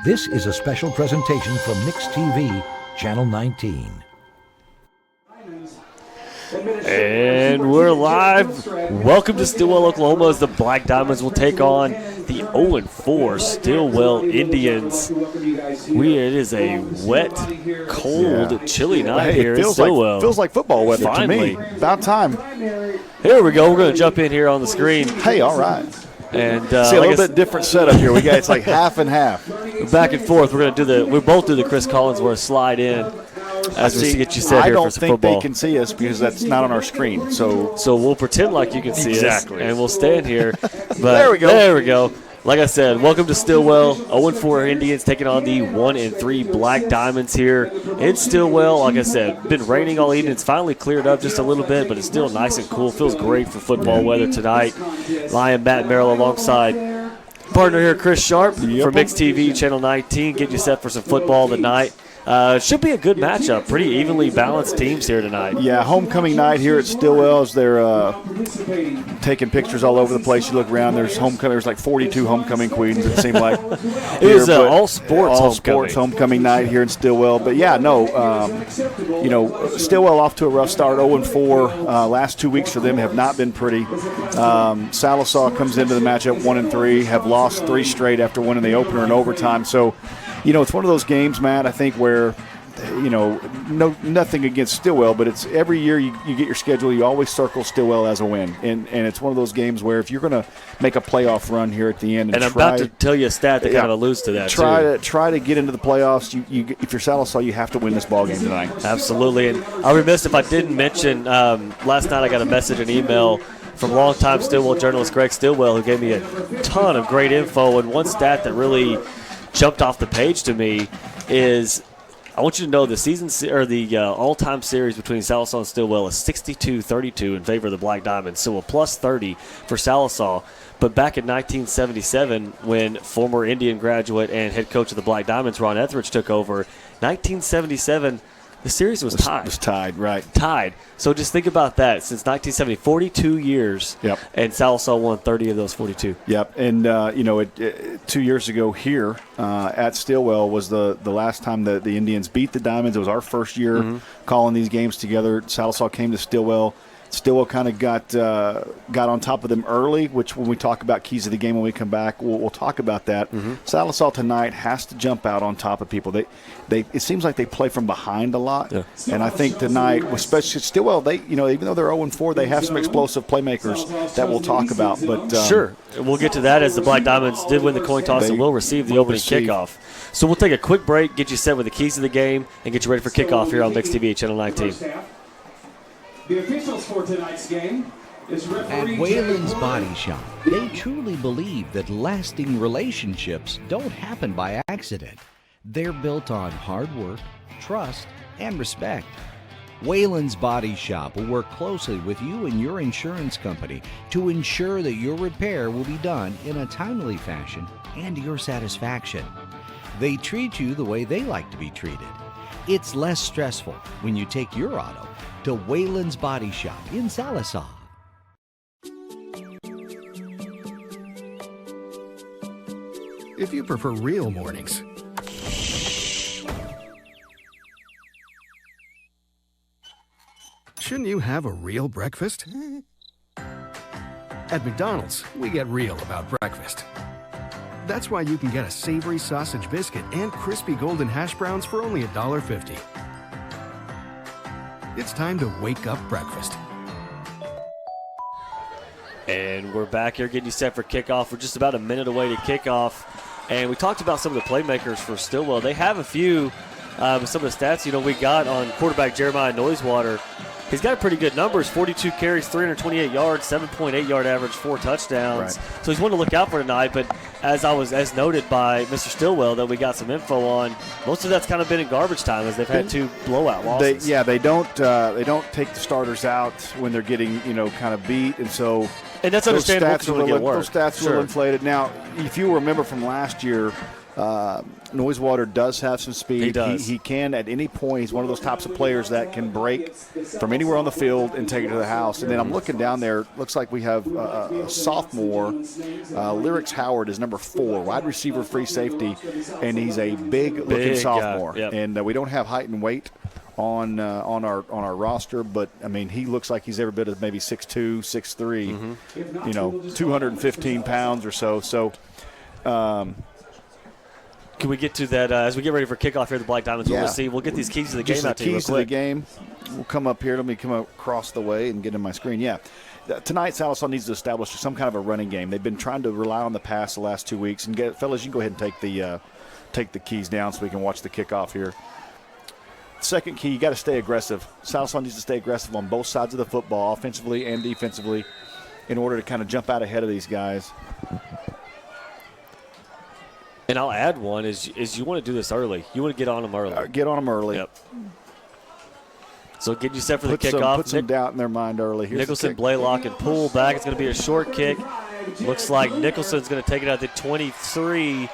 This is a special presentation from Mix TV, Channel 19. And we're live. Welcome to Stilwell, Oklahoma, as the Black Diamonds will take on the 0-4 Stilwell Indians. It is a wet, cold, chilly night here in Stilwell. Feels like football weather Finally. to me. About time. Here we go. We're going to jump in here on the screen. Hey, all right. And see a little bit different setup here. We got it's like half and half. Back and forth. We're going to do we both do the Chris Collinsworth slide in. As we get you set here for some football. I don't think they can see us because that's not on our screen. So we'll pretend like you can see us, and we'll stand here. But there we go. There we go. Like I said, welcome to Stilwell. 0-4 Indians taking on the 1-3 Black Diamonds here in Stilwell. Like I said, been raining all evening. It's finally cleared up just a little bit, but it's still nice and cool. Feels great for football weather tonight. Lion Matt Merrill alongside partner here, Chris Sharp for Mix TV, Channel 19. Get you set for some football tonight. Should be a good matchup. Pretty evenly balanced teams here tonight. Yeah, homecoming night here at Stilwell as they're taking pictures all over the place. You look around, there's like 42 homecoming queens, it seemed like. It is all sports homecoming night here in Stilwell. But, yeah, Stilwell off to a rough start, 0-4. Last 2 weeks for them have not been pretty. Sallisaw comes into the matchup 1-3, have lost 3 straight after winning the opener in overtime. So, it's one of those games, Matt, I think, where, nothing against Stilwell, but it's every year you get your schedule, you always circle Stilwell as a win. And it's one of those games where if you're going to make a playoff run here at the end. And I'm about to tell you a stat that kind of alludes to that, Try to get into the playoffs. If you're Sallisaw, you have to win this ball game tonight. Absolutely. And I'll be remiss if I didn't mention, last night I got a message, an email from longtime Stilwell journalist Greg Stilwell, who gave me a ton of great info. And one stat that really jumped off the page to me is I want you to know the all-time series between Sallisaw and Stilwell is 62-32 in favor of the Black Diamonds, so a plus 30 for Sallisaw. But back in 1977, when former Indian graduate and head coach of the Black Diamonds, Ron Etheridge, took over, 1977, the series was tied. It was tied, right. Tied. So just think about that. Since 1970, 42 years, and Sallisaw won 30 of those 42. Yep, and 2 years ago here at Stilwell was the last time that the Indians beat the Diamonds. It was our first year calling these games together. Sallisaw came to Stilwell. Stilwell kind of got on top of them early, which when we talk about keys of the game when we come back, we'll talk about that. Sallisaw tonight has to jump out on top of people. It seems like they play from behind a lot, and I think tonight, especially Stilwell, even though they're 0-4, they have some explosive playmakers that we'll talk about. But sure, we'll get to that as the Black Diamonds did win the coin toss and will receive the opening kickoff. So we'll take a quick break, get you set with the keys of the game, and get you ready for kickoff here on Mix TV, Channel 19. The officials for tonight's game is referee At Whalen's Body Shop, they truly believe that lasting relationships don't happen by accident. They're built on hard work, trust, and respect. Whalen's Body Shop will work closely with you and your insurance company to ensure that your repair will be done in a timely fashion and to your satisfaction. They treat you the way they like to be treated. It's less stressful when you take your auto to Whalen's Body Shop in Sallisaw. If you prefer real mornings, shouldn't you have a real breakfast? At McDonald's, we get real about breakfast. That's why you can get a savory sausage biscuit and crispy golden hash browns for only $1.50. It's time to wake up breakfast. And we're back here getting you set for kickoff. We're just about a minute away to kickoff. And we talked about some of the playmakers for Stilwell. They have a few, some of the stats, we got on quarterback Jeremiah Noisewater. He's got pretty good numbers, 42 carries, 328 yards, 7.8 yard average, 4 touchdowns. Right. So he's one to look out for tonight. But as noted by Mr. Stillwell that we got some info on, most of that's kind of been in garbage time as they've had 2 blowout losses. They don't take the starters out when they're getting kind of beat, and so that's understandable because those stats are a little inflated. Now, if you remember from last year, Noisewater does have some speed. He does. He can at any point. He's one of those types of players that can break from anywhere on the field and take it to the house. And then I'm looking down there. Looks like we have a sophomore. Lyrics Howard is number 4, wide receiver, free safety, and he's a big-looking sophomore. Yep. And we don't have height and weight on our roster, but I mean he looks like he's every bit of maybe 6'2", 6'3", 215 pounds or so. So. Can we get to that as we get ready for kickoff here at the Black Diamonds? Yeah. We'll get these keys to the Just game out to you real keys to the quick. game. We'll come up here. Let me come across the way and get in my screen. Yeah. Tonight, Sallisaw needs to establish some kind of a running game. They've been trying to rely on the pass the last 2 weeks. And fellas, you can go ahead and take the keys down so we can watch the kickoff here. Second key, you got to stay aggressive. Sallisaw needs to stay aggressive on both sides of the football, offensively and defensively, in order to kind of jump out ahead of these guys. And I'll add one is you want to do this early. You want to get on them early. Get on them early. Yep. So getting you set for the kickoff. Put some doubt in their mind early. Here's Nicholson, Blaylock, and pull back. It's going to be a short kick. Looks like Nicholson's going to take it out at the 23.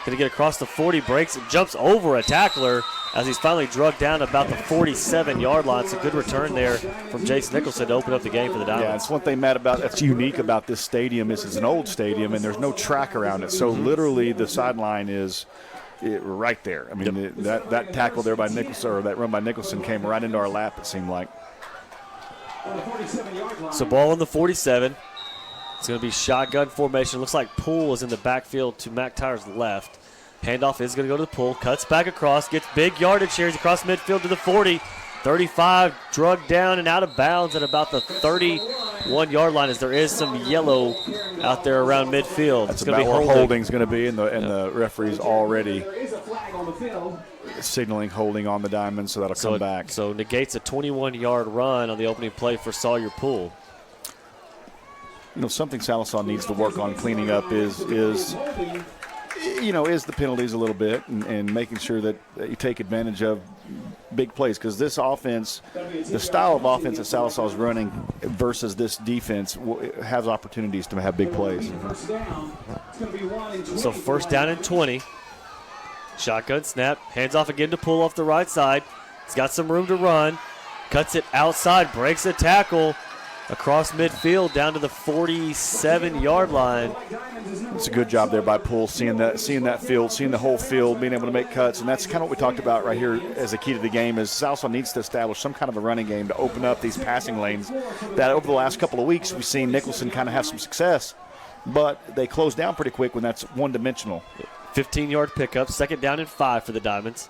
Going to get across the 40, breaks and jumps over a tackler as he's finally drugged down about the 47-yard line. It's a good return there from Jace Nicholson to open up the game for the Diamonds. Yeah, it's one thing, Matt, that's unique about this stadium is it's an old stadium and there's no track around it. So literally the sideline is right there. I mean, that tackle there by Nicholson, or that run by Nicholson came right into our lap, it seemed like. So ball on the 47. It's going to be shotgun formation. Looks like Poole is in the backfield to McTire's left. Handoff is going to go to the Poole. Cuts back across. Gets big yardage here. He's across midfield to the 40. 35, drugged down and out of bounds at about the 31-yard line as there is some yellow out there around midfield. That's it's going about to be where holding's going to be, and the referee's already signaling holding on the Diamonds, so that'll come back. So negates a 21-yard run on the opening play for Sawyer Poole. Something Sallisaw needs to work on cleaning up is the penalties a little bit and making sure that you take advantage of big plays, because this offense, the style of offense that Sallisaw is running versus this defense has opportunities to have big plays. So first down and 20. Shotgun snap, hands off again to Poole off the right side. He's got some room to run, cuts it outside, breaks a tackle across midfield down to the 47-yard line. It's a good job there by Poole, seeing that field, seeing the whole field, being able to make cuts, and that's kind of what we talked about right here as a key to the game. Is Sallisaw needs to establish some kind of a running game to open up these passing lanes. That over the last couple of weeks we've seen Nicholson kind of have some success, but they close down pretty quick when that's one-dimensional. 15-yard pickup, second down and 5 for the Diamonds.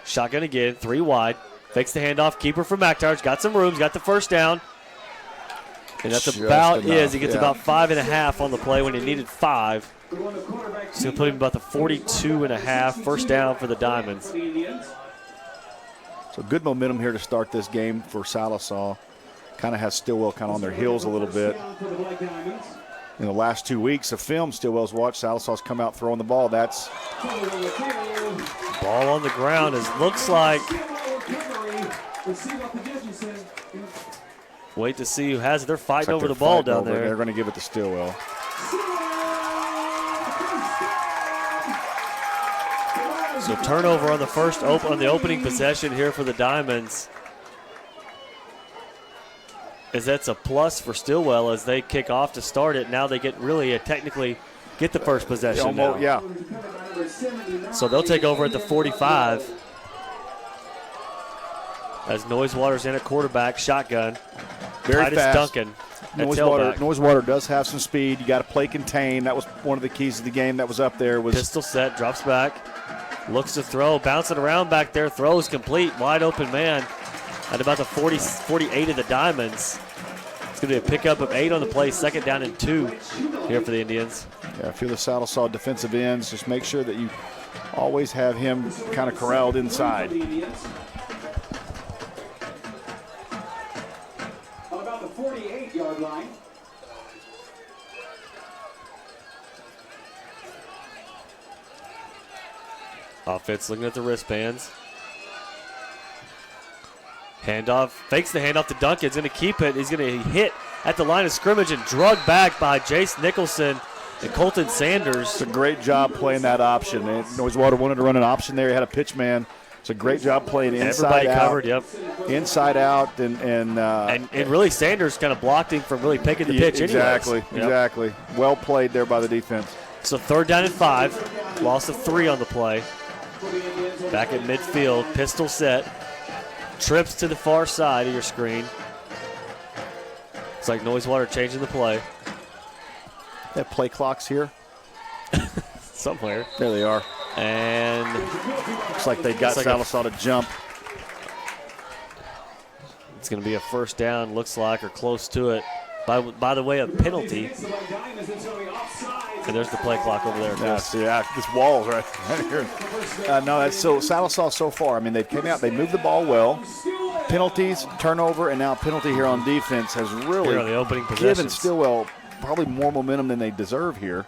Shotgun again, 3 wide. Fakes the handoff, keeper from McTire's got some room, got the first down. And that's about enough. He gets about 5.5 on the play when he needed 5. So he'll put him about the 42.5. First down for the Diamonds. So good momentum here to start this game for Sallisaw. Kind of has Stilwell kind of on their heels a little bit. In the last 2 weeks of film Stilwell's watched, Sallisaw's come out throwing the ball. That's ball on the ground. Looks like. Wait to see who has it. They're fighting over the ball down there. They're going to give it to Stilwell. So turnover on the opening possession here for the Diamonds. As that's a plus for Stilwell as they kick off to start it. Now they get technically get the first possession. Yeah. So they'll take over at the 45. As Noisewater's in at quarterback, shotgun. Very Titus fast. Duncan at tailback. Noisewater does have some speed. You got to play contain. That was one of the keys of the game that was up there. Pistol set, drops back, looks to throw, bouncing around back there, throws complete, wide open man at about the 48 of the Diamonds. It's going to be a pickup of 8 on the play, second down and 2 here for the Indians. Yeah, if you're the Sallisaw defensive ends, just make sure that you always have him kind of corralled inside. About the 48-yard line. Offense looking at the wristbands. Handoff, fakes the handoff to Duncan. He's going to keep it. He's going to hit at the line of scrimmage and drug back by Jace Nicholson And Colton Sanders. It's a great job playing that option. Noisewater wanted to run an option there. He had a pitch man. It's a great job playing inside Everybody out. covered, yep. Inside out. And really Sanders kind of blocked him from really picking the pitch exactly, anyways. Exactly. Well played there by the defense. So 3rd down and 5. Loss of 3 on the play. Back at midfield. Pistol set. Trips to the far side of your screen. It's like Noisewater changing the play. They have play clocks here. Somewhere. There they are. And looks like they got Sallisaw to jump. It's going to be a 1st down, looks like, or close to it. By the way, a penalty. And there's the play clock over there. This wall's right here. No, that's so Sallisaw so far. I mean, they came out, they moved the ball well. Penalties, turnover, and now penalty here on defense has really here on the opening given Stilwell probably more momentum than they deserve here.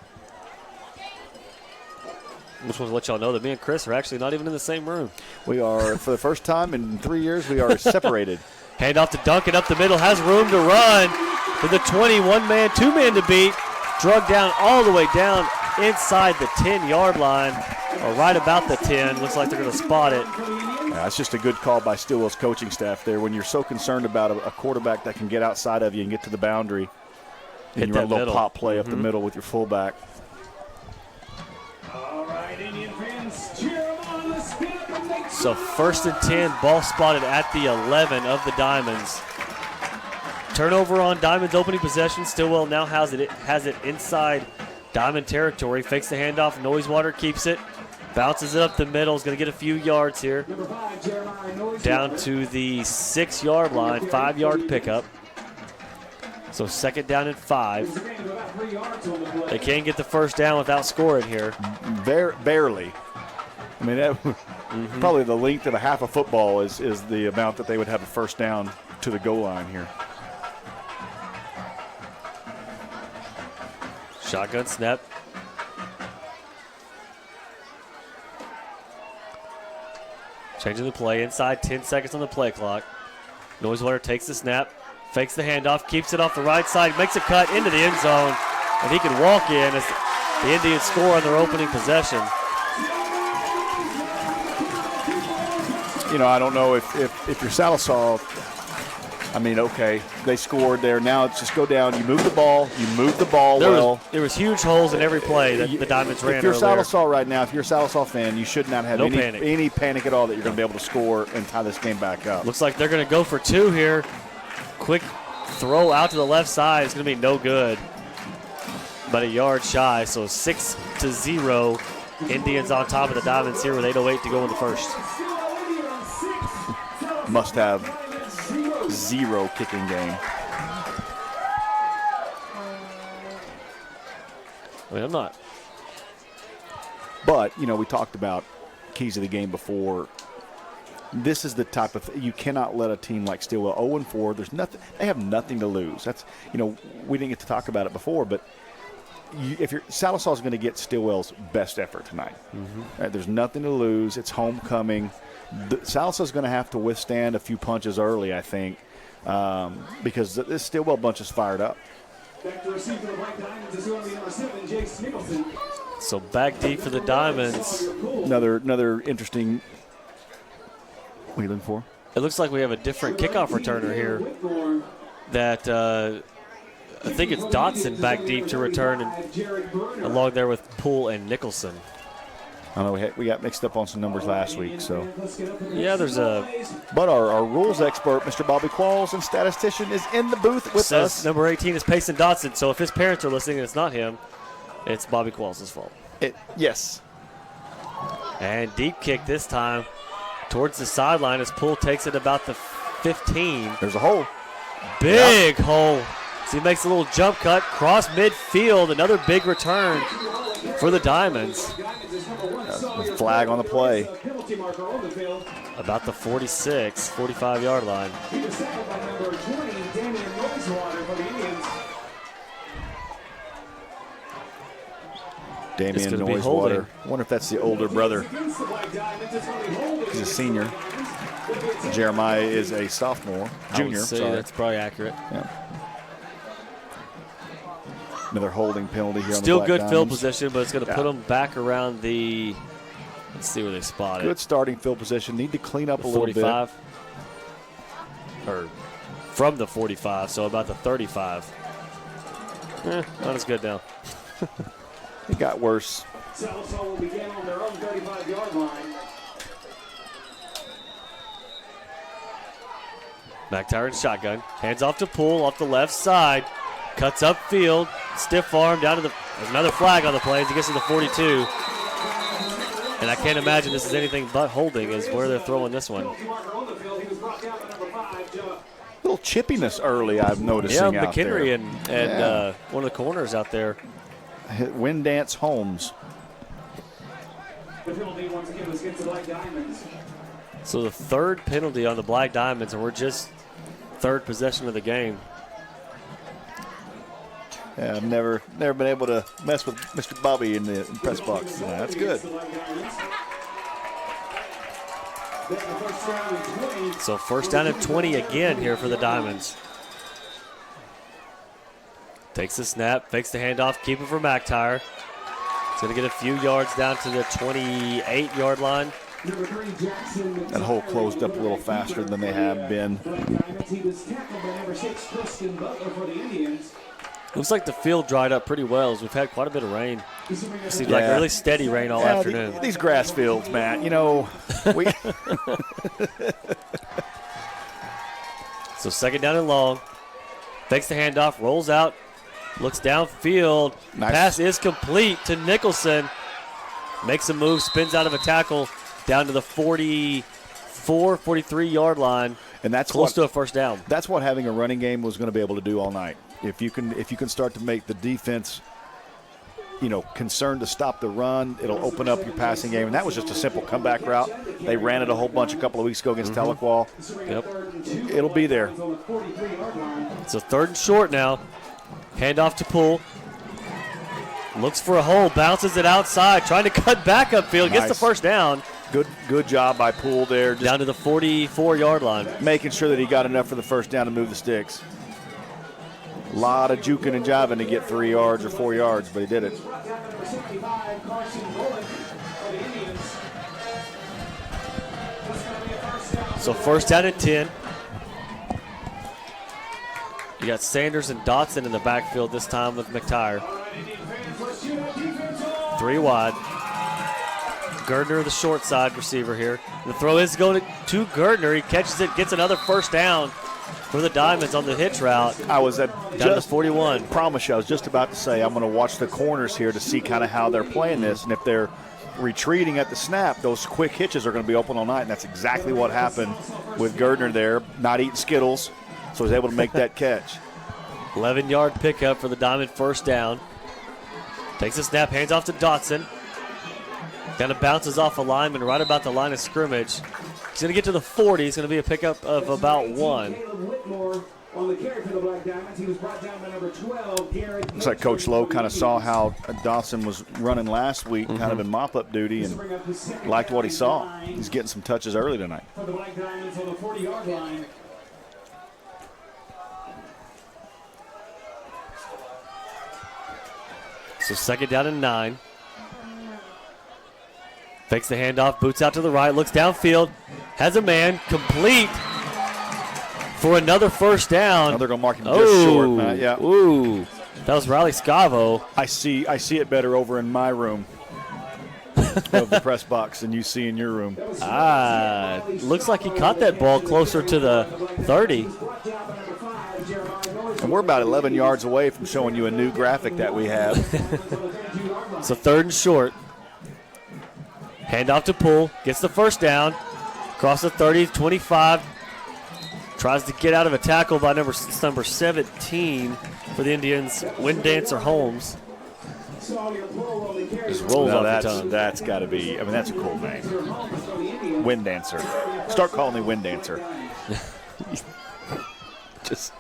Just want to let y'all know that me and Chris are actually not even in the same room. We are, for the first time in 3 years, we are separated. Hand off to Duncan up the middle, has room to run to the 20, 1-man, 2-man to beat. Drug down all the way down inside the 10-yard line, or right about the 10. Looks like they're going to spot it. Yeah, it's just a good call by Stilwell's coaching staff there. When you're so concerned about a quarterback that can get outside of you and get to the boundary, and you run a little pop play up the middle with your fullback. All right, Indian fans, cheer them on the spin up and make So 1st and 10, ball spotted at the 11 of the Diamonds. Turnover on Diamond's opening possession. Stilwell now has it inside Diamond territory. Fakes the handoff. Noisewater keeps it. Bounces it up the middle. Is going to get a few yards here. Down to the 6-yard line. 5-yard pickup. So 2nd down and 5. They can't get the 1st down without scoring here. Barely. I mean, that, probably the length of a half a football is the amount that they would have a 1st down to the goal line here. Shotgun snap. Changing the play inside, 10 seconds on the play clock. Noisewater takes the snap, fakes the handoff, keeps it off the right side, makes a cut into the end zone, and he can walk in as the Indians score on their opening possession. You know, I don't know if you're Sallisaw, I mean, okay, they scored there. Now it's just go down. You move the ball. There was huge holes in every play that the Diamonds ran earlier. If you're Sallisaw right now, if you're a Sallisaw fan, you should not have any panic at all that you're going to be able to score and tie this game back up. Looks like they're going to go for 2 here. Quick throw out to the left side. It's going to be no good. About a yard shy, so 6-0. Indians on top of the Diamonds here with 8:08 to go in the 1st. Must have 0 kicking game. I mean, I'm not. But, you know, we talked about keys of the game before. This is the type of you cannot let a team like Stilwell 0-4. There's nothing. They have nothing to lose. That's, you know, we didn't get to talk about it before, but if you're Sallisaw is going to get Stilwell's best effort tonight. Right, there's nothing to lose. It's homecoming. Sallisaw is going to have to withstand a few punches early, I think, because this Stilwell bunch is fired up. So back deep for the Diamonds. Another interesting. What are you looking for? It looks like we have a different kickoff returner here. That I think it's Dotson back deep to return, and along there with Poole and Nicholson. I know we got mixed up on some numbers last week, so. Yeah, there's a. But our rules expert, Mr. Bobby Qualls, and statistician is in the booth with us. Number 18 is Payson Dotson, so if his parents are listening and it's not him, it's Bobby Qualls' fault. Yes. And deep kick this time towards the sideline as Poole takes it about the 15. There's a hole. Big hole. So he makes a little jump cut, cross midfield, another big return for the Diamonds. Flag on the play. About the 46, 45-yard line. Damian Noisewater. I wonder if that's the older brother. He's a senior. Jeremiah is a sophomore. Junior. I would say that's probably accurate. Yeah. Another holding penalty here. Still on the Black good field Diamonds. position, but it's going to put them back around the. Let's see where they spot it. Good starting field position. Need to clean up a little bit. 45. Or from the 45, so about the 35. Not as good now. It got worse. Sallisaw will begin on their own 35-yard line. McIntyre in shotgun. Hands off to Poole off the left side. Cuts upfield. Stiff arm down to the. There's another flag on the play as he gets to the 42. And I can't imagine this is anything but holding is where they're throwing this one. Little chippiness early, I'm noticing. Yeah, out there. McHenry and one of the corners out there. Wind Dance Holmes. The penalty once again was against the Black Diamonds. So the third penalty on the Black Diamonds, and we're just third possession of the game. Yeah, I've never been able to mess with Mr. Bobby in the press box. Yeah, that's good. So first down and 20 again here for the Diamonds. Takes the snap, fakes the handoff, keep it for McIntyre. He's going to get a few yards down to the 28-yard line. That hole closed up a little faster than they have been. Looks like the field dried up pretty well as we've had quite a bit of rain. It seems like really steady rain all afternoon. These grass fields, Matt, you know, we So second down and long. Fakes the handoff, rolls out, looks downfield. Nice. Pass is complete to Nicholson. Makes a move, spins out of a tackle down to the 44, 43-yard line. and that's Close to a first down. That's what having a running game was going to be able to do all night. If you can start to make the defense, concerned to stop the run, it'll open up your passing game. And that was just a simple comeback route. They ran it a whole bunch a couple of weeks ago against Tahlequah. Yep. It'll be there. So third and short now. Handoff to Poole. Looks for a hole, bounces it outside, trying to cut back upfield, gets the first down. Good job by Poole there. Just down to the 44-yard line. making sure that he got enough for the first down to move the sticks. A lot of juking and jiving to get 3 yards or 4 yards, but he did it. So first down and 10. You got Sanders and Dotson in the backfield this time with McIntyre. 3 wide. Gardner, the short side receiver here. The throw is going to Gardner. He catches it, gets another first down for the Diamonds on the hitch route. I was at down to 41. Promise you, I was just about to say I'm going to watch the corners here to see kind of how they're playing this, and if they're retreating at the snap, those quick hitches are going to be open all night, and that's exactly what happened with Gardner there, not eating Skittles, so he was able to make that catch. 11-yard pickup for the Diamond, first down. Takes a snap, hands off to Dotson. Kind of bounces off a lineman right about the line of scrimmage. He's going to get to the 40. It's going to be a pickup of about 1. Looks like Coach Lowe kind of saw how Dawson was running last week, kind of in mop-up duty, and liked what he saw. He's getting some touches early tonight. For the Black Diamonds on the 40-yard line. So second down and 9. Fakes the handoff, boots out to the right, looks downfield, has a man, complete for another first down. Now they're going to mark him just short, Matt. Yeah. Ooh, that was Riley Scavo. I see it better over in my room of the press box than you see in your room. Looks like he caught that ball closer to the 30. And we're about 11 yards away from showing you a new graphic that we have. So third and short. Handoff to Poole, gets the first down. Across the 30, 25. Tries to get out of a tackle by number 17 for the Indians, Wind Dancer Holmes. Just rolls off the tongue. That's got to be, that's a cool name. Wind Dancer. Start calling me Wind Dancer. Just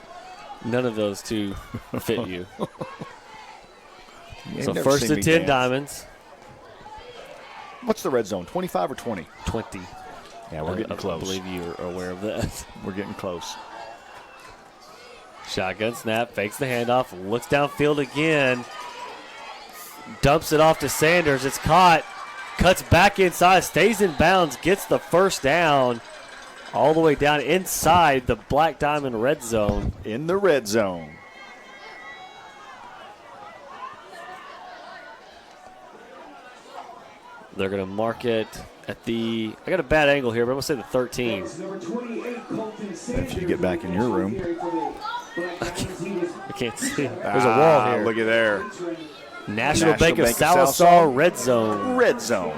none of those two fit you. So never first seen and me 10 dance. Diamonds. What's the red zone, 25 or 20? 20. Yeah, we're getting close. I believe you're aware of that. We're getting close. Shotgun snap, fakes the handoff, looks downfield again. Dumps it off to Sanders. It's caught. Cuts back inside, stays in bounds, gets the first down all the way down inside the Black Diamond red zone. In the red zone. They're going to mark it at the, I got a bad angle here, but I'm going to say the 13. If you get back in your room. I can't see. There's a wall here. Look at there. National Bank of Sallisaw red zone. Red zone.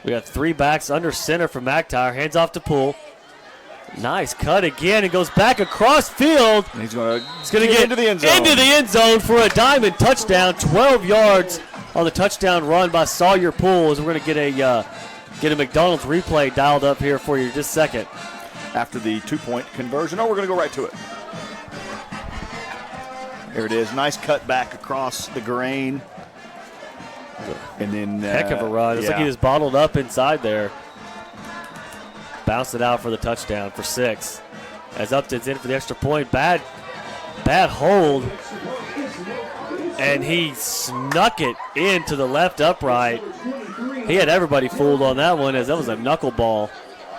We got 3 backs under center for McTire. Hands off to Poole. Nice cut again. It goes back across field. He's going to get into the end zone. Into the end zone for a Diamond touchdown. 12 yards on the touchdown run by Sawyer Poole. As we're going to get a McDonald's replay dialed up here for you just a second. After the 2-point conversion. Oh, we're going to go right to it. There it is. Nice cut back across the grain. And then heck of a run. It's like he just bottled up inside there. Bounced it out for the touchdown for 6. As Upton's in for the extra point. Bad hold. And he snuck it into the left upright. He had everybody fooled on that one, as that was a knuckleball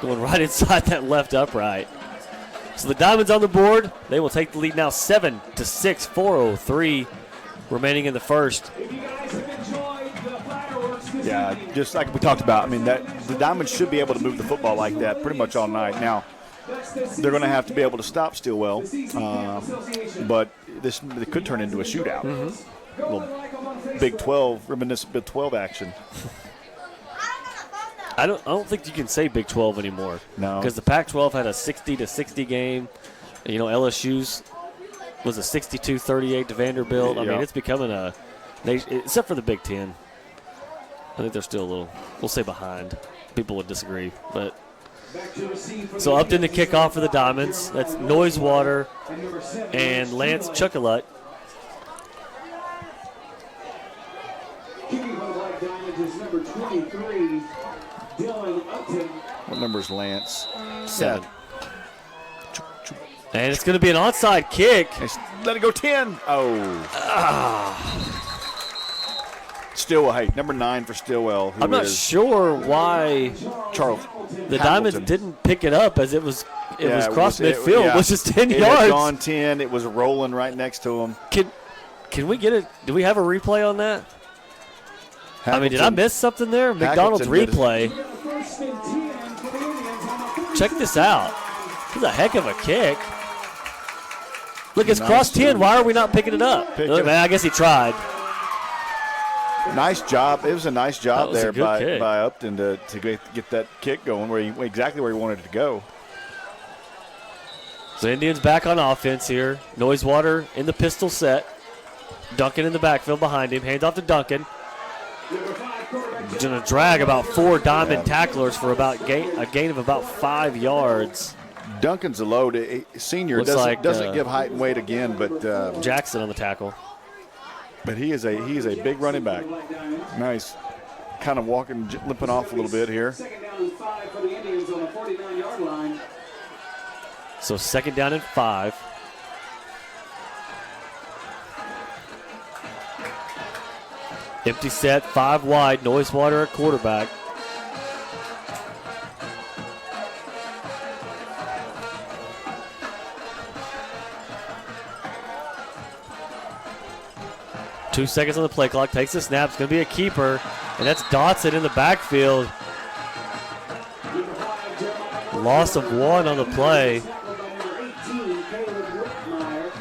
going right inside that left upright. So the Diamonds on the board. They will take the lead now 7-6, 4:03 remaining in the first. Yeah, just like we talked about. I mean, the Diamonds should be able to move the football like that pretty much all night. Now, they're going to have to be able to stop Stilwell, but it could turn into a shootout. A little Big 12, reminiscent Big 12 action. I don't think you can say Big 12 anymore. No, because the Pac-12 had a 60-60 game. You know, LSU's was a 62-38 to Vanderbilt. I mean, it's becoming a nation, except for the Big 10. I think they're still a little, we'll say, behind. People would disagree, but so Upton to kick off for the Diamonds. That's Noisewater and Lance Chuckalut. Kicking for the Black Diamonds is number 23, Dylan Upton. What number is Lance? 7. And it's going to be an onside kick. Let it go 10. Stilwell, hey, number 9 for Stilwell. I'm not sure why Charles. the Diamonds didn't pick it up, as it was cross midfield, which is 10 yards. It had gone 10. It was rolling right next to him. Can we get it? Do we have a replay on that? I mean, did I miss something there? McDonald's replay. Check this out. This is a heck of a kick. Look, it's cross 10. Why are we not picking it up? Man, I guess he tried. Nice job. It was a nice job there by Upton to get that kick going exactly where he wanted it to go. So Indians back on offense here. Noisewater in the pistol set. Duncan in the backfield behind him. Hands off to Duncan. He's going to drag about 4 Diamond tacklers for a gain of about 5 yards. Duncan's a load. Senior doesn't give height and weight again, but Jackson on the tackle. But he is a big running back. Nice, kind of limping off a little bit here. Second down and 5 for the Indians on the 49-yard line. So second down and 5. Empty set, 5 wide. Noisewater at quarterback. Two seconds on the play clock. Takes the snap. It's going to be a keeper. And that's Dotson in the backfield. Loss of 1 on the play.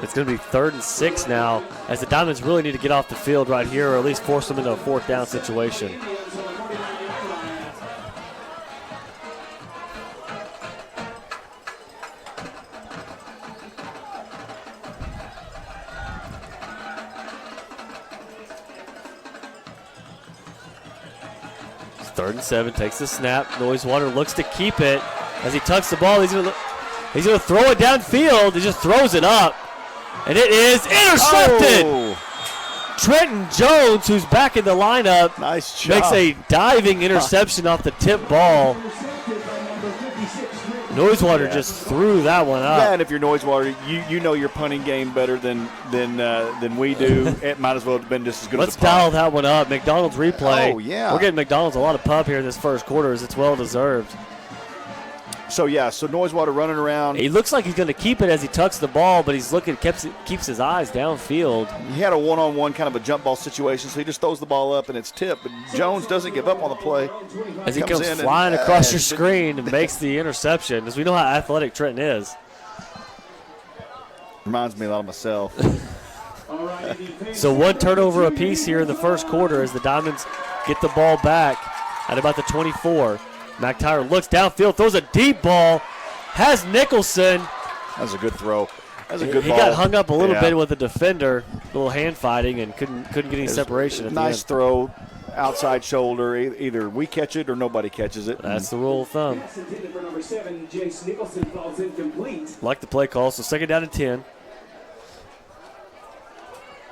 It's going to be 3rd and 6 now, as the Diamonds really need to get off the field right here, or at least force them into a 4th down situation. It's 3rd and 7, takes the snap. Noisewater looks to keep it. As he tucks the ball, he's going to throw it downfield. He just throws it up. And it is intercepted. Trenton Jones, who's back in the lineup, nice job. makes a diving interception off the tip ball. Noisewater just threw that one up. Yeah, and if you're Noisewater, you know your punting game better than we do. It might as well have been just as good Let's as a punt. dial that one up. McDonald's replay. Oh, yeah. We're getting McDonald's a lot of pub here in this first quarter, as it's well deserved. So Noisewater running around. He looks like he's going to keep it as he tucks the ball, but he's looking, keeps his eyes downfield. He had a one-on-one kind of a jump ball situation, so he just throws the ball up and it's tipped. But Jones doesn't give up on the play. As he comes in flying across your screen and makes the interception, as we know how athletic Trenton is. Reminds me a lot of myself. So one turnover apiece here in the first quarter as the Diamonds get the ball back at about the 24. McTyer looks downfield, throws a deep ball, has Nicholson. That was a good throw. That was a good he ball. Got hung up a little bit with the defender, a little hand fighting, and couldn't get any separation. At nice the end. throw, outside shoulder. Either we catch it or nobody catches it. That's the rule of thumb. Like the play call, so second down and 10.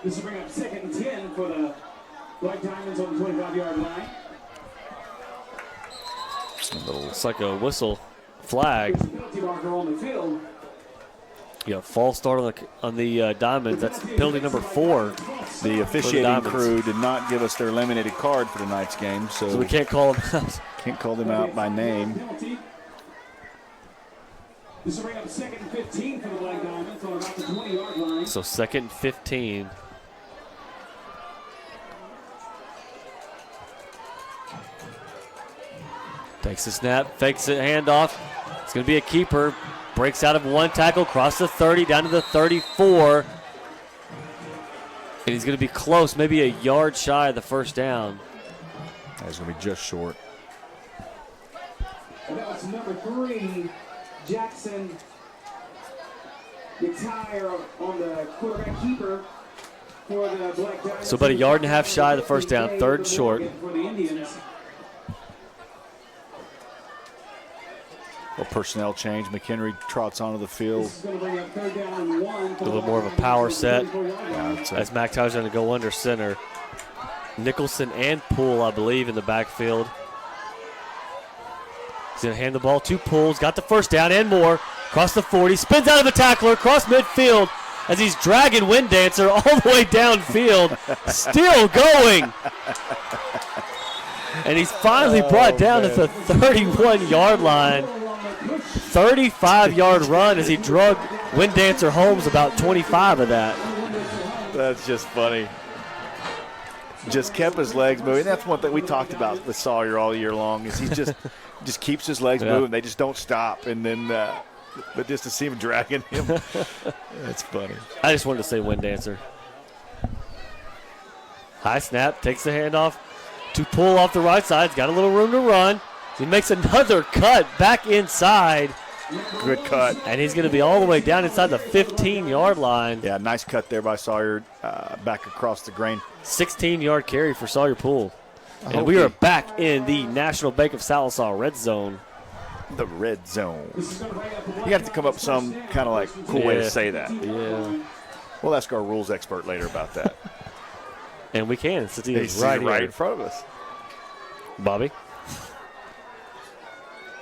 This will bring up second and 10 for the Black Diamonds on the 25-yard line. It's like a whistle flag. Penalty marker on the field. Yeah, false start on the Diamonds. That's penalty number 4. The officiating crew did not give us their laminated card for tonight's game, so we can't call them out. Can't call them out by name. This will bring up second and 15 for the Black Diamonds on about the 20-yard line. So second and 15. Takes the snap, fakes it, handoff. It's going to be a keeper. Breaks out of one tackle, across the 30, down to the 34. And he's going to be close, maybe a yard shy of the first down. That's going to be just short. And that was number 3, Jackson McTyer on the quarterback keeper for the Black Diamonds. So about a yard and a half shy of the first down, third and short. For the Indians. A personnel change. McHenry trots onto the field. A little more of a power set Yeah, as McTyer's going to go under center. Nicholson and Poole, I believe, in the backfield. He's going to hand the ball to Poole. He's got the first down and more. Across the 40, spins out of a tackler, across midfield as he's dragging Wind Dancer all the way downfield. Still going. And he's finally brought down at the 31-yard line. 35-yard run as he drug Wind Dancer Holmes about 25 of that. That's just funny. Just kept his legs moving. That's one thing we talked about with Sawyer all year long is he just keeps his legs moving. They just don't stop. And then, but just to see him dragging him, that's funny. I just wanted to say Wind Dancer. High snap, takes the handoff to Poole off the right side. He's got a little room to run. He makes another cut back inside. Good cut. And he's going to be all the way down inside the 15-yard line. Yeah, nice cut there by Sawyer back across the grain. 16-yard carry for Sawyer Poole. And we are back in the National Bank of Sallisaw red zone. The red zone. You have to come up with some kind of like cool way to say that. Yeah. We'll ask our rules expert later about that. And we can, since he's right here. in front of us. Bobby.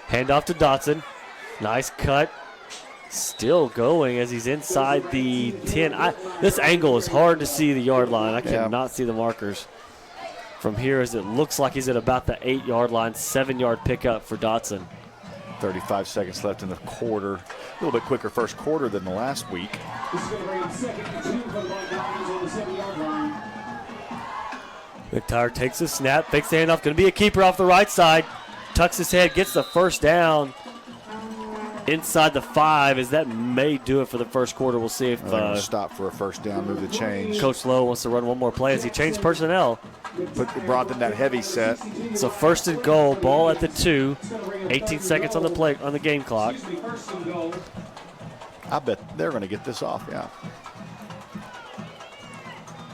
Handoff to Dotson. Nice cut. Still going as he's inside the 10. This angle is hard to see the yard line. I cannot see the markers from here as it looks like he's at about the 8-yard line. 7-yard pickup for Dotson. 35 seconds left in the quarter. A little bit quicker first quarter than the last week. This is going to bring up second and 2 for the Black Diamonds on the 7-yard line. McTyer takes the snap, fakes the handoff. Going to be a keeper off the right side. Tucks his head, gets the first down inside the 5, as that may do it for the first quarter. We'll see if stop for a first down, move the change. Coach Lowe wants to run one more play as he changed personnel. Brought in that heavy set. So first and goal, ball at the 2. 18 seconds on the game clock. I bet they're going to get this off, yeah.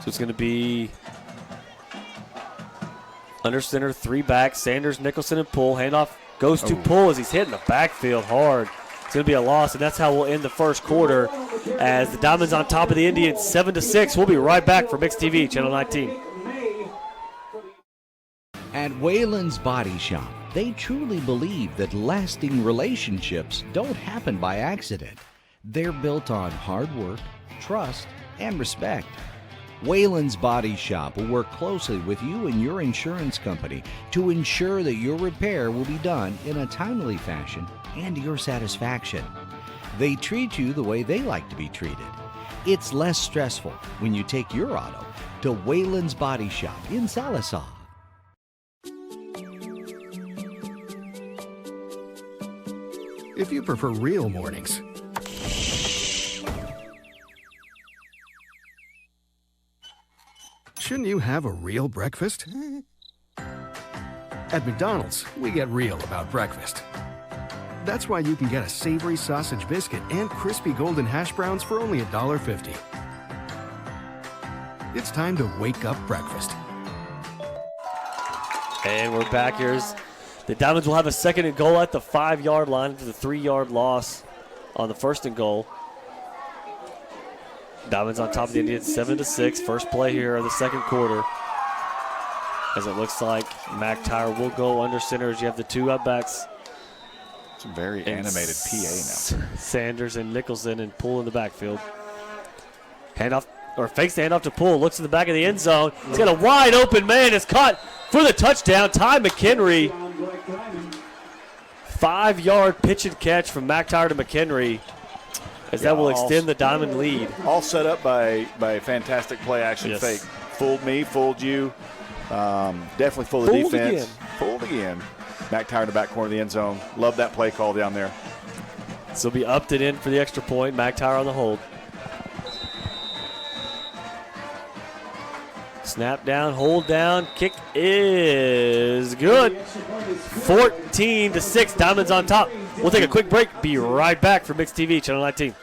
So it's going to be under center, 3 back, Sanders, Nicholson, and Poole. Handoff goes to Poole as he's hitting the backfield hard. It's going to be a loss, and that's how we'll end the first quarter as the Diamonds on top of the Indians 7-6. We'll be right back for Mixed TV, Channel 19. At Wayland's Body Shop, They truly believe that lasting relationships don't happen by accident. They're built on hard work, trust, and respect. Wayland's Body Shop will work closely with you and your insurance company to ensure that your repair will be done in a timely fashion and to your satisfaction. They treat you the way they like to be treated. It's less stressful when you take your auto to Wayland's Body Shop in Sallisaw. If you prefer real mornings, shouldn't you have a real breakfast? At McDonald's, we get real about breakfast. That's why you can get a savory sausage biscuit and crispy golden hash browns for only $1.50. It's time to wake up breakfast. And we're back. Here's the Diamonds will have a second and goal at the 5-yard line after the 3-yard loss on the first and goal. Diamonds on top of the Indians 7-6. First play here of the second quarter. As it looks like McTyer will go under center as you have the two up-backs. It's a very animated PA now. Sanders and Nicholson and Poole in the backfield. Handoff, or fakes the handoff to Poole. Looks in the back of the end zone. He's got a wide open man. It's caught for the touchdown. Ty McHenry. 5-yard pitch and catch from McTyer to McHenry. As that will extend the Diamond lead. All set up by a fantastic play action fake. Fooled me, fooled you. Definitely fooled the defense. Fooled again. McTyer in the back corner of the end zone. Love that play call down there. So be upped it in for the extra point. McTyer on the hold. Snap down, hold down, kick is good. 14-6, Diamonds on top. We'll take a quick break. Be right back for Mixed TV, Channel 19.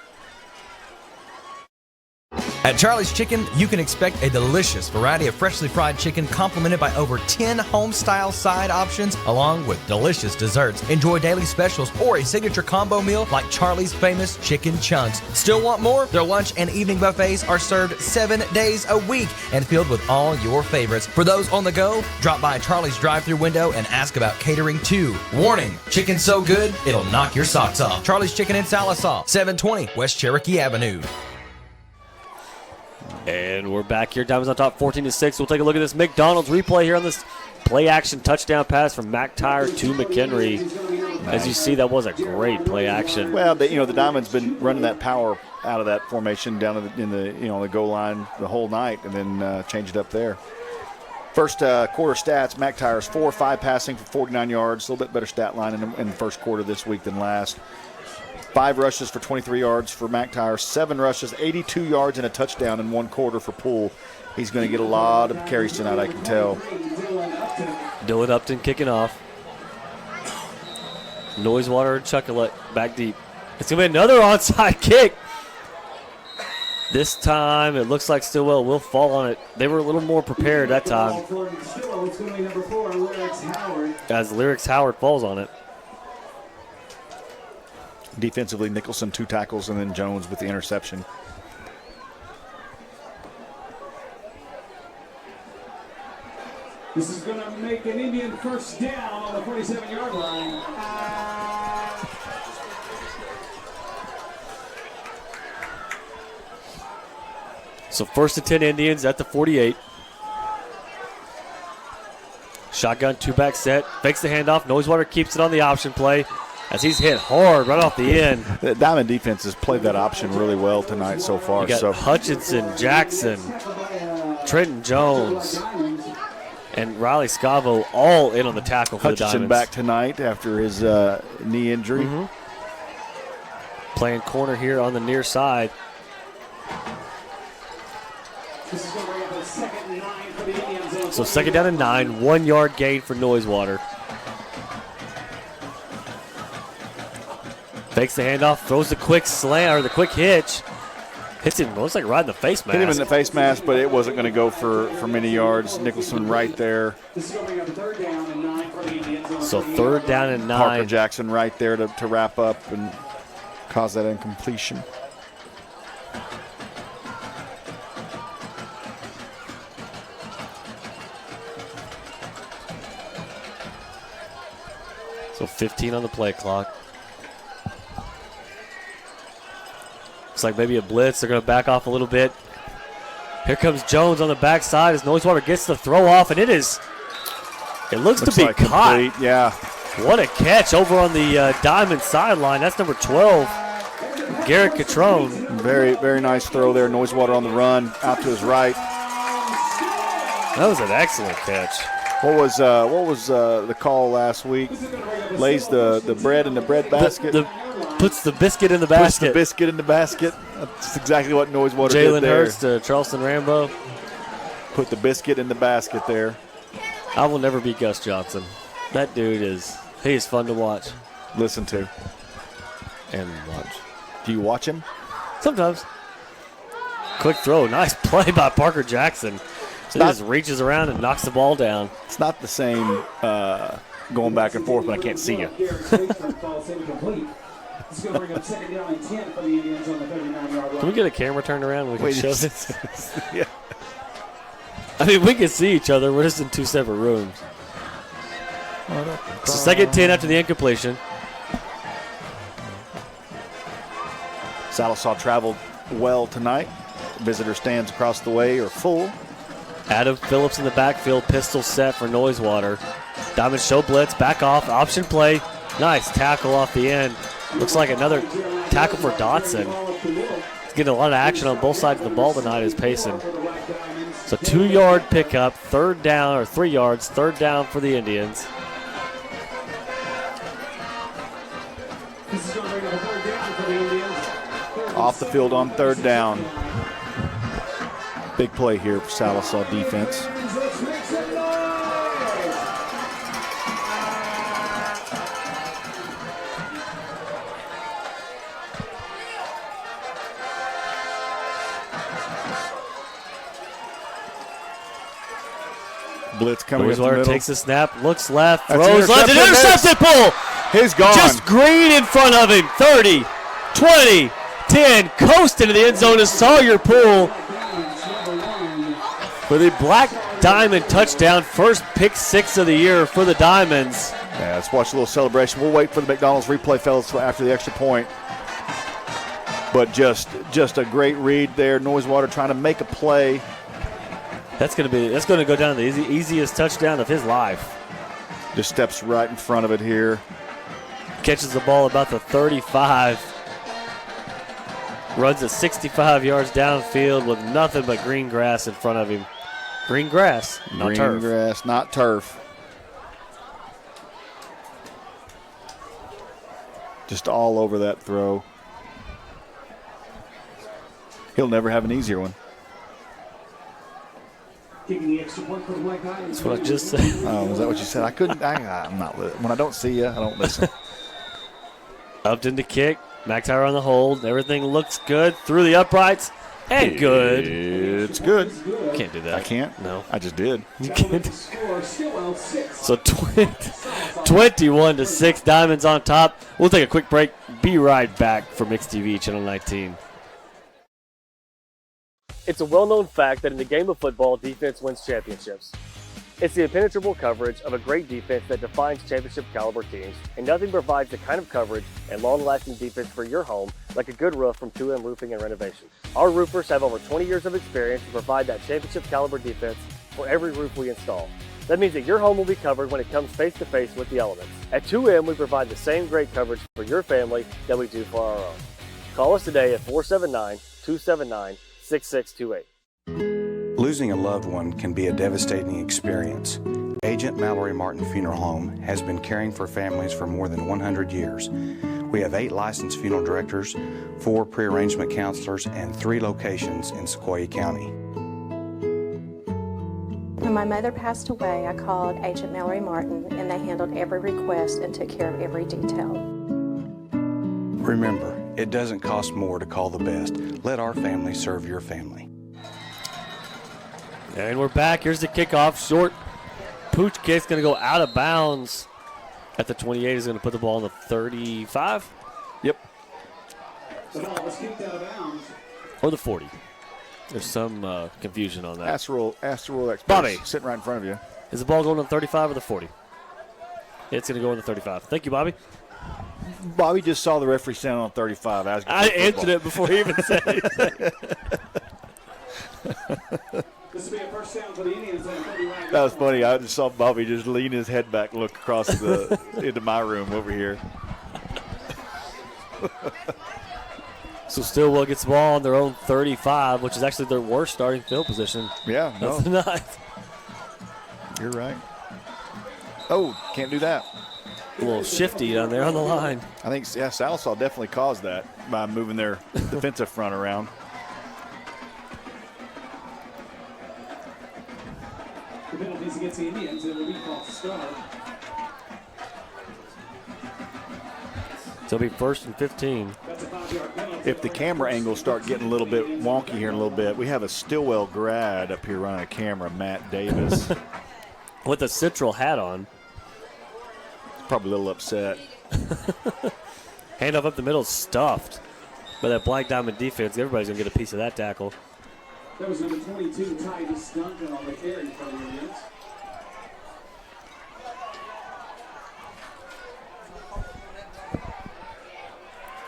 At Charlie's Chicken, you can expect a delicious variety of freshly fried chicken complemented by over 10 home-style side options along with delicious desserts. Enjoy daily specials or a signature combo meal like Charlie's famous chicken chunks. Still want more? Their lunch and evening buffets are served 7 days a week and filled with all your favorites. For those on the go, drop by Charlie's drive-thru window and ask about catering too. Warning, chicken's so good, it'll knock your socks off. Charlie's Chicken in Sallisaw, 720 West Cherokee Avenue. And we're back here. Diamonds on top, 14-6. We'll take a look at this McDonald's replay here on this play-action touchdown pass from McTyer to McHenry. As you see, that was a great play action. Well, the Diamonds been running that power out of that formation down in the goal line the whole night, and then changed it up there. First quarter stats: McTyer's 4-5 passing for 49 yards. A little bit better stat line in the first quarter this week than last. 5 rushes for 23 yards for McTyer, 7 rushes, 82 yards, and a touchdown in one quarter for Poole. He's going to get a lot of carries tonight, I can tell. Dylan Upton kicking off. Noisewater and Chuckalette back deep. It's going to be another onside kick. This time it looks like Stilwell will fall on it. They were a little more prepared that time. As Lyrics Howard falls on it. Defensively, Nicholson 2 tackles, and then Jones with the interception. This is going to make an Indian first down on the 47-yard line. So 1st and 10 Indians at the 48. Shotgun, 2-back set. Fakes the handoff. Noisewater keeps it on the option play as he's hit hard right off the end. The Diamond defense has played that option really well tonight so far. You got Hutchinson, Jackson, Trenton Jones, and Riley Scavo all in on the tackle for the Diamonds. Hutchinson back tonight after his knee injury. Playing corner here on the near side. So 2nd down and 9, 1-yard gain for Noisewater. Fakes the handoff, throws the quick slant or the quick hitch. Hits him, looks like right in the face mask. Hit him in the face mask, but it wasn't going to go for many yards. Nicholson right there. So 3rd down and 9. Parker Jackson right there to wrap up and cause that incompletion. So 15 on the play clock. Looks like maybe a blitz. They're going to back off a little bit. Here comes Jones on the backside as Noisewater gets the throw off, and it looks to be like caught. Complete, yeah. What a catch over on the Diamond sideline. That's number 12, Garrett Catrone. Very, very nice throw there. Noisewater on the run, out to his right. That was an excellent catch. What was the call last week? Lays the bread in the bread basket. Puts the biscuit in the Puts basket. the biscuit in the basket. That's exactly what Noisewater did Jalen there. Hurts to Charleston Rambo. Put the biscuit in the basket there. I will never beat Gus Johnson. That dude he is fun to watch. Listen to. And watch. Do you watch him? Sometimes. Quick throw. Nice play by Parker Jackson. So he just reaches around and knocks the ball down. It's not the same going back and forth when I can't see you. Can we get a camera turned around and we can show this? Yeah. I mean, we can see each other. We're just in two separate rooms. So second 10 after the incompletion. Sallisaw traveled well tonight. Visitor stands across the way are full. Adam Phillips in the backfield, pistol set for Noisewater. Diamond show blitz, back off, option play. Nice tackle off the end. Looks like another tackle for Dotson. He's getting a lot of action on both sides of the ball tonight as Payson. So 2-yard pickup, 3rd down, or 3 yards, 3rd down for the Indians. Off the field on 3rd down. Big play here for Sallisaw defense. Blitz coming up the Noisewater middle. takes the snap, looks left, That's throws left, and intercepted pull. He's gone. Just green in front of him. 30, 20, 10, coast into the end zone is Sawyer Poole for the Black Diamond touchdown. First pick 6 of the year for the Diamonds. Yeah, let's watch a little celebration. We'll wait for the McDonald's replay, fellas, after the extra point. But just a great read there. Noisewater trying to make a play. That's going to go down the easiest touchdown of his life. Just steps right in front of it here. Catches the ball about the 35. Runs it 65 yards downfield with nothing but green grass in front of him. Green grass, not Green turf. grass, not turf. Just all over that throw. He'll never have an easier one. That's what I just said. Oh, was that what you said? I couldn't. I'm not. When I don't see you, I don't listen. Upped into kick. McIntyre on the hold. Everything looks good. Through the uprights. And good. It's good. Can't do that. I can't. No. I just did. You can't. So 21-6. Diamonds on top. We'll take a quick break. Be right back for Mixed TV, Channel 19. It's a well-known fact that in the game of football, defense wins championships. It's the impenetrable coverage of a great defense that defines championship-caliber teams, and nothing provides the kind of coverage and long-lasting defense for your home like a good roof from 2M Roofing and Renovation. Our roofers have over 20 years of experience to provide that championship-caliber defense for every roof we install. That means that your home will be covered when it comes face-to-face with the elements. At 2M, we provide the same great coverage for your family that we do for our own. Call us today at 479-279-6628. Losing a loved one can be a devastating experience. Agent Mallory Martin Funeral Home has been caring for families for more than 100 years. We have 8 licensed funeral directors, 4 pre-arrangement counselors, and 3 locations in Sequoyah County. When my mother passed away, I called Agent Mallory Martin, and they handled every request and took care of every detail. Remember, it doesn't cost more to call the best. Let our family serve your family. And we're back. Here's the kickoff. Short pooch kick's going to go out of bounds at the 28. He's going to put the ball on the 35. Yep. The ball was kicked out of bounds. Or the 40. There's some confusion on that. Ask the rule expert. Bobby. Sitting right in front of you. Is the ball going on the 35 or the 40? It's going to go on the 35. Thank you, Bobby. Bobby just saw the referee stand on 35. I answered it before he even said anything. This will be a first down for the Indians on 39. That was funny. I just saw Bobby just lean his head back and look across into my room over here. So Stilwell gets the ball on their own 35, which is actually their worst starting field position. Yeah, no. That's the ninth. You're right. Oh, can't do that. A little shifty down there on the line. I think, yeah, Sallisaw definitely caused that by moving their defensive front around. The penalties against the Indians, it will be false start. So it'll be 1st and 15. That's a 5-yard penalty. If the camera angles start getting a little bit wonky here in a little bit, we have a Stilwell grad up here running a camera, Matt Davis. With a Central hat on. Probably a little upset. Handoff up the middle, stuffed by that black diamond defense. Everybody's going to get a piece of that tackle. That was number 22, Titus Duncan on the carry for the Indians.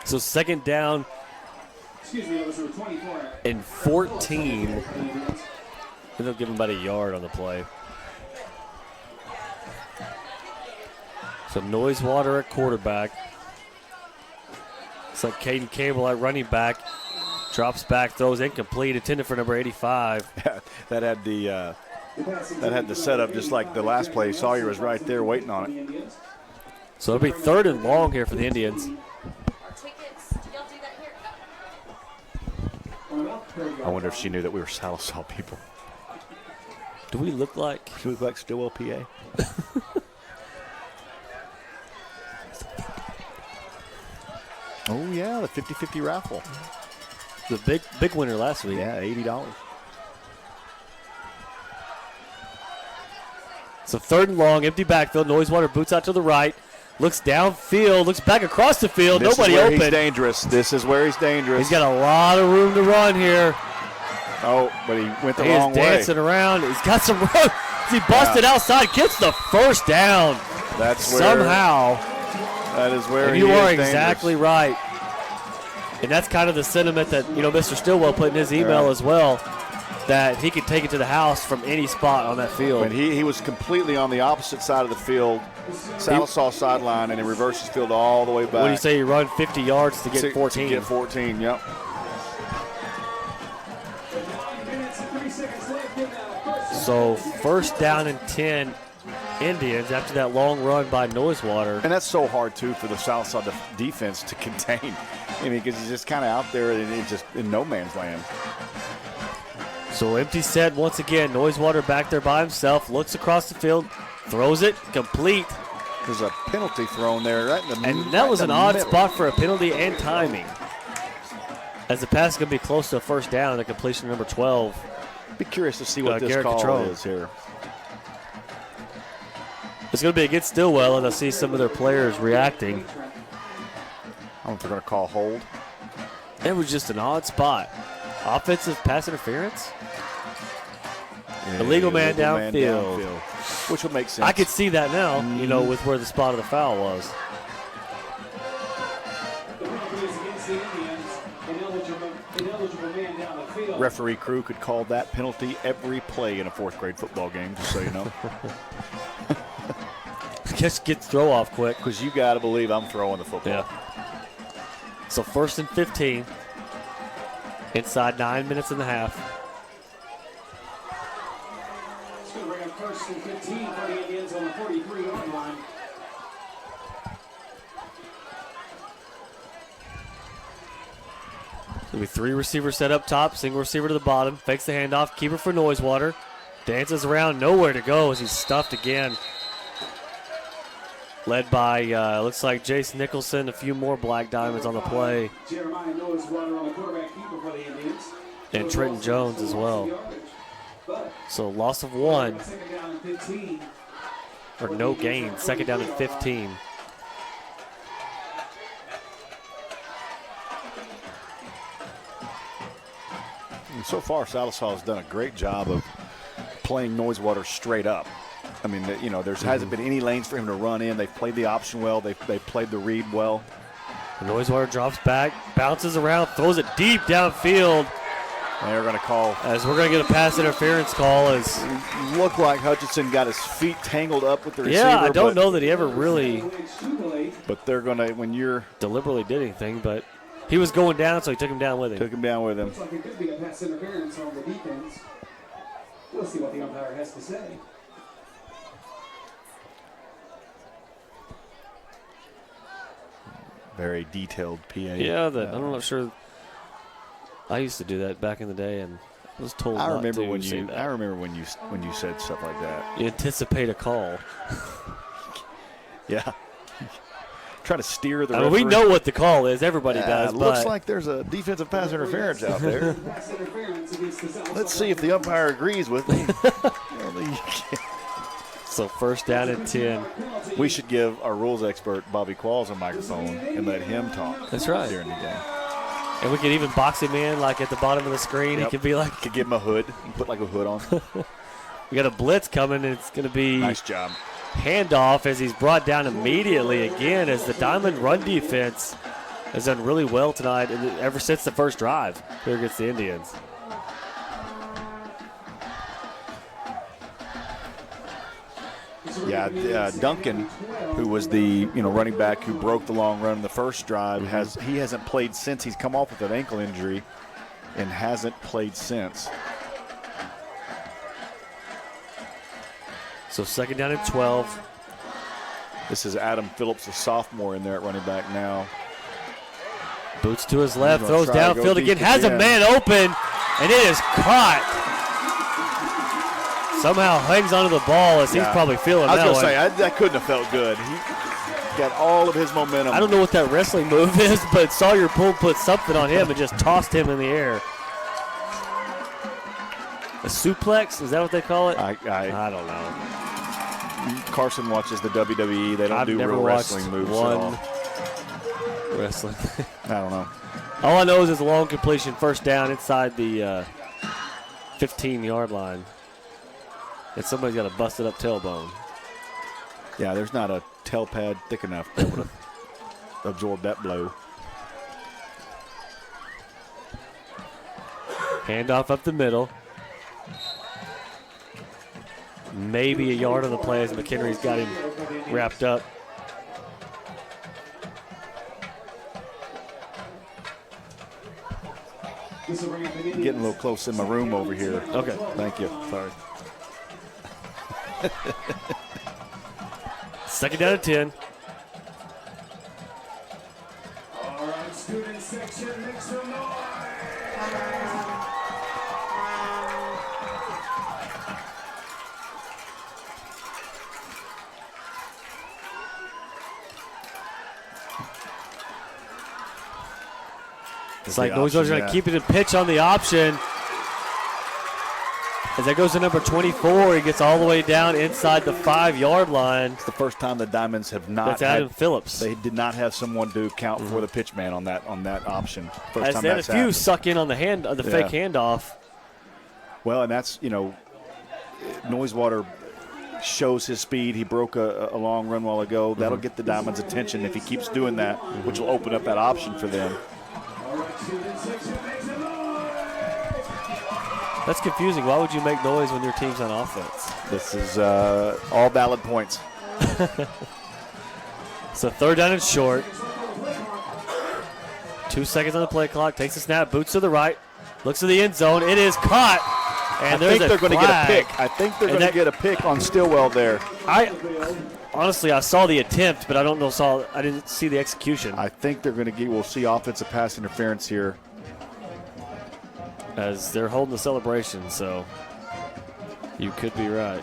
So 2nd down Excuse me, that was number 24. and 14. And they'll give him about a yard on the play. So Noisewater at quarterback. It's like Caden Campbell at running back. Drops back, throws incomplete, intended for number 85. Yeah, that had the setup just like the last play. Sawyer was right there waiting on it. So it'll be 3rd and long here for the Indians. I wonder if she knew that we were Sallisaw people. Do we look like? She look like Stilwell, PA. Oh, yeah, the 50-50 raffle. The big winner last week. Yeah, $80. So 3rd and long, empty backfield. Noisewater boots out to the right. Looks downfield, looks back across the field. This Nobody is where open. He's dangerous. This is where he's dangerous. He's got a lot of room to run here. Oh, but he went the He wrong is way. dancing around. He's got some room. He busted outside, gets the 1st down. That's where Somehow. That is where And he you is are dangerous. exactly right. And that's kind of the sentiment that, Mr. Stilwell put in his email as well, that he could take it to the house from any spot on that field. But he was completely on the opposite side of the field, Sallisaw sideline, and he reversed his field all the way back. What do you say? You run 50 yards to get 14? To get 14, yep. So 1st down and 10 Indians after that long run by Noisewater. And that's so hard, too, for the Sallisaw defense to contain. I mean, because he's just kind of out there and he's just in no man's land. So empty set once again. Noisewater back there by himself. Looks across the field. Throws it. Complete. There's a penalty thrown there right in the middle. And that was an odd spot for a penalty and timing. As the pass is going to be close to a 1st down at completion number 12. Be curious to see what this Garrett call Catrone. is here. It's going to be against Stilwell, and I see some of their players reacting. I don't know if they're going to call hold. It was just an odd spot. Offensive pass interference? Yeah, Illegal man downfield. Which would make sense. I could see that now, with where the spot of the foul was. The penalty is against the Indians. Ineligible man down the field. Referee crew could call that penalty every play in a 4th grade football game, just so you know. Just get throw off quick. Because you got to believe I'm throwing the football. Yeah. So 1st and 15. Inside 9 minutes and a half. It's going to bring up 1st and 15 for the Indians on the 43-yard line. There'll be 3 receivers set up top, single receiver to the bottom, fakes the handoff, keeper for Noisewater, dances around, nowhere to go as he's stuffed again. Led by, looks like Jace Nicholson, a few more black diamonds on the play. Jeremiah Noisewater on the quarterback keeper for the Indians. And Trenton Jones as well. So loss of 1, 2nd down and 15. or no gain, 2nd down and 15. And so far, Sallisaw has done a great job of playing Noisewater straight up. I mean, you know, there hasn't been any lanes for him to run in. They've played the option well. They've played the read well. Noisewater drops back, bounces around, throws it deep downfield. And they're going to call. As we're going to get a pass interference call. As looked like Hutchinson got his feet tangled up with the receiver. Yeah, I don't know that he ever really. But they're going to, when you're. Deliberately did anything, but he was going down, so he took him down with him. Took him down with him. Looks like it could be a pass interference on the defense. We'll see what the umpire has to say. Very detailed PA. Yeah, I'm not sure. I used to do that back in the day, and I was told I not remember to when say you. that. I remember when you said stuff like that. You anticipate a call. Yeah. Try to steer the. I mean, we know what the call is. Everybody does. It looks like there's a defensive pass interference out there. Let's see if the umpire agrees with me. So first down and 10. We should give our rules expert Bobby Qualls a microphone and let him talk. That's right. During the game. And we could even box him in, like at the bottom of the screen. Yep. He could be like. Could give him a hood. Put like a hood on. We got a blitz coming, and it's going to be. Nice job. Handoff as he's brought down immediately again as the Diamond run defense has done really well tonight and ever since the first drive here against the Indians. Yeah, Duncan, who was the running back who broke the long run in the first drive, he hasn't played since. He's come off with an ankle injury and hasn't played since. So second down and 12. This is Adam Phillips, a sophomore, in there at running back now. Boots to his left, throws downfield again, has a man open, and it is caught. Somehow hangs onto the ball as he's probably feeling that one. I was going to say, that couldn't have felt good. He got all of his momentum. I don't know what that wrestling move is, but Sawyer Poole put something on him and just tossed him in the air. A suplex? Is that what they call it? I don't know. Carson watches the WWE. They don't do real wrestling moves at all. Wrestling. I don't know. All I know is it's a long completion, first down inside the 15-yard line. And somebody's got a busted up tailbone. Yeah, there's not a tail pad thick enough to absorb that blow. Handoff up the middle. Maybe a yard on the play as McHenry's got him wrapped up. Getting a little close in my room over here. Okay. Thank you. Sorry. Second down and 10. All right, student section, make some noise. It's like Noisewater's going to keep it in pitch on the option. As that goes to number 24, he gets all the way down inside the 5-yard line. It's the first time the Diamonds have not. That's Adam Phillips. They did not have someone to count for the pitch man on that option. First As time they had a that's few happened. suck in on the fake handoff. Well, and that's Noisewater shows his speed. He broke a long run while ago. That'll get the Diamonds' attention if he keeps doing that, which will open up that option for them. That's confusing. Why would you make noise when your team's on offense? This is all valid points. So third down and short. 2 seconds on the play clock. Takes a snap. Boots to the right. Looks to the end zone. It is caught. And I think they're going to get a pick. I think they're going to get a pick on Stilwell there. Honestly, I saw the attempt, but I didn't see the execution. I think they're going to we'll see offensive pass interference here. As they're holding the celebration, so you could be right.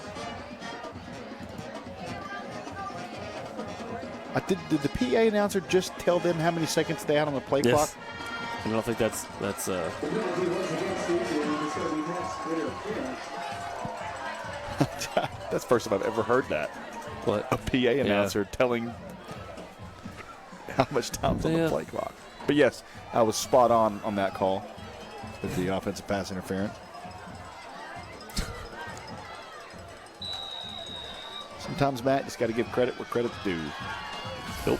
Did the PA announcer just tell them how many seconds they had on the play clock? I don't think that's That's the first time I've ever heard that. What? A PA announcer telling how much time's on the play clock. But yes, I was spot on that call with the offensive pass interference. Sometimes, Matt, just got to give credit where credit's due. Nope.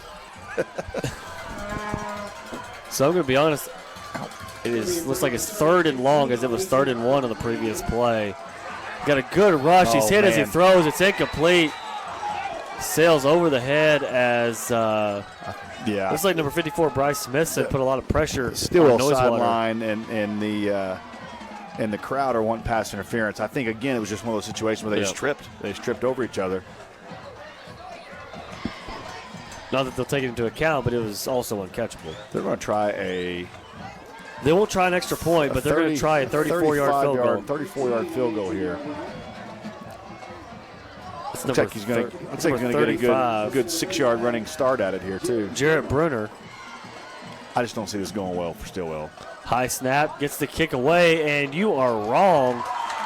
So I'm going to be honest. Looks like it's 3rd and long as it was 3rd and 1 on the previous play. Got a good rush. He's hit as he throws. It's incomplete. Sails over the head as looks like number 54 Bryce Smithson put a lot of pressure. Stilwell sideline and the crowd are wanting pass interference. I think again it was just one of those situations where they just tripped. They just tripped over each other. Not that they'll take it into account, but it was also uncatchable. They're going to try They won't try an extra point, but they're going to try a 34-yard field goal. 34-yard field goal here. Looks like he's going to get a good 6-yard running start at it here, too. Jarrett Bruner. I just don't see this going well for Stilwell. High snap, gets the kick away, and you are wrong,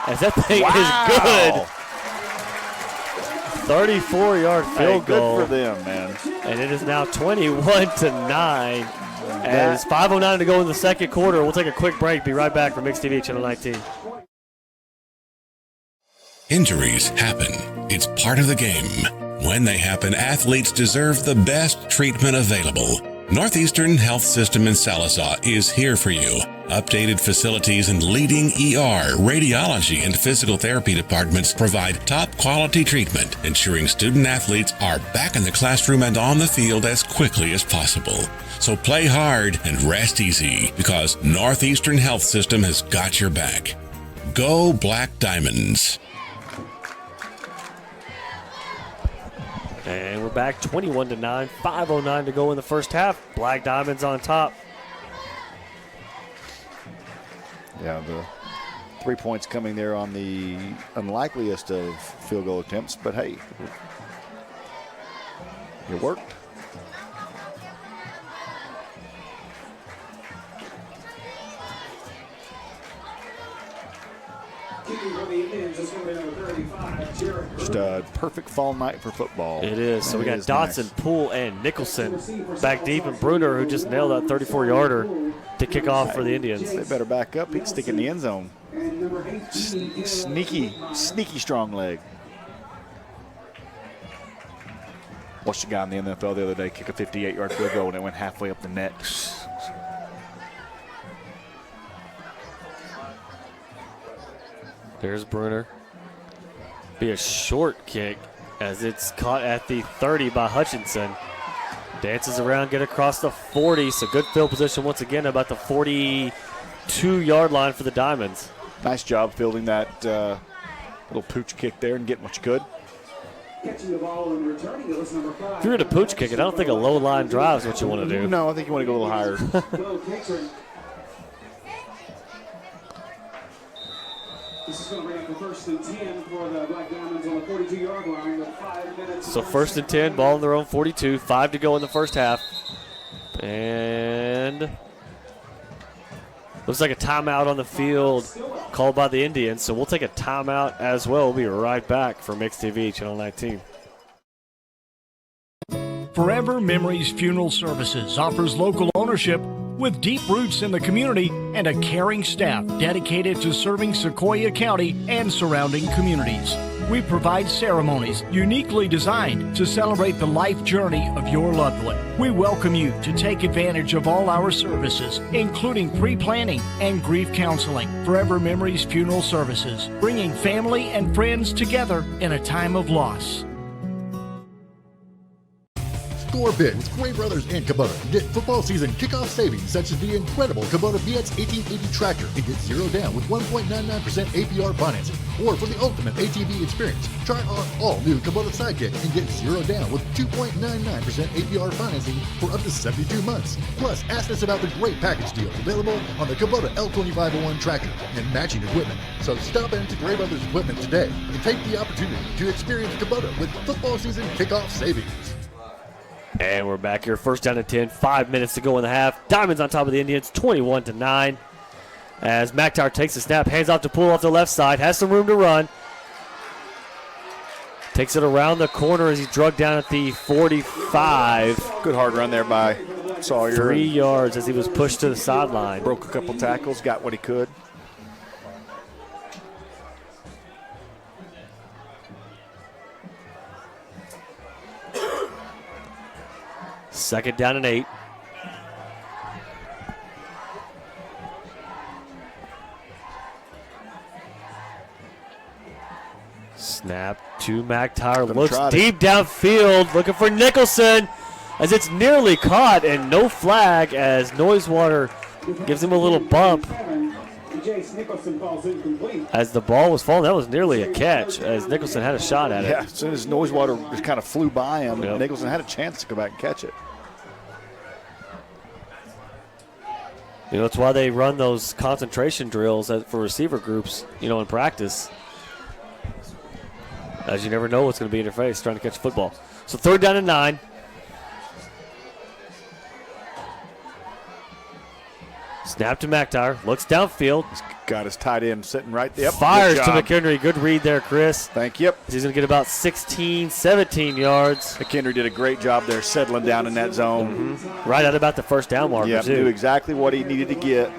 as that thing is good. 34-yard field goal. Good for them, man. And it is now 21-9. As 5:09 to go in the second quarter. We'll take a quick break. Be right back from Mix TV Channel 19. Injuries happen. It's part of the game. When they happen, athletes deserve the best treatment available. Northeastern Health System in Sallisaw is here for you. Updated facilities and leading ER, radiology, and physical therapy departments provide top-quality treatment, ensuring student-athletes are back in the classroom and on the field as quickly as possible. So play hard and rest easy, because Northeastern Health System has got your back. Go Black Diamonds. And we're back 21-9, 5:09 to go in the first half. Black Diamonds on top. Yeah, the 3 points coming there on the unlikeliest of field goal attempts, but hey, it worked. Just a perfect fall night for football. It is. So we got Dotson, nice. Poole, and Nicholson back deep, and Bruner, who just nailed that 34-yarder to kick off for the Indians. They better back up. He can stick in the end zone. Sneaky strong leg. Watched a guy in the NFL the other day kick a 58-yard field goal and it went halfway up the net. There's Bruner. Be a short kick as it's caught at the 30 by Hutchinson. Dances around, get across the 40. So good field position once again about the 42-yard line for the Diamonds. Nice job fielding that little pooch kick there and getting what you could. If you're going to pooch kick it, I don't think a low line drive is what you want to do. No, I think you want to go a little higher. This is going to bring up the 1st and 10 for the Black Diamonds on the 42-yard line with 5 minutes. So 1st and 10, ball in their own 42, 5 to go in the first half. And looks like a timeout on the field called by the Indians. So we'll take a timeout as well. We'll be right back for Mix TV, Channel 19. Forever Memories Funeral Services offers local ownership with deep roots in the community and a caring staff dedicated to serving Sequoyah County and surrounding communities. We provide ceremonies uniquely designed to celebrate the life journey of your loved one. We welcome you to take advantage of all our services, including pre-planning and grief counseling. Forever Memories Funeral Services, bringing family and friends together in a time of loss. Score big with Gray Brothers and Kubota. Get football season kickoff savings such as the incredible Kubota BX 1880 tractor and get 0 down with 1.99% APR financing. Or for the ultimate ATV experience, try our all-new Kubota Sidekick and get 0 down with 2.99% APR financing for up to 72 months. Plus, ask us about the great package deals available on the Kubota L2501 tractor and matching equipment. So stop into Gray Brothers Equipment today and take the opportunity to experience Kubota with football season kickoff savings. And we're back here. 1st down and 10. 5 minutes to go in the half. Diamonds on top of the Indians, 21-9. As McTower takes the snap, hands off to Poole off the left side. Has some room to run. Takes it around the corner as he drug down at the 45. Good hard run there by Sawyer. 3 yards as he was pushed to the sideline. Broke a couple tackles, got what he could. Second down and 8. Snap to McTyer. Looks deep downfield, looking for Nicholson as it's nearly caught, and no flag as Noisewater gives him a little bump. As the ball was falling, that was nearly a catch as Nicholson had a shot at it. Yeah, as soon as Noisewater just kind of flew by him, Nicholson had a chance to go back and catch it. You know, that's why they run those concentration drills for receiver groups, you know, in practice. As you never know what's going to be in your face trying to catch a football. So third down and 9. Snap to McTyer. Looks downfield. He's got his tight end sitting right there. Fires to McHenry. Good read there, Chris. Thank you. He's going to get about 16, 17 yards. McHenry did a great job there settling down in that zone. Right at about the first down marker, yeah, too. Knew exactly what he needed to get.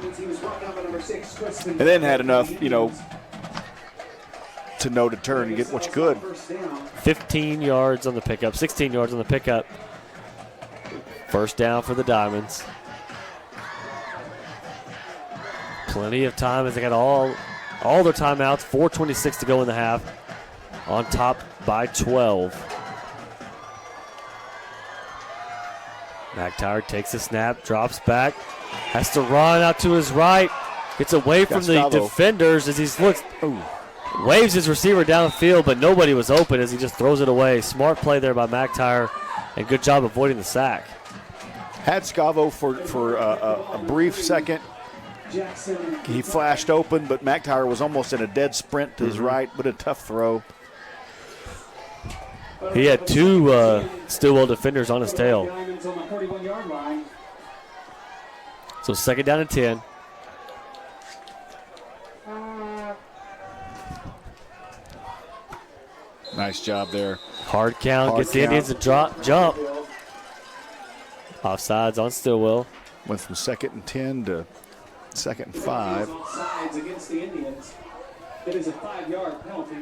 And then had enough, you know, to know to turn and get what you could. 15 yards on the pickup, 16 yards on the pickup. First down for the Diamonds. Plenty of time as they got all their timeouts. 4:26 to go in the half. On top by 12. McTyer takes a snap, drops back, has to run out to his right, gets away from the defenders as he looks. Waves his receiver downfield, but nobody was open as he just throws it away. Smart play there by McTyer, and good job avoiding the sack. Had Scavo for a brief second. He flashed open, but McTyer was almost in a dead sprint to his right, but a tough throw. He had 2 Stilwell defenders on his tail. So second down and 10. Nice job there. Hard count, gets the Indians to jump. Offsides on Stilwell. Went from 2nd and 10 to 2nd and 5. Offsides against the Indians. It is a 5-yard penalty.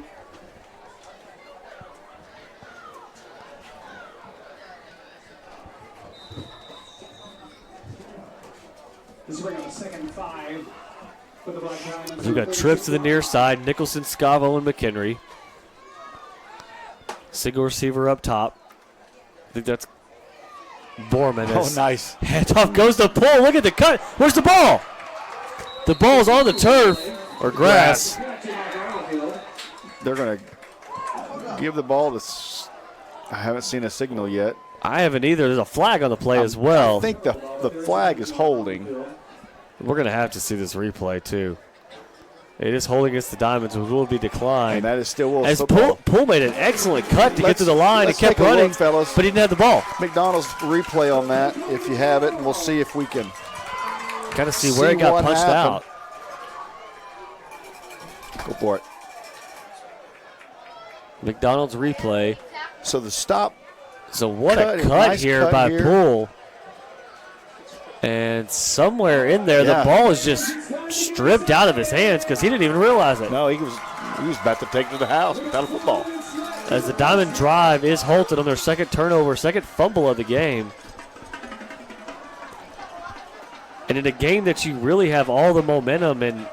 This is bringing up 2nd and 5 for the Black Diamonds. We've got trips to the near side. Nicholson, Scavo, and McHenry. Single receiver up top. I think that's Borman. Oh, nice. Handoff goes to pull. Look at the cut. Where's the ball? The ball's on the turf or grass. They're going to give the ball to. I haven't seen a signal yet. I haven't either. There's a flag on the play as well. I think the flag is holding. We're going to have to see this replay, too. It is holding against the Diamonds, which will be declined. And that is still as Poole made an excellent cut to get to the line and kept running, fellas. But he didn't have the ball. McDonald's replay on that, if you have it, and we'll see if we can kind of see where it got punched out. Go for it. McDonald's replay. So the stop. So what a cut here by Poole. And somewhere in there, the ball is just stripped out of his hands because he didn't even realize it. No, he was about to take it to the house without a football. As the Diamond drive is halted on their second turnover, second fumble of the game. And in a game that you really have all the momentum and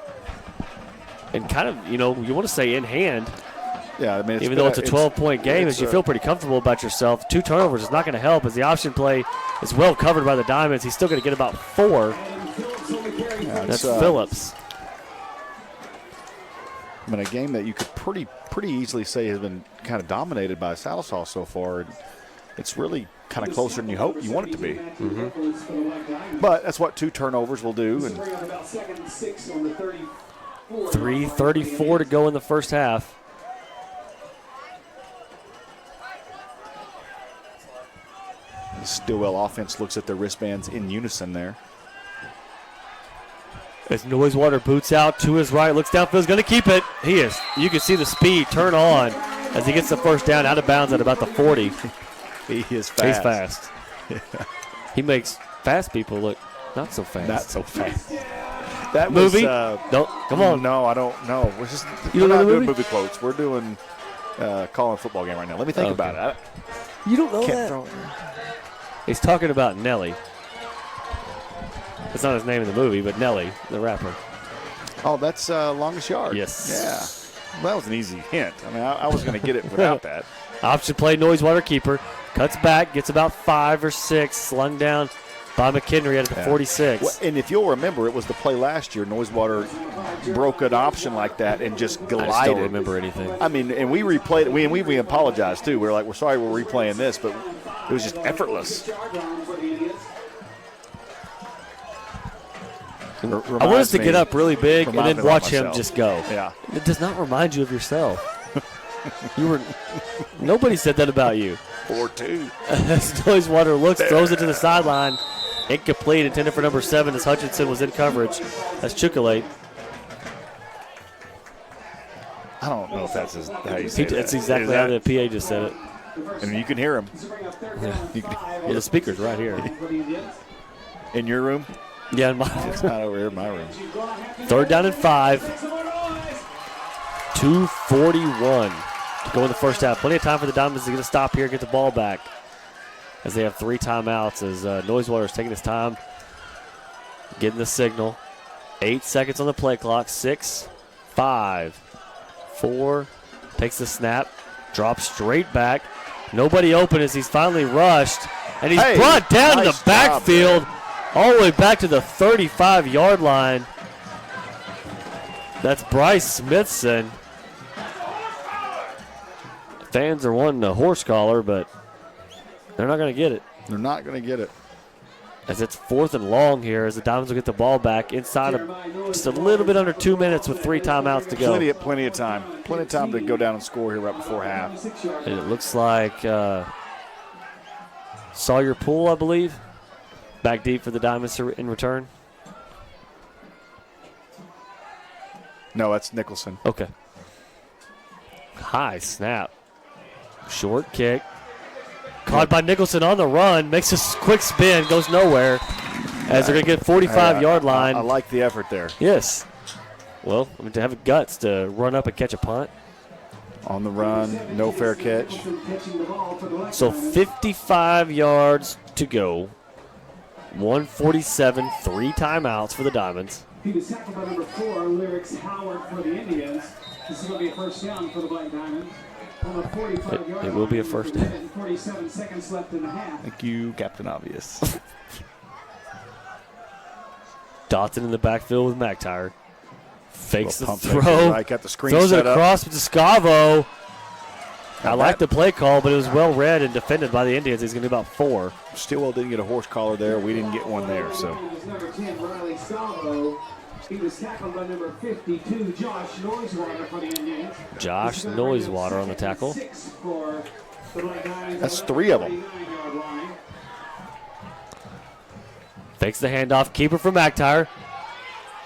kind of, you know, you want to say in hand. Yeah, I mean, even though it's a 12-point game, as you feel pretty comfortable about yourself, 2 turnovers is not going to help as the option play is well covered by the Diamonds. He's still going to get about 4. That's Phillips. I mean, a game that you could pretty easily say has been kind of dominated by Sallisaw so far. It's really kind of closer than you want it to be. But that's what 2 turnovers will do. And 3:34 to go in the first half. The Stilwell offense looks at their wristbands in unison there. As Noisewater boots out to his right, looks downfield, is going to keep it. He is. You can see the speed turn on as he gets the first down out of bounds at about the 40. He is fast. He's fast. He makes fast people look not so fast. Not so fast. That movie? Was, no, come on. No, I don't know. We're not doing movie quotes. We're doing calling a football game right now. Let me think about it. You don't know Can't that. throw it. He's talking about Nelly. It's not his name in the movie, but Nelly, the rapper. Oh, that's Longest Yard. Yes. Yeah. Well, that was an easy hint. I mean, I was going to get it without that. Option play, Noisewater keeper. Cuts back, gets about 5 or 6, slung down by McHenry at the 46. Well, and if you'll remember, it was the play last year. Noisewater broke an option like that and just glided. I don't remember anything. I mean, and we replayed it. We apologized, too. We were like, we're sorry we're replaying this, but it was just effortless. I want us to get up really big and then watch him just go. Yeah. It does not remind you of yourself. Nobody said that about you. 4-2. As Noisewater looks, throws it to the sideline. Incomplete, intended for number 7 as Hutchinson was in coverage. That's Chukalate. I don't know if that's how you say that. That's exactly how the PA just said it. And you can hear him. Yeah. Well, the speaker's right here. In your room? Yeah, in mine. It's not over here in my room. 3rd down and 5. 2:41 to go in the first half. Plenty of time for the Diamonds to get a stop here, get the ball back, as they have 3 timeouts as Noisewater is taking his time, getting the signal. 8 seconds on the play clock. 6, 5, 4. Takes the snap, drops straight back. Nobody open as he's finally rushed, and he's brought down in the backfield. All the way back to the 35-yard line. That's Bryce Smithson. Fans are wanting a horse collar, but they're not going to get it. They're not going to get it. As it's 4th and long here, as the Diamonds will get the ball back inside of just a little bit under 2 minutes with 3 timeouts to go. Plenty of time. Plenty of time to go down and score here right before half. And it looks like Sawyer Poole, I believe, back deep for the Diamonds in return. No, that's Nicholson. Okay. High snap. Short kick. Caught by Nicholson on the run. Makes a quick spin. Goes nowhere. As they're going to get 45-yard line. I like the effort there. Yes. Well, I mean, to have guts to run up and catch a punt. On the run. No fair catch. So 55 yards to go. 147, 3 timeouts for the Diamonds. He was tackled by number 4, Lyrics Howard for the Indians. This is going to be a first down for the Black Diamonds. It will be a first down. 47 seconds left in the half. Thank you, Captain Obvious. Dotson in the backfield with McTire. Fakes the pump throw. Right, got the screen throws set it across with Scavo. I like the play call, but it was well read and defended by the Indians. He's going to be about 4. Stilwell didn't get a horse collar there. We didn't get one there. So. Number 10, Riley Scavo. He was tackled by number 52, Josh Noisewater for the Indians. Josh Noisewater on the tackle. That's 3 of them. Fakes the handoff. Keeper from McTire.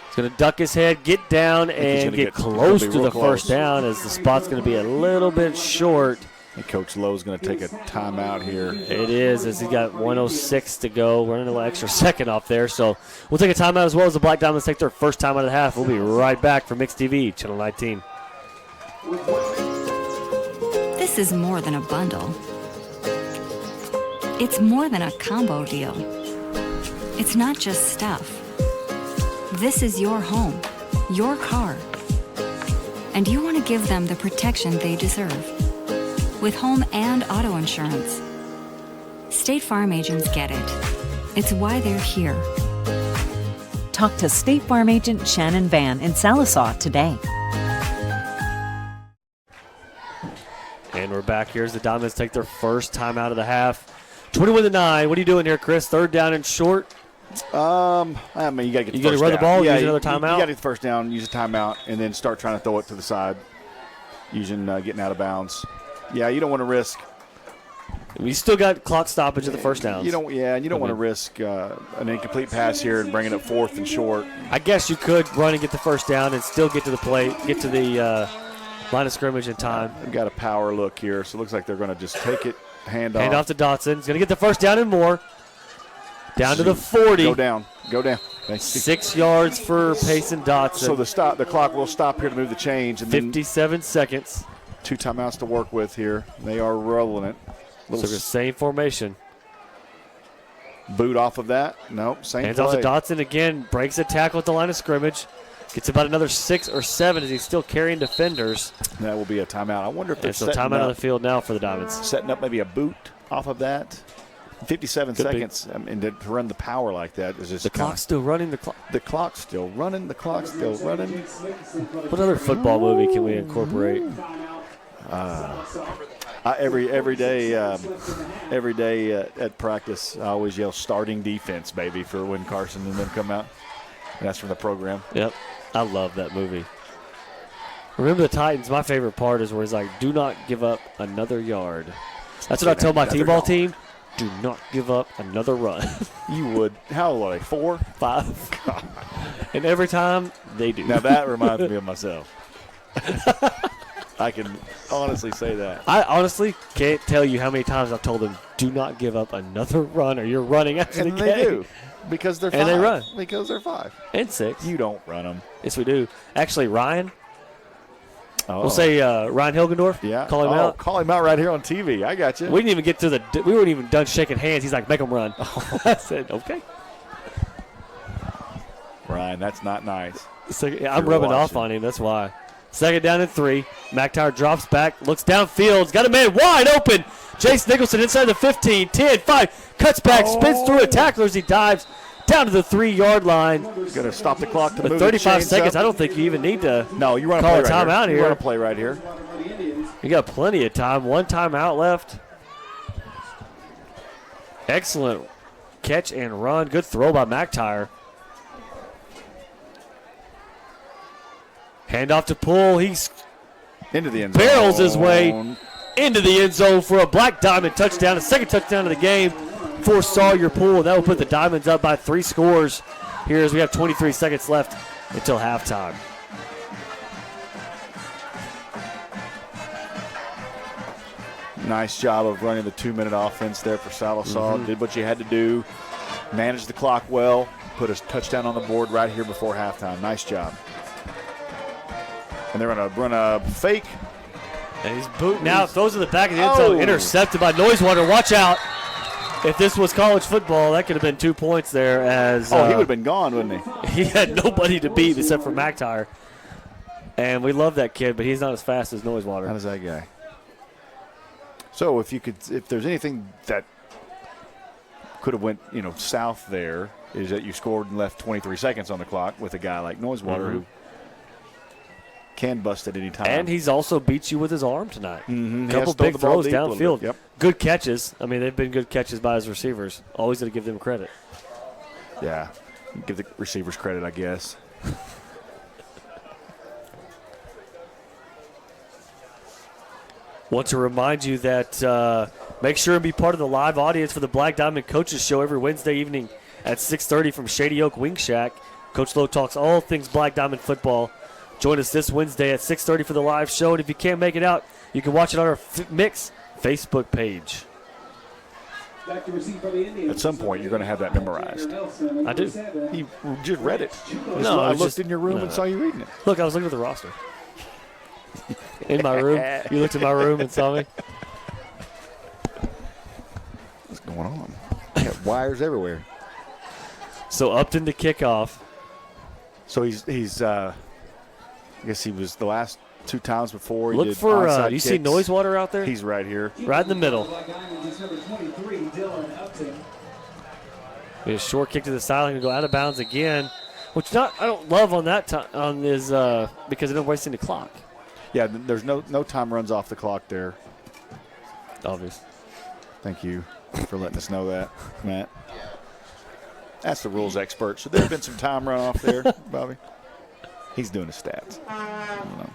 He's going to duck his head, get down, and get close to the first down as the spot's going to be a little bit short. And Coach Lowe's going to take a timeout here. It is, as he got 1:06 to go, running a little extra second off there. So we'll take a timeout as well as the Black Diamonds take their first timeout of the half. We'll be right back for Mix TV, Channel 19. This is more than a bundle. It's more than a combo deal. It's not just stuff. This is your home, your car. And you want to give them the protection they deserve. With home and auto insurance. State Farm agents get it. It's why they're here. Talk to State Farm agent Shannon Van in Sallisaw today. And we're back here as the Diamonds take their first time out of the half. 21-9. What are you doing here, Chris? 3rd down and short? I mean, you got to get the first down. You got to run the ball, use another timeout? You got to get the first down, use a timeout, and then start trying to throw it to the side, using getting out of bounds. Yeah, you don't want to risk. We still got clock stoppage at the first downs. You don't want to risk an incomplete pass here and bring it up 4th and short. I guess you could run and get the first down and still get to the plate, get to the line of scrimmage in time. They've got a power look here, so it looks like they're going to just take it, hand off. Hand off to Dotson. He's going to get the first down and more. Down to the 40. Go down. 6 yards for Payson Dotson. So the clock will stop here to move the change. And 57 seconds. 2 timeouts to work with here. They are rolling it. So the same formation. Boot off of that. Nope, same Hands play. off to Dotson again. Breaks a tackle at the line of scrimmage. Gets about another 6 or 7 as he's still carrying defenders. That will be a timeout. I wonder if they're so timeout on the field now for the Diamonds. Setting up maybe a boot off of that. 57 seconds. I mean, to run the power like that is just the clock's still running. The clock's still running. The clock's still running. What other football movie can we incorporate? Every day at practice, I always yell "starting defense, baby" for when Carson and them come out. And that's from the program. Yep, I love that movie. Remember the Titans? My favorite part is where he's like, "Do not give up another yard." That's what I tell my T-ball team. Do not give up another run. You would. How old are they? 4? 5. And every time they do. Now that reminds me of myself. I can honestly say that. I honestly can't tell you how many times I've told them, do not give up another run or you're running after the game. And they do. Because they're 5. And they run. Because they're 5. And 6. You don't run them. Yes, we do. Actually, Ryan. We'll say Ryan Hilgendorf. Yeah. Call him out. Call him out right here on TV. I got you. We didn't even get to we weren't even done shaking hands. He's like, make them run. I said, okay. Ryan, that's not nice. I'm rubbing off on him. That's why. 2nd down and 3. McIntyre drops back, looks downfield. He's got a man wide open. Jace Nicholson inside the 15, 10, 5. Cuts back, spins through a tackler as he dives down to the 3-yard line. Going to stop the clock to move 35 the seconds. up. I don't think you even need to No, you want to call play a right timeout here. You want to play right here. You got plenty of time. 1 timeout left. Excellent catch and run. Good throw by McIntyre. Handoff to Poole. He's into the end zone. Barrels his way into the end zone for a Black Diamond touchdown. The 2nd touchdown of the game for Sawyer Poole. That will put the Diamonds up by 3 scores here as we have 23 seconds left until halftime. Nice job of running the 2-minute offense there for Sallisaw. Did what you had to do. Managed the clock well. Put a touchdown on the board right here before halftime. Nice job. And they're going to run a fake. And he's booting out. Throws in the back of the end zone. Intercepted by Noisewater. Watch out. If this was college football, that could have been 2 points there. As he would have been gone, wouldn't he? He had nobody to beat except for McIntyre. And we love that kid, but he's not as fast as Noisewater. How does that guy? So if there's anything that could have went, south there, is that you scored and left 23 seconds on the clock with a guy like Noisewater who can bust at any time. And he's also beat you with his arm tonight. Mm-hmm. A couple big throws downfield. Yep. Good catches. I mean, they've been good catches by his receivers. Always got to give them credit. Yeah. Give the receivers credit, I guess. Want to remind you that make sure and be part of the live audience for the Black Diamond Coaches Show every Wednesday evening at 6:30 from Shady Oak Wing Shack. Coach Lowe talks all things Black Diamond football. Join us this Wednesday at 6:30 for the live show, and if you can't make it out, you can watch it on our Mix Facebook page. At some point, you're going to have that memorized. I do. You just read it. No, I looked in your room and saw you reading it. Look, I was looking at the roster. In my room. You looked in my room and saw me. What's going on? You got wires everywhere. So Upton to kickoff. So he's I guess he was the last 2 times before. He Look did for, onside you kicks. see Noisewater out there? He's right here. Right in the middle. A short kick to the sideline to go out of bounds again, which I don't love on that on his because they're wasting the clock. Yeah, there's no time runs off the clock there. Obvious. Thank you for letting us know that, Matt. That's the rules expert. Should there have been some time run off there, Bobby? He's doing his stats. I don't know.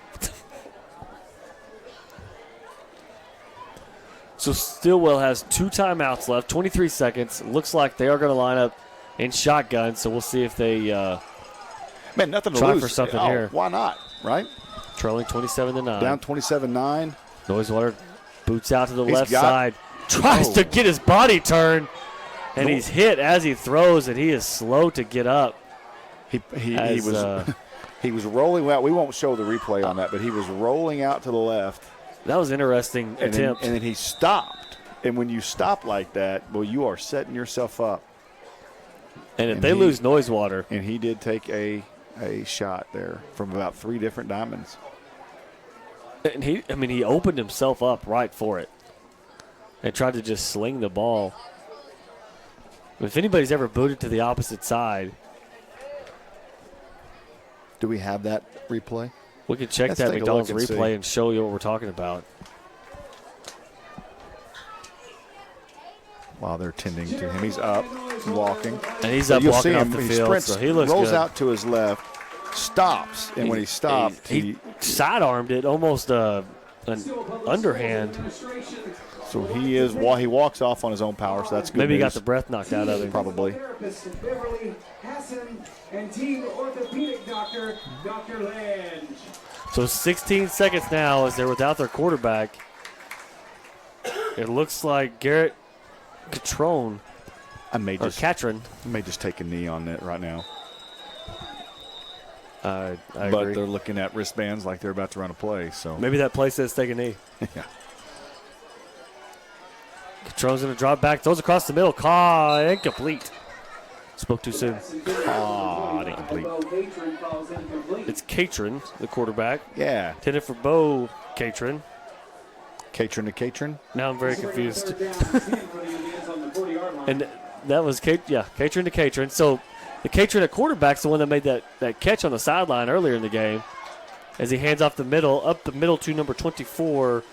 So Stilwell has 2 timeouts left, 23 seconds. Looks like they are going to line up in shotgun, so we'll see if they Man, nothing to try lose. for something here. Why not, right? Trailing 27-9. Down 27-9. Noisewater boots out to the He's left side. Tries to get his body turned, and he's hit as he throws, and he is slow to get up. He was he was rolling out. We won't show the replay on that, but he was rolling out to the left. That was an interesting attempt. And then he stopped. And when you stop like that, well, you are setting yourself up And if they lose Noisewater. And he did take a shot there from about 3 different diamonds. And he opened himself up right for it and tried to just sling the ball. If anybody's ever booted to the opposite side. Do we have that replay? We can check that McDonald's replay and show you what we're talking about. While they're tending to him. He's up, walking. And he's up walking off the field, sprints, so he looks rolls good. out to his left, stops, and when he stopped, he sidearmed it, almost an underhand. So he walks off on his own power, so that's good. Maybe he got news. the breath knocked out of him. Probably. And team orthopedic doctor, Dr. Lange. So 16 seconds now as they're without their quarterback. It looks like Garrett Catron. Catron. I may just take a knee on it right now. I but agree. they're looking at wristbands like they're about to run a play. So maybe that play says take a knee. Yeah. Catron's going to drop back, throws across the middle. Incomplete. Spoke too soon. Incomplete. It's Catron, the quarterback. Yeah. Intended for Bo Catron. Catron to Catron? Now I'm very confused. And that was Catron to Catron. So the Catron at quarterback's the one that made that catch on the sideline earlier in the game as he hands off up the middle to number 24,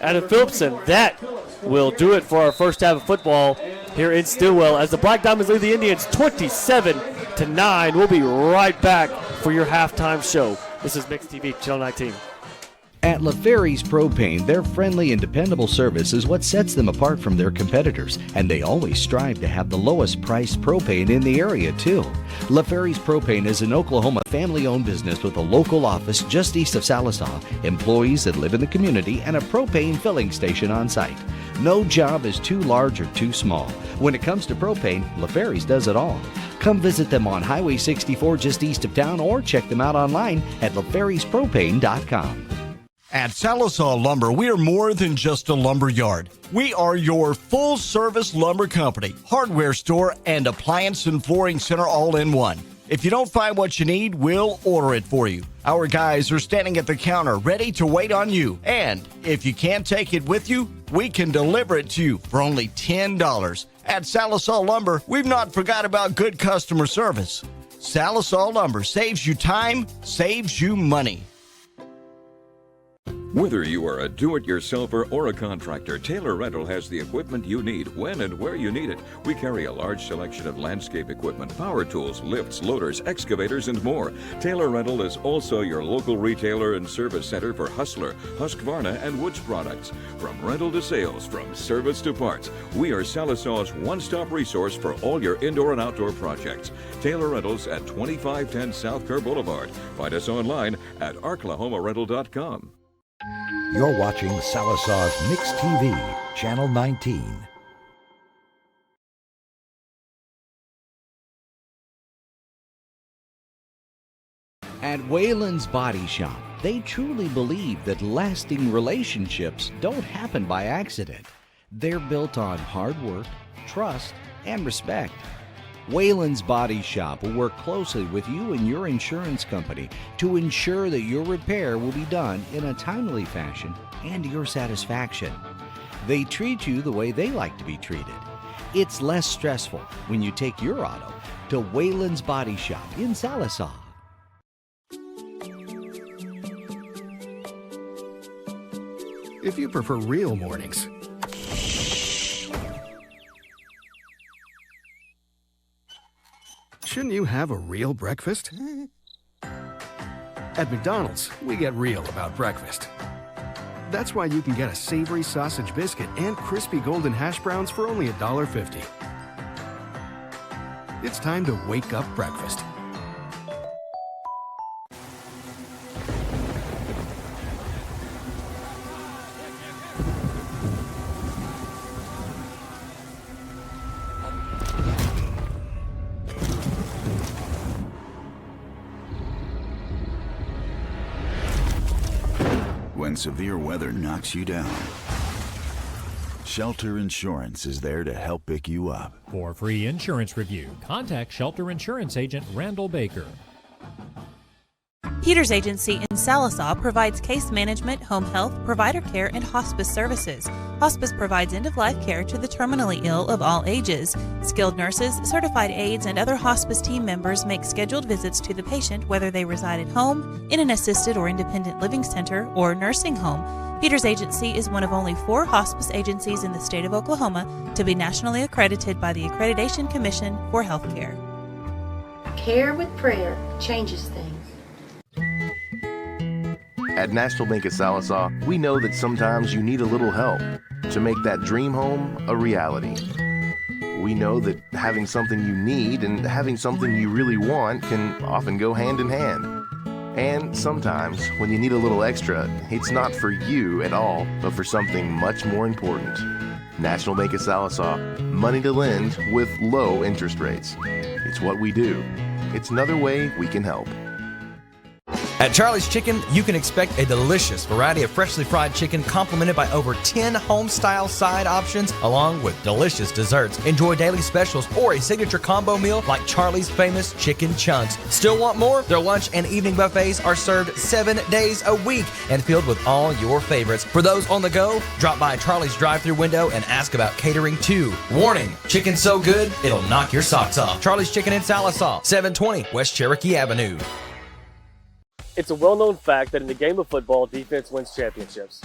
Adam Phillipson. That will do it for our first half of football here in Stilwell as the Black Diamonds lead the Indians 27-9. We'll be right back for your halftime show. This is Mix TV, Channel 19. At LaFerry's Propane, their friendly and dependable service is what sets them apart from their competitors, and they always strive to have the lowest priced propane in the area, too. LaFerry's Propane is an Oklahoma family-owned business with a local office just east of Sallisaw, employees that live in the community, and a propane filling station on site. No job is too large or too small. When it comes to propane, LaFerry's does it all. Come visit them on Highway 64 just east of town or check them out online at laferryspropane.com. At Sallisaw Lumber, we are more than just a lumber yard. We are your full-service lumber company, hardware store, and appliance and flooring center all in one. If you don't find what you need, we'll order it for you. Our guys are standing at the counter ready to wait on you. And if you can't take it with you, we can deliver it to you for only $10. At Sallisaw Lumber, we've not forgot about good customer service. Sallisaw Lumber saves you time, saves you money. Whether you are a do-it-yourselfer or a contractor, Taylor Rental has the equipment you need when and where you need it. We carry a large selection of landscape equipment, power tools, lifts, loaders, excavators, and more. Taylor Rental is also your local retailer and service center for Hustler, Husqvarna, and Woods products. From rental to sales, from service to parts, we are Sallisaw's one-stop resource for all your indoor and outdoor projects. Taylor Rentals at 2510 South Kerr Boulevard. Find us online at arklahomarental.com. You're watching Sallisaw's Mix TV, Channel 19. At Whalen's Body Shop, they truly believe that lasting relationships don't happen by accident. They're built on hard work, trust, and respect. Whalen's Body Shop will work closely with you and your insurance company to ensure that your repair will be done in a timely fashion and to your satisfaction. They treat you the way they like to be treated. It's less stressful when you take your auto to Whalen's Body Shop in Sallisaw. If you prefer real mornings, shouldn't you have a real breakfast? At McDonald's, we get real about breakfast. That's why you can get a savory sausage biscuit and crispy golden hash browns for only $1.50. It's time to wake up breakfast. When severe weather knocks you down, Shelter Insurance is there to help pick you up. For a free insurance review, contact Shelter Insurance Agent Randall Baker. Peters Agency in Sallisaw provides case management, home health, provider care, and hospice services. Hospice provides end-of-life care to the terminally ill of all ages. Skilled nurses, certified aides, and other hospice team members make scheduled visits to the patient whether they reside at home, in an assisted or independent living center, or nursing home. Peters Agency is one of only 4 hospice agencies in the state of Oklahoma to be nationally accredited by the Accreditation Commission for Healthcare. Care with prayer changes things. At National Bank of Sallisaw, we know that sometimes you need a little help to make that dream home a reality. We know that having something you need and having something you really want can often go hand in hand. And sometimes, when you need a little extra, it's not for you at all, but for something much more important. National Bank of Sallisaw, money to lend with low interest rates. It's what we do. It's another way we can help. At Charlie's Chicken, you can expect a delicious variety of freshly fried chicken complemented by over 10 home-style side options along with delicious desserts. Enjoy daily specials or a signature combo meal like Charlie's famous chicken chunks. Still want more? Their lunch and evening buffets are served 7 days a week and filled with all your favorites. For those on the go, drop by Charlie's drive-thru window and ask about catering too. Warning, chicken's so good, it'll knock your socks off. Charlie's Chicken in Sallisaw, 720 West Cherokee Avenue. It's a well-known fact that in the game of football, defense wins championships.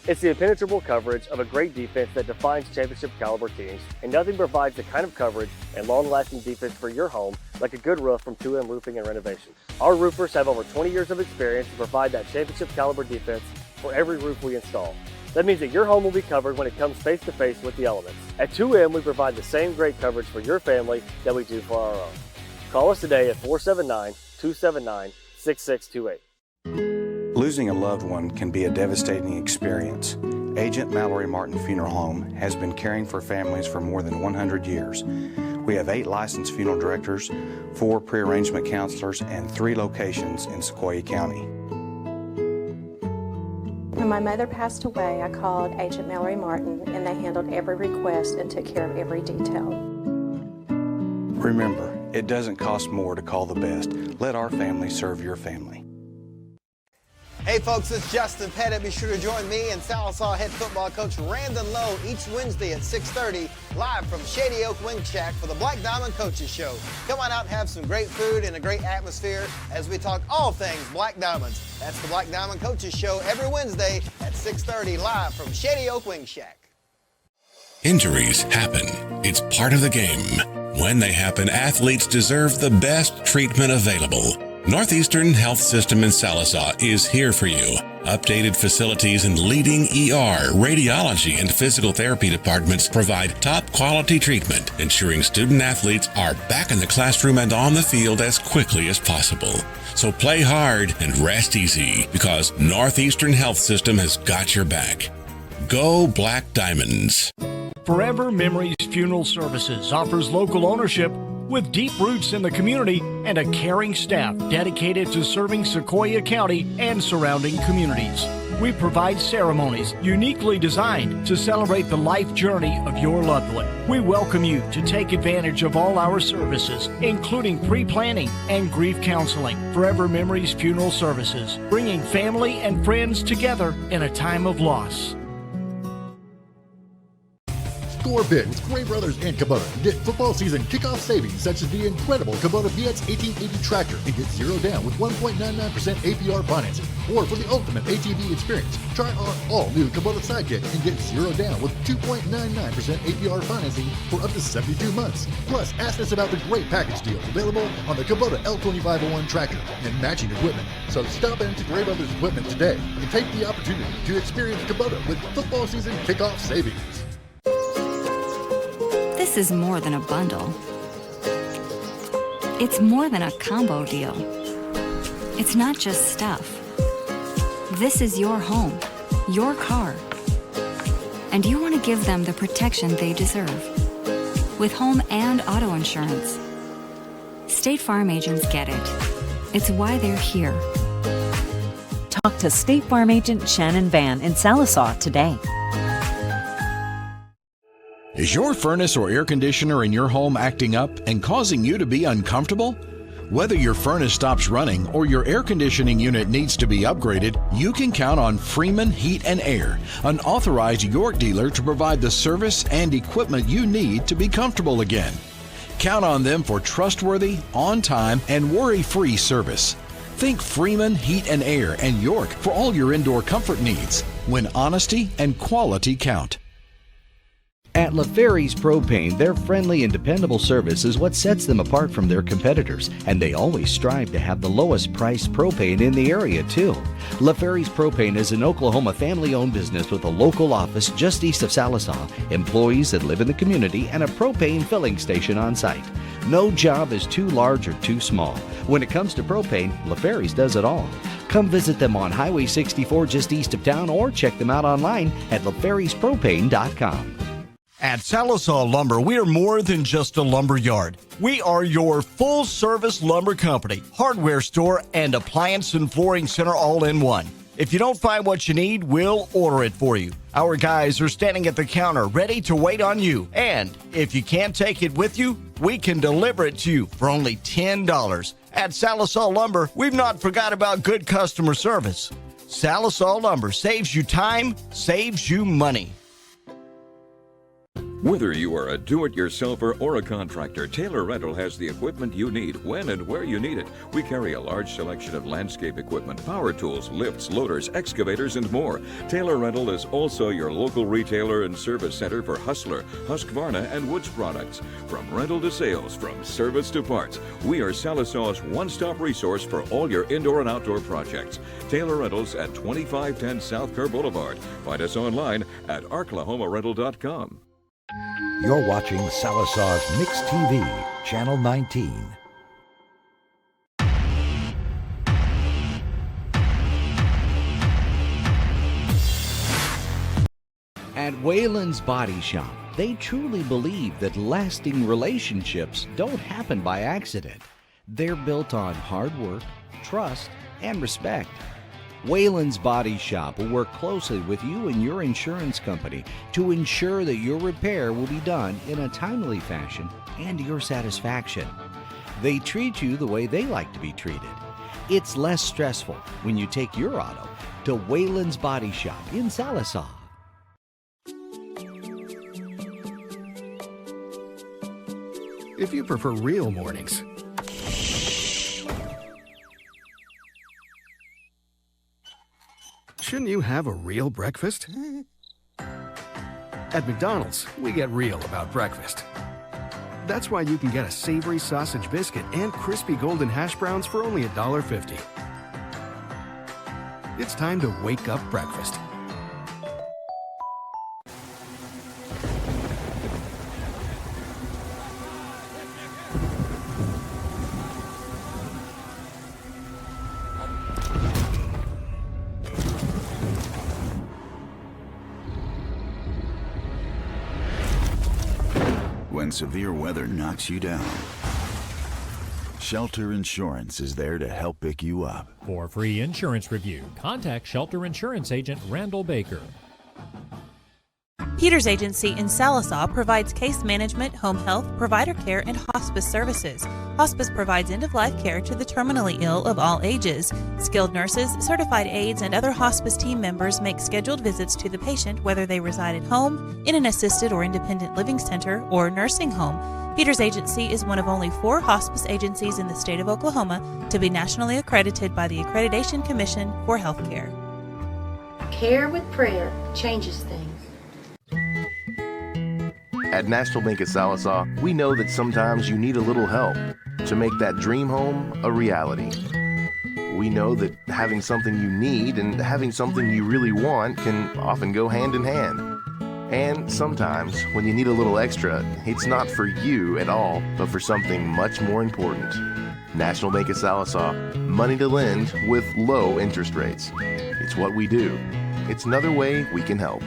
It's the impenetrable coverage of a great defense that defines championship-caliber teams, and nothing provides the kind of coverage and long-lasting defense for your home like a good roof from 2M Roofing and Renovation. Our roofers have over 20 years of experience to provide that championship-caliber defense for every roof we install. That means that your home will be covered when it comes face-to-face with the elements. At 2M, we provide the same great coverage for your family that we do for our own. Call us today at 479-279-6628. Losing a loved one can be a devastating experience. Agent Mallory Martin Funeral Home has been caring for families for more than 100 years. We have 8 licensed funeral directors, 4 pre-arrangement counselors, and 3 locations in Sequoyah County. When my mother passed away, I called Agent Mallory Martin, and they handled every request and took care of every detail. Remember, it doesn't cost more to call the best. Let our family serve your family. Hey folks, it's Justin Pettit. Be sure to join me and Sallisaw head football coach Randon Lowe each Wednesday at 6:30 live from Shady Oak Wing Shack for the Black Diamond Coaches Show. Come on out and have some great food and a great atmosphere as we talk all things Black Diamonds. That's the Black Diamond Coaches Show every Wednesday at 6:30 live from Shady Oak Wing Shack. Injuries happen. It's part of the game. When they happen, athletes deserve the best treatment available. Northeastern Health System in Sallisaw is here for you. Updated facilities and leading ER, radiology, and physical therapy departments provide top-quality treatment, ensuring student athletes are back in the classroom and on the field as quickly as possible. So play hard and rest easy, because Northeastern Health System has got your back. Go Black Diamonds. Forever Memories Funeral Services offers local ownership with deep roots in the community and a caring staff dedicated to serving Sequoyah County and surrounding communities. We provide ceremonies uniquely designed to celebrate the life journey of your loved one. We welcome you to take advantage of all our services, including pre-planning and grief counseling. Forever Memories Funeral Services, bringing family and friends together in a time of loss. Score big with Gray Brothers and Kubota. Get football season kickoff savings such as the incredible Kubota BX 1880 tractor and get 0 down with 1.99% APR financing. Or for the ultimate ATV experience, try our all-new Kubota Sidekick and get 0 down with 2.99% APR financing for up to 72 months. Plus, ask us about the great package deals available on the Kubota L2501 tractor and matching equipment. So stop into Gray Brothers Equipment today and take the opportunity to experience Kubota with football season kickoff savings. This is more than a bundle. It's more than a combo deal. It's not just stuff. This is your home, your car. And you want to give them the protection they deserve. With home and auto insurance. State Farm agents get it. It's why they're here. Talk to State Farm agent Shannon Van in Sallisaw today. Is your furnace or air conditioner in your home acting up and causing you to be uncomfortable? Whether your furnace stops running or your air conditioning unit needs to be upgraded, you can count on Freeman Heat and Air, an authorized York dealer to provide the service and equipment you need to be comfortable again. Count on them for trustworthy, on-time, and worry-free service. Think Freeman Heat and Air and York for all your indoor comfort needs, when honesty and quality count. At LaFerry's Propane, their friendly and dependable service is what sets them apart from their competitors, and they always strive to have the lowest priced propane in the area, too. LaFerry's Propane is an Oklahoma family-owned business with a local office just east of Sallisaw, employees that live in the community, and a propane filling station on site. No job is too large or too small. When it comes to propane, LaFerry's does it all. Come visit them on Highway 64 just east of town or check them out online at laferryspropane.com. At Sallisaw Lumber, we are more than just a lumber yard. We are your full-service lumber company, hardware store, and appliance and flooring center all in one. If you don't find what you need, we'll order it for you. Our guys are standing at the counter ready to wait on you. And if you can't take it with you, we can deliver it to you for only $10. At Sallisaw Lumber, we've not forgot about good customer service. Sallisaw Lumber saves you time, saves you money. Whether you are a do-it-yourselfer or a contractor, Taylor Rental has the equipment you need when and where you need it. We carry a large selection of landscape equipment, power tools, lifts, loaders, excavators, and more. Taylor Rental is also your local retailer and service center for Hustler, Husqvarna, and Woods products. From rental to sales, from service to parts, we are Sallisaw's one-stop resource for all your indoor and outdoor projects. Taylor Rentals at 2510 South Kerr Boulevard. Find us online at arklahomarental.com. You're watching Sallisaw's Mix TV, Channel 19. At Whalen's Body Shop, they truly believe that lasting relationships don't happen by accident. They're built on hard work, trust, and respect. Whalen's Body Shop will work closely with you and your insurance company to ensure that your repair will be done in a timely fashion and to your satisfaction. They treat you the way they like to be treated. It's less stressful when you take your auto to Whalen's Body Shop in Sallisaw. If you prefer real mornings, shouldn't you have a real breakfast? At McDonald's, we get real about breakfast. That's why you can get a savory sausage biscuit and crispy golden hash browns for only $1.50. It's time to wake up breakfast. When severe weather knocks you down, Shelter Insurance is there to help pick you up. For free insurance review, contact Shelter Insurance Agent Randall Baker. Peters Agency in Sallisaw provides case management, home health, provider care, and hospice services. Hospice provides end-of-life care to the terminally ill of all ages. Skilled nurses, certified aides, and other hospice team members make scheduled visits to the patient whether they reside at home, in an assisted or independent living center, or nursing home. Peters Agency is one of only 4 hospice agencies in the state of Oklahoma to be nationally accredited by the Accreditation Commission for Healthcare. Care with prayer changes things. At National Bank at Sallisaw, we know that sometimes you need a little help to make that dream home a reality. We know that having something you need and having something you really want can often go hand in hand. And sometimes, when you need a little extra, it's not for you at all, but for something much more important. National Bank at Sallisaw, money to lend with low interest rates. It's what we do. It's another way we can help.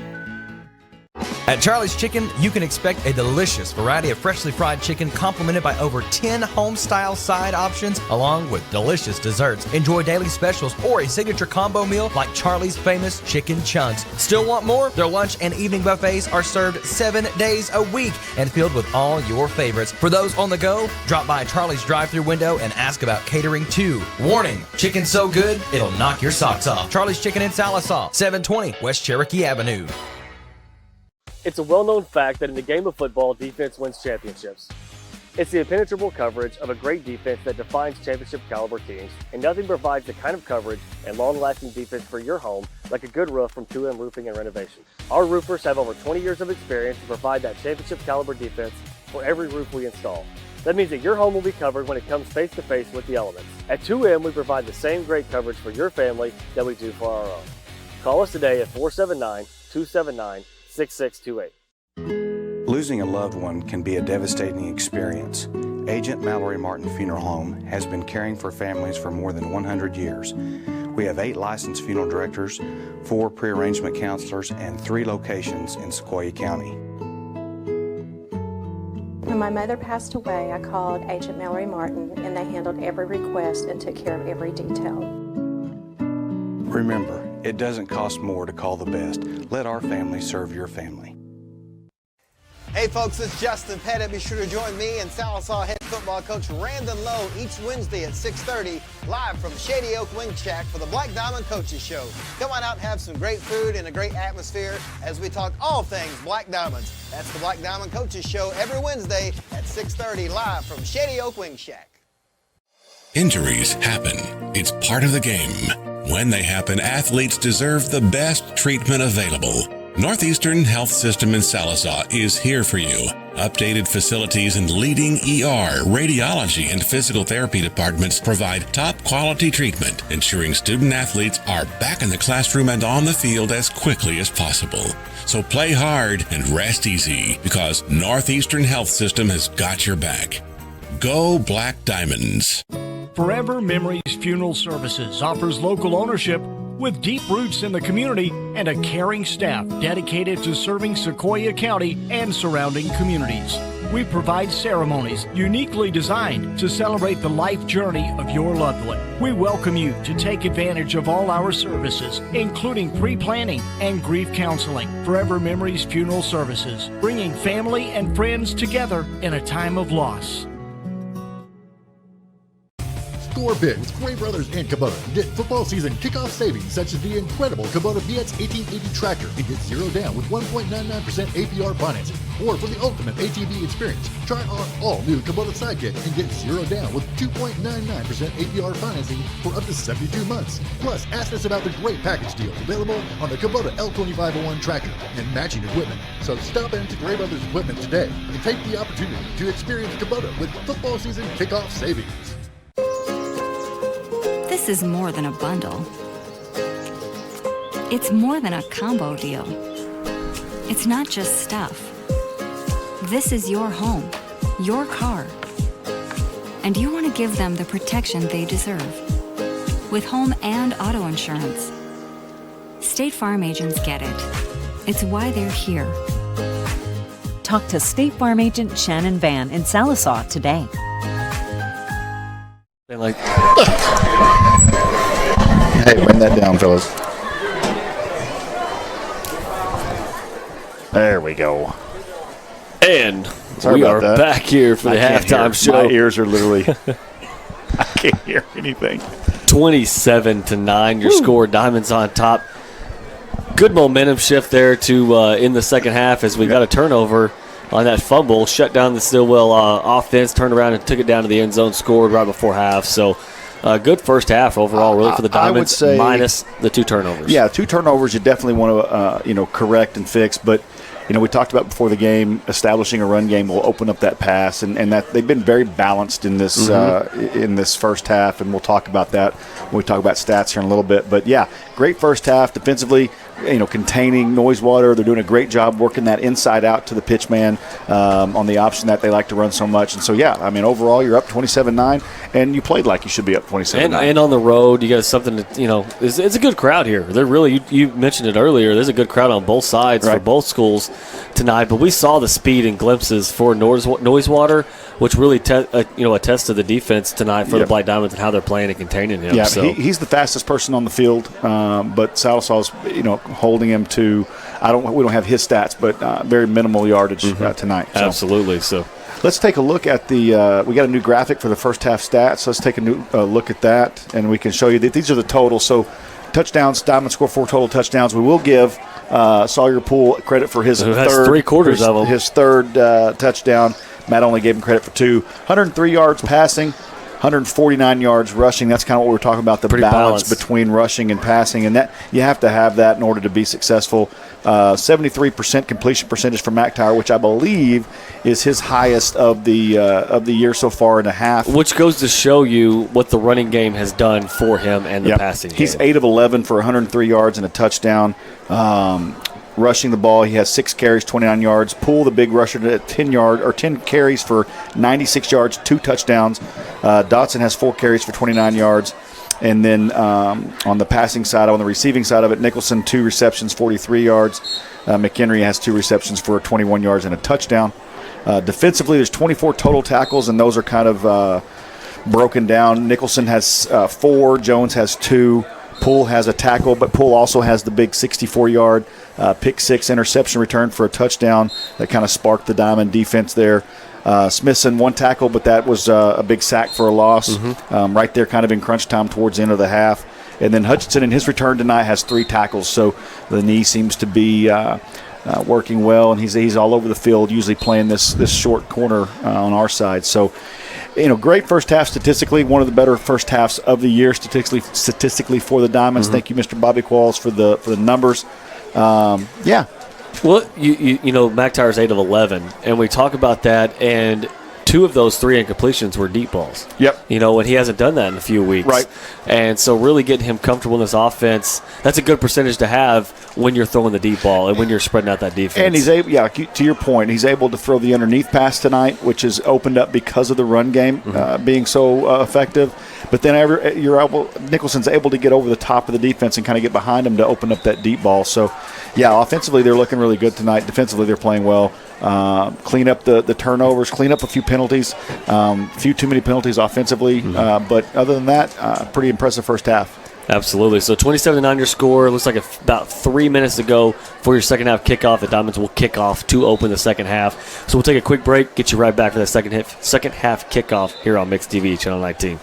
At Charlie's Chicken, you can expect a delicious variety of freshly fried chicken complemented by over 10 home-style side options, along with delicious desserts. Enjoy daily specials or a signature combo meal like Charlie's famous chicken chunks. Still want more? Their lunch and evening buffets are served 7 days a week and filled with all your favorites. For those on the go, drop by Charlie's drive-thru window and ask about catering too. Warning, chicken's so good, it'll knock your socks off. Charlie's Chicken in Sallisaw, 720 West Cherokee Avenue. It's a well-known fact that in the game of football, defense wins championships. It's the impenetrable coverage of a great defense that defines championship-caliber teams, and nothing provides the kind of coverage and long-lasting defense for your home like a good roof from 2M Roofing and Renovation. Our roofers have over 20 years of experience to provide that championship-caliber defense for every roof we install. That means that your home will be covered when it comes face-to-face with the elements. At 2M, we provide the same great coverage for your family that we do for our own. Call us today at 479-279-6628. Losing a loved one can be a devastating experience. Agent Mallory Martin Funeral Home has been caring for families for more than 100 years. We have 8 licensed funeral directors, 4 pre-arrangement counselors, and 3 locations in Sequoyah County. When my mother passed away, I called Agent Mallory Martin, and they handled every request and took care of every detail. Remember, it doesn't cost more to call the best. Let our family serve your family. Hey folks, it's Justin Pettit. Be sure to join me and Sallisaw head football coach Randon Lowe each Wednesday at 6:30 live from Shady Oak Wing Shack for the Black Diamond Coaches Show. Come on out and have some great food and a great atmosphere as we talk all things Black Diamonds. That's the Black Diamond Coaches Show every Wednesday at 6:30 live from Shady Oak Wing Shack. Injuries happen. It's part of the game. When they happen, athletes deserve the best treatment available. Northeastern Health System in Sallisaw is here for you. Updated facilities and leading ER, radiology, and physical therapy departments provide top quality treatment, ensuring student athletes are back in the classroom and on the field as quickly as possible. So play hard and rest easy, because Northeastern Health System has got your back. Go Black Diamonds. Forever Memories Funeral Services offers local ownership with deep roots in the community and a caring staff dedicated to serving Sequoyah County and surrounding communities. We provide ceremonies uniquely designed to celebrate the life journey of your loved one. We welcome you to take advantage of all our services, including pre-planning and grief counseling. Forever Memories Funeral Services, bringing family and friends together in a time of loss. Score big with Gray Brothers and Kubota. Get football season kickoff savings such as the incredible Kubota BX 1880 tractor and get 0 down with 1.99% APR financing. Or for the ultimate ATV experience, try our all-new Kubota Sidekick and get 0 down with 2.99% APR financing for up to 72 months. Plus, ask us about the great package deal available on the Kubota L2501 tractor and matching equipment. So stop into Gray Brothers Equipment today and take the opportunity to experience Kubota with football season kickoff savings. This is more than a bundle. It's more than a combo deal. It's not just stuff. This is your home, your car. And you want to give them the protection they deserve. With home and auto insurance. State Farm agents get it. It's why they're here. Talk to State Farm agent Shannon Van in Sallisaw today. Hey, bring that down, fellas. There we go. And Sorry we about are that. back here for the halftime show. My ears are literally, I can't hear anything. 27-9, your score. Diamonds on top. Good momentum shift there to in the second half as we got a turnover on that fumble, shut down the Stilwell offense, turned around and took it down to the end zone, scored right before half. So good first half overall, really, for the Diamonds, I would say, minus the 2 turnovers. Yeah, 2 turnovers you definitely want to correct and fix. But we talked about before the game, establishing a run game will open up that pass, and that they've been very balanced in this in this first half, and we'll talk about that when we talk about stats here in a little bit. But yeah, great first half defensively. containing noise water. They're doing a great job working that inside out to the pitch man on the option that they like to run so much. And so, overall you're up 27-9, and you played like you should be up 27-9. And on the road, you got something to, it's a good crowd here. They're really, you mentioned it earlier, there's a good crowd on both sides for both schools tonight. But we saw the speed and glimpses for noise water, which really attests to the defense tonight for the Black Diamonds and how they're playing and containing him. Yeah, he's the fastest person on the field, but Sallisaw's holding him to, we don't have his stats, but very minimal yardage tonight. So. Absolutely. So let's take a look at the we got a new graphic for the first half stats. Let's take a new look at that, and we can show you that these are the totals. So touchdowns, Diamonds score 4 total touchdowns. We will give Sawyer Poole credit for his third, 3/4 of them. His third touchdown. Matt only gave him credit for 2. 103 yards passing, 149 yards rushing. That's kind of what we're talking about, the balance between rushing and passing, and that you have to have that in order to be successful. 73% completion percentage for McTyer, which I believe is his highest of the year so far in a half. Which goes to show you what the running game has done for him and the passing game. He's 8 of 11 for 103 yards and a touchdown. Rushing the ball, he has 6 carries, 29 yards. Poole, the big rusher, at 10 carries for 96 yards, 2 touchdowns. Dotson has 4 carries for 29 yards. And then on the passing side, on the receiving side of it, Nicholson, 2 receptions, 43 yards. McHenry has 2 receptions for 21 yards and a touchdown. Defensively, there's 24 total tackles, and those are kind of broken down. Nicholson has 4, Jones has 2. Poole has a tackle, but Poole also has the big 64-yard pick 6 interception return for a touchdown that kind of sparked the Diamond defense there. Smithson, 1 tackle, but that was a big sack for a loss right there kind of in crunch time towards the end of the half. And then Hutchinson in his return tonight has 3 tackles, so the knee seems to be working well, and he's all over the field, usually playing this short corner on our side. So, great first half statistically, one of the better first halves of the year statistically for the Diamonds. Thank you, Mr. Bobby Qualls, for the numbers. Well, McTyer's 8 of 11, and we talk about that, and 2 of those 3 incompletions were deep balls. Yep. And he hasn't done that in a few weeks. Right. And so really getting him comfortable in this offense, that's a good percentage to have when you're throwing the deep ball and when you're spreading out that defense. And he's able, to your point, he's able to throw the underneath pass tonight, which is opened up because of the run game being so effective. But then Nicholson's able to get over the top of the defense and kind of get behind him to open up that deep ball. So, offensively they're looking really good tonight. Defensively they're playing well. Clean up the turnovers, clean up a few penalties, few too many penalties offensively. But other than that, pretty impressive first half. Absolutely. So 27-9 your score. Looks like about 3 minutes to go for your second half kickoff. The Diamonds will kick off to open the second half. So we'll take a quick break, get you right back for that second half kickoff here on Mix TV, Channel 19.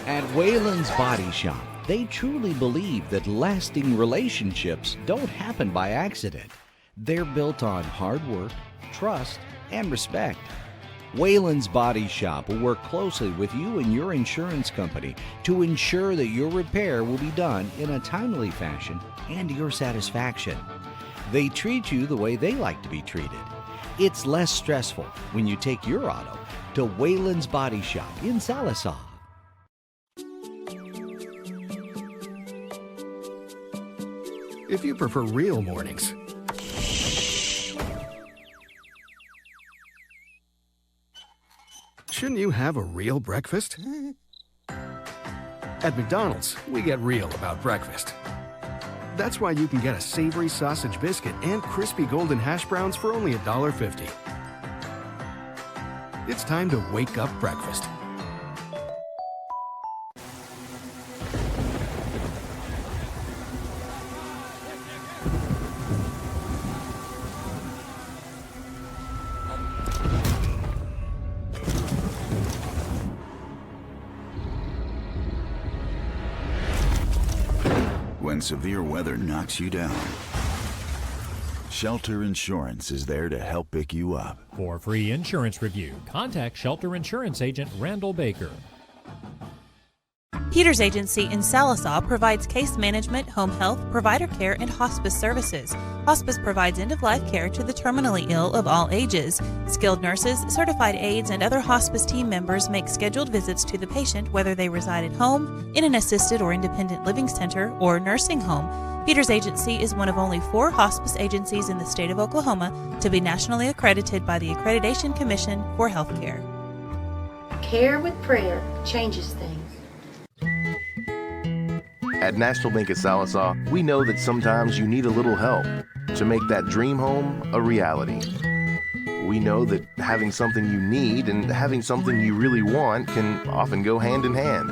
At Wayland's Body Shop, they truly believe that lasting relationships don't happen by accident. They're built on hard work, trust, and respect. Wayland's Body Shop will work closely with you and your insurance company to ensure that your repair will be done in a timely fashion and to your satisfaction. They treat you the way they like to be treated. It's less stressful when you take your auto to Wayland's Body Shop in Sallisaw. If you prefer real mornings, shouldn't you have a real breakfast? At McDonald's, we get real about breakfast. That's why you can get a savory sausage biscuit and crispy golden hash browns for only $1.50. It's time to wake up breakfast. When severe weather knocks you down, Shelter Insurance is there to help pick you up. For free insurance review, contact Shelter Insurance Agent Randall Baker. Peters Agency in Sallisaw provides case management, home health, provider care, and hospice services. Hospice provides end-of-life care to the terminally ill of all ages. Skilled nurses, certified aides, and other hospice team members make scheduled visits to the patient whether they reside at home, in an assisted or independent living center, or nursing home. Peters Agency is one of only 4 hospice agencies in the state of Oklahoma to be nationally accredited by the Accreditation Commission for Healthcare. Care with prayer changes things. At National Bank of Sallisaw, we know that sometimes you need a little help to make that dream home a reality. We know that having something you need and having something you really want can often go hand in hand.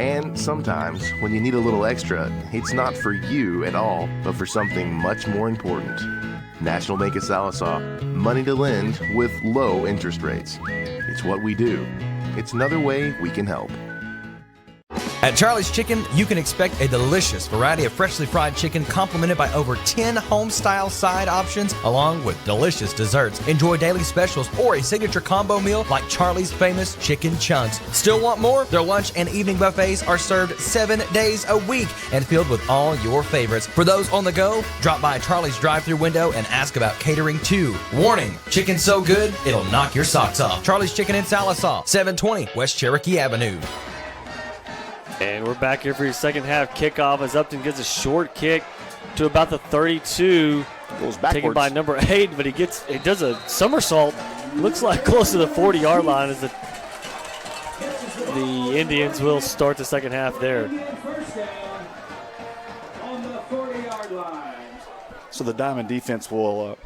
And sometimes, when you need a little extra, it's not for you at all, but for something much more important. National Bank of Sallisaw, money to lend with low interest rates. It's what we do. It's another way we can help. At Charlie's Chicken, you can expect a delicious variety of freshly fried chicken complemented by over 10 home-style side options along with delicious desserts. Enjoy daily specials or a signature combo meal like Charlie's famous chicken chunks. Still want more? Their lunch and evening buffets are served 7 days a week and filled with all your favorites. For those on the go, drop by Charlie's drive-thru window and ask about catering too. Warning, chicken's so good, it'll knock your socks off. Charlie's Chicken in Sallisaw, 720 West Cherokee Avenue. And we're back here for your second half kickoff as Upton gets a short kick to about the 32. Goes backwards. Taken by number 8, but he does a somersault. Looks like close to the 40-yard line as the Indians will start the second half there. So the Diamond defense will,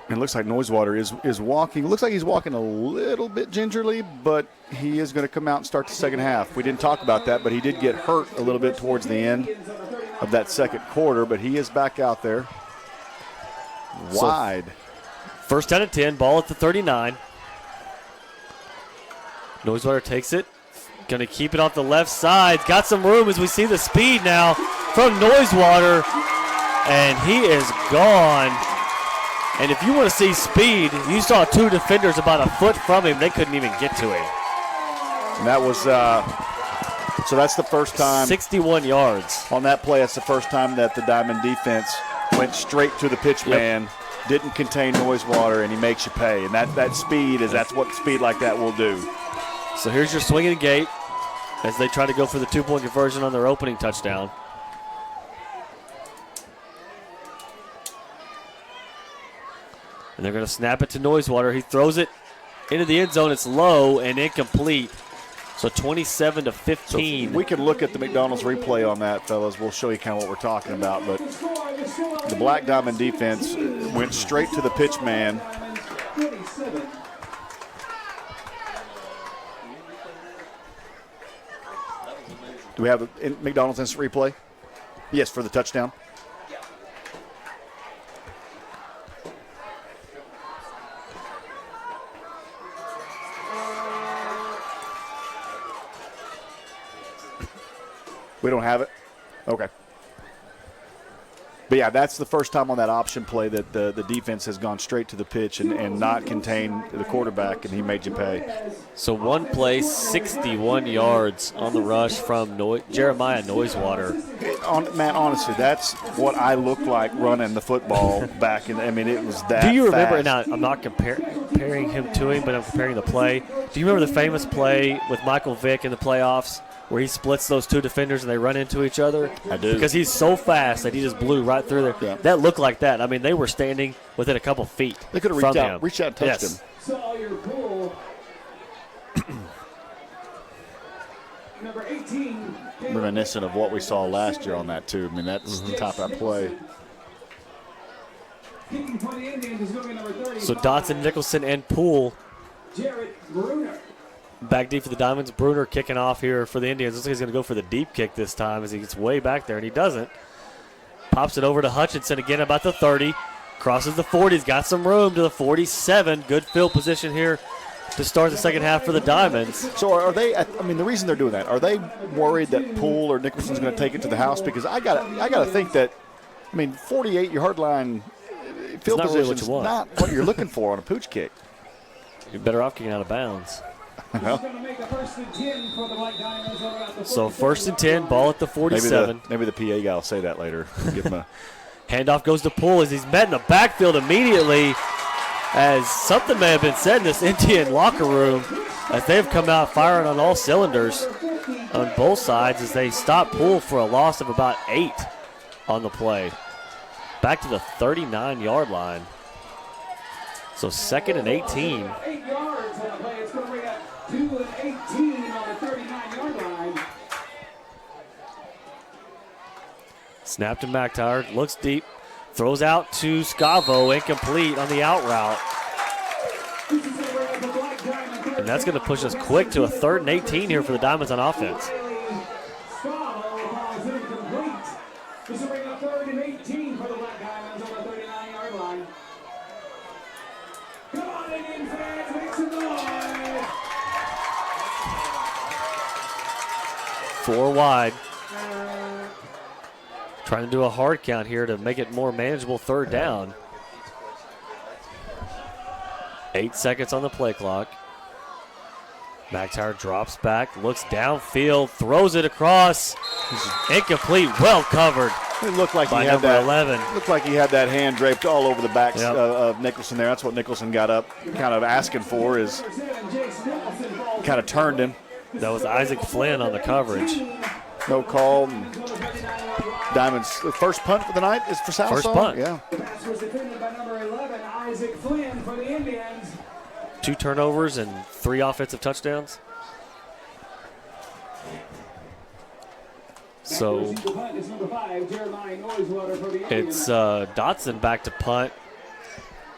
it looks like Noisewater is walking. Looks like he's walking a little bit gingerly, but he is going to come out and start the second half. We didn't talk about that, but he did get hurt a little bit towards the end of that second quarter, but he is back out there. Wide. So, first down and 10, ball at the 39. Noisewater takes it. Going to keep it off the left side. Got some room as we see the speed now from Noisewater, and he is gone. And if you want to see speed, you saw 2 defenders about a foot from him. They couldn't even get to him. And that was, so that's the first time. 61 yards. On that play, that's the first time that the Diamond defense went straight to the pitch man, didn't contain Noisewater, and he makes you pay. And that speed that's what speed like that will do. So here's your swinging gate as they try to go for the 2-point conversion on their opening touchdown. And they're going to snap it to Noisewater. He throws it into the end zone. It's low and incomplete. So 27-15. So we can look at the McDonald's replay on that, fellas. We'll show you kind of what we're talking about. But the Black Diamond defense went straight to the pitch man. Do we have a McDonald's instant replay? Yes, for the touchdown. We don't have it? Okay. But, yeah, that's the first time on that option play that the defense has gone straight to the pitch and not contained the quarterback, and he made you pay. So one play, 61 yards on the rush from Jeremiah Noisewater. Man, honestly, that's what I looked like running the football back in. I mean, it was that Do you remember, fast. and I'm not comparing him to him, but I'm comparing the play. Do you remember the famous play with Michael Vick in the playoffs where he splits those 2 defenders and they run into each other? I do. Because he's so fast that he just blew right through there. Yeah. That looked like that. I mean, they were standing within a couple feet. They could have reached out and touched him. Number 18. Reminiscent of what we saw last year on that, too. I mean, that's the top of that play. So Dotson, Nicholson, and Poole. Jared Bruner. Back deep for the Diamonds. Bruner kicking off here for the Indians. Looks like he's going to go for the deep kick this time as he gets way back there, and he doesn't. Pops it over to Hutchinson again about the 30. Crosses the 40. He's got some room to the 47. Good field position here to start the second half for the Diamonds. So are they, I mean, the reason they're doing that, are they worried that Poole or Nicholson's going to take it to the house? Because I gotta think that, I mean, 48-yard line field position is not what you're looking for on a pooch kick. You're better off kicking out of bounds. So 1st and 10, ball at the 47. Maybe the PA guy will say that later. Give him a handoff goes to Poole as he's met in the backfield immediately, as something may have been said in this Indian locker room as they've come out firing on all cylinders on both sides as they stop Poole for a loss of about 8 on the play. Back to the 39-yard line. So 2nd and 18. 8 yards on the play. It's going to bring up 2 and 18 on the 39-yard line. Snap to McTire, looks deep, throws out to Scavo, incomplete on the out route. And that's going to push us quick to a 3rd and 18 here for the Diamonds on offense. This will bring up 3rd and 18 for the Black Diamonds on the 39-yard line. Come on, Indian fans, make some noise! 4 wide. Trying to do a hard count here to make it more manageable 3rd down. 8 seconds on the play clock. McTire drops back, looks downfield, throws it across. Incomplete, well covered. It looked like by he had number that, 11. Looked like he had that hand draped all over the back Yep. of Nicholson there. That's what Nicholson got up, kind of asking for, is kind of turned him. That was Isaac Flynn on the coverage. No call. Diamonds, the first punt for the night is for Sallisaw. First punt. Yeah. Pass was defended by number 11, Isaac Flynn for the Indians. 2 turnovers and 3 offensive touchdowns. So it's Dotson back to punt.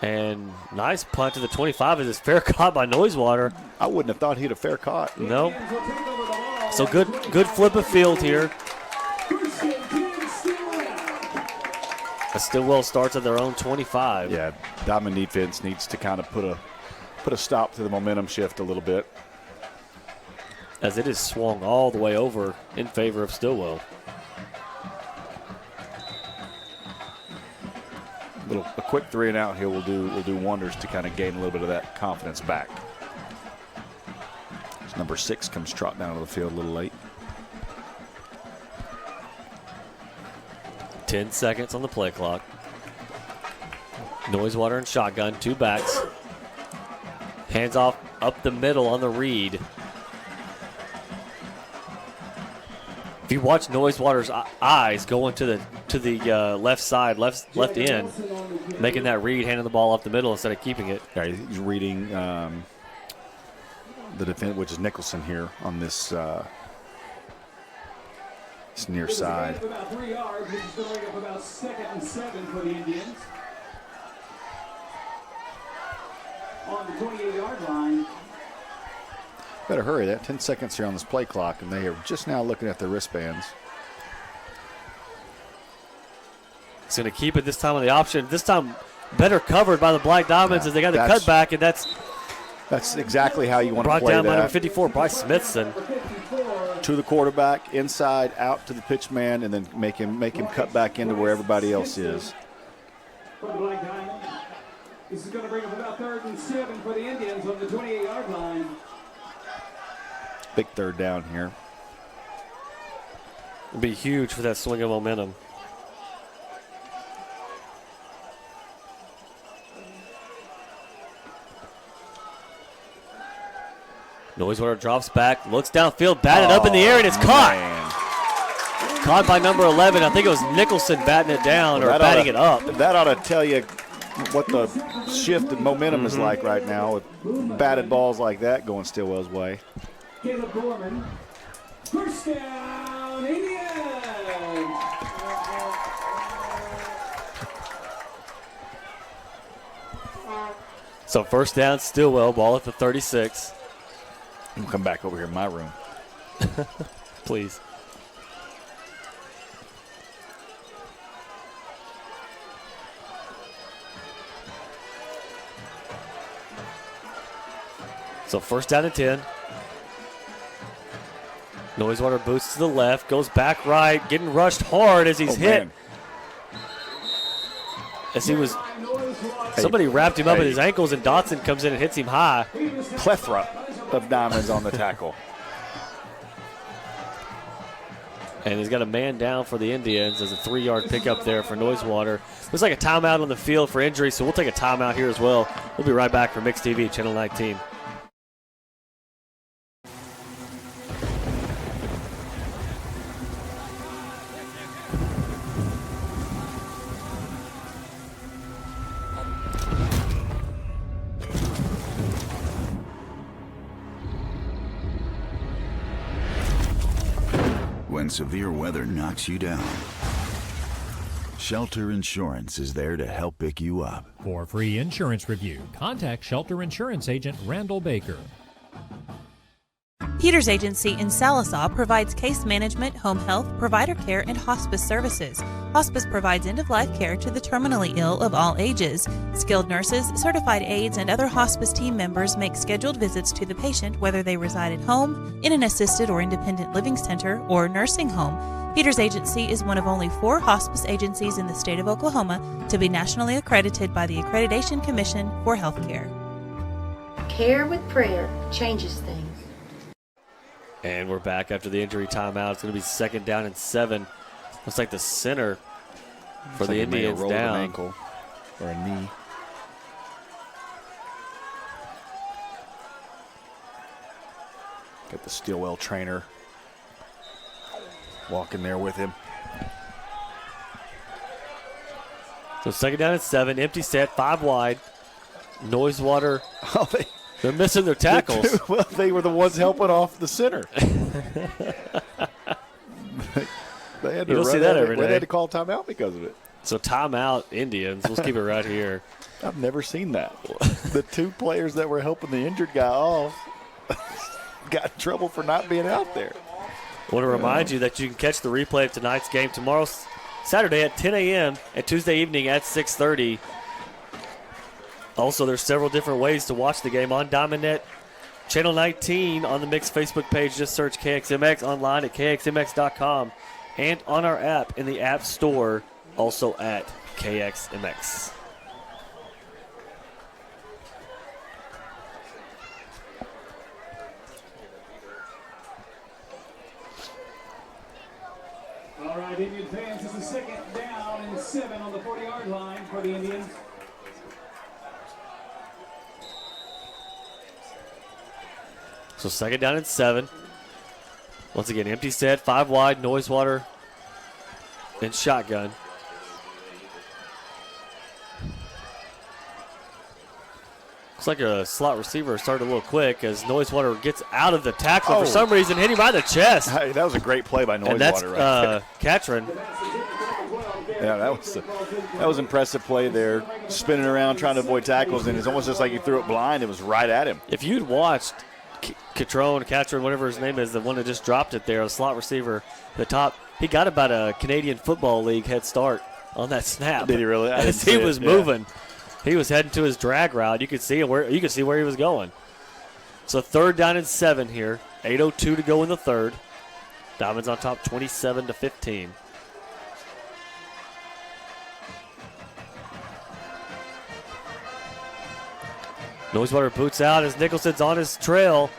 And nice punt to the 25 as it's fair caught by Noisewater. I wouldn't have thought he'd have fair caught. No. So good flip of field here. Stilwell starts at their own 25. Yeah, Diamond defense needs to kind of put a stop to the momentum shift a little bit. As it is swung all the way over in favor of Stilwell. A quick 3 and out here will do wonders to kind of gain a little bit of that confidence back. As number 6 comes trotting down to the field a little late. 10 seconds on the play clock. Noisewater and shotgun, 2 backs. Hands off up the middle on the read. If you watch Noisewater's eyes going to the left side, left end, making that read, handing the ball up the middle instead of keeping it. Yeah, he's reading the defense, which is Nicholson here on this near side. About 3 yards, which is going up about 2nd and 7 for the Indians. On the 28-yard line. Better hurry. That 10 seconds here on this play clock, and they are just now looking at their wristbands. It's going to keep it this time on the option. This time better covered by the Black Diamonds as they got the cutback, and that's exactly how you want to play that. Brought down by number 54, Bryce Smithson. To the quarterback, inside, out to the pitch man, and then make him cut back into where everybody else is. For the Black Diamond. This is going to bring up about 3rd and 7 for the Indians on the 28-yard line. Big 3rd down here. It'll be huge for that swing of momentum. Noisewater drops back, looks downfield, batted up in the air, and it's caught. Man. Caught by number 11. I think it was Nicholson batting it down or batting it up. That ought to tell you what the shift in momentum is like right now with batted balls like that going Stilwell's way. Caleb Gorman. First down, Indians. So first down, Stilwell, ball at the 36. We'll come back over here in my room. Please. So first down and 10. Noisewater boots to the left, goes back right, getting rushed hard as he's hit. Man. As he was, somebody wrapped him up at his ankles, and Dotson comes in and hits him high. Plethora of Diamonds on the tackle. And he's got a man down for the Indians. There's a 3-yard pickup there for Noisewater. Looks like a timeout on the field for injury, so we'll take a timeout here as well. We'll be right back for Mix TV, Channel 19. When severe weather knocks you down, Shelter Insurance is there to help pick you up. For free insurance review, contact Shelter Insurance Agent Randall Baker. Peters Agency in Sallisaw provides case management, home health, provider care, and hospice services. Hospice provides end-of-life care to the terminally ill of all ages. Skilled nurses, certified aides, and other hospice team members make scheduled visits to the patient whether they reside at home, in an assisted or independent living center, or nursing home. Peters Agency is one of only 4 hospice agencies in the state of Oklahoma to be nationally accredited by the Accreditation Commission for Healthcare. Care with prayer changes things. And we're back after the injury timeout. It's going to be 2nd down and 7. Looks like the center for the Indians roll down. An ankle or a knee. Got the Stilwell trainer walking there with him. So 2nd down and 7. Empty set, 5 wide. Noisewater. Oh, they're missing their tackles. Well, they were the ones helping off the center. They had to You don't see that every day. They had to call timeout because of it. So timeout, Indians. Let's keep it right here. I've never seen that. The 2 players that were helping the injured guy off got in trouble for not being out there. I want to remind you that you can catch the replay of tonight's game tomorrow, Saturday at 10 a.m. and Tuesday evening at 6:30. Also, there's several different ways to watch the game on DiamondNet. Channel 19 on the Mix Facebook page. Just search KXMX online at KXMX.com and on our app in the App Store, also at KXMX. All right, Indian fans, this is 2nd down and 7 on the 40-yard line for the Indians. So 2nd down and 7. Once again, empty set, 5 wide, Noisewater, and shotgun. Looks like a slot receiver started a little quick as Noisewater gets out of the tackle for some reason, hit him right in the chest. Hey, that was a great play by Noisewater. And that's right there. Catron. Yeah, that was impressive play there, spinning around trying to avoid tackles, and it's almost just like he threw it blind. It was right at him. If you'd watched Catron, whatever his name is, the one that just dropped it there, a slot receiver, the top, he got about a Canadian Football League head start on that snap. Did he really? As he was moving, he was heading to his drag route. You could see where he was going. So 3rd down and 7 here. 8:02 to go in the 3rd. Diamonds on top, 27-15. Noisewater boots out as Nicholson's on his trail.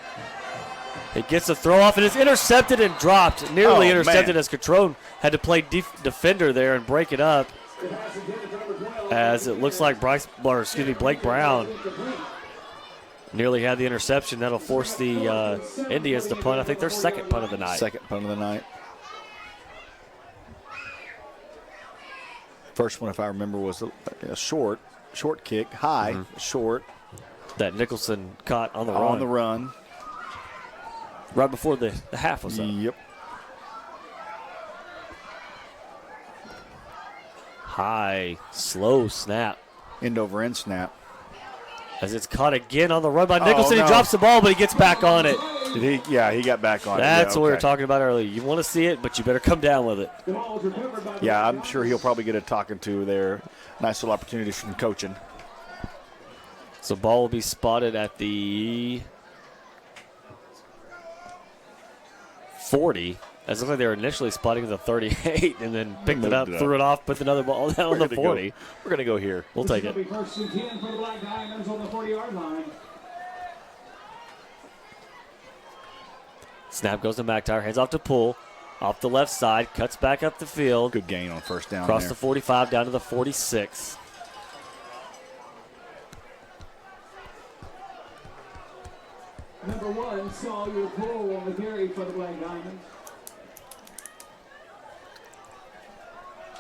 He gets a throw off and is intercepted and dropped. Nearly intercepted as Catron had to play defender there and break it up. As it looks like Blake Brown nearly had the interception. That'll force the Indians to punt. I think their 2nd punt of the night. 2nd punt of the night. First one, if I remember, was a short kick, high, short. That Nicholson caught on the run. On the run. Right before the half was up. Yep. High, slow snap. End over end snap. As it's caught again on the run by Nicholson. He drops the ball, but he gets back on it. Did he? Yeah, he got back on it. That's what we were talking about earlier. You want to see it, but you better come down with it. Yeah, I'm sure he'll probably get a talking to there. Nice little opportunity from coaching. So ball will be spotted at the 40. As it looks like they were initially spotting the 38 and then picked it up, threw it off, put another ball down on the 40. We're going to go here. We'll take it. This will be 1st and 10 for the Black Diamonds on the 40-yard line. Snap goes to McIntyre, hands off to Poole. Off the left side, cuts back up the field. Good gain on first down. Across there. the 45 down to the 46. Number 1, Sawyer Poole on the carry for the Black Diamonds.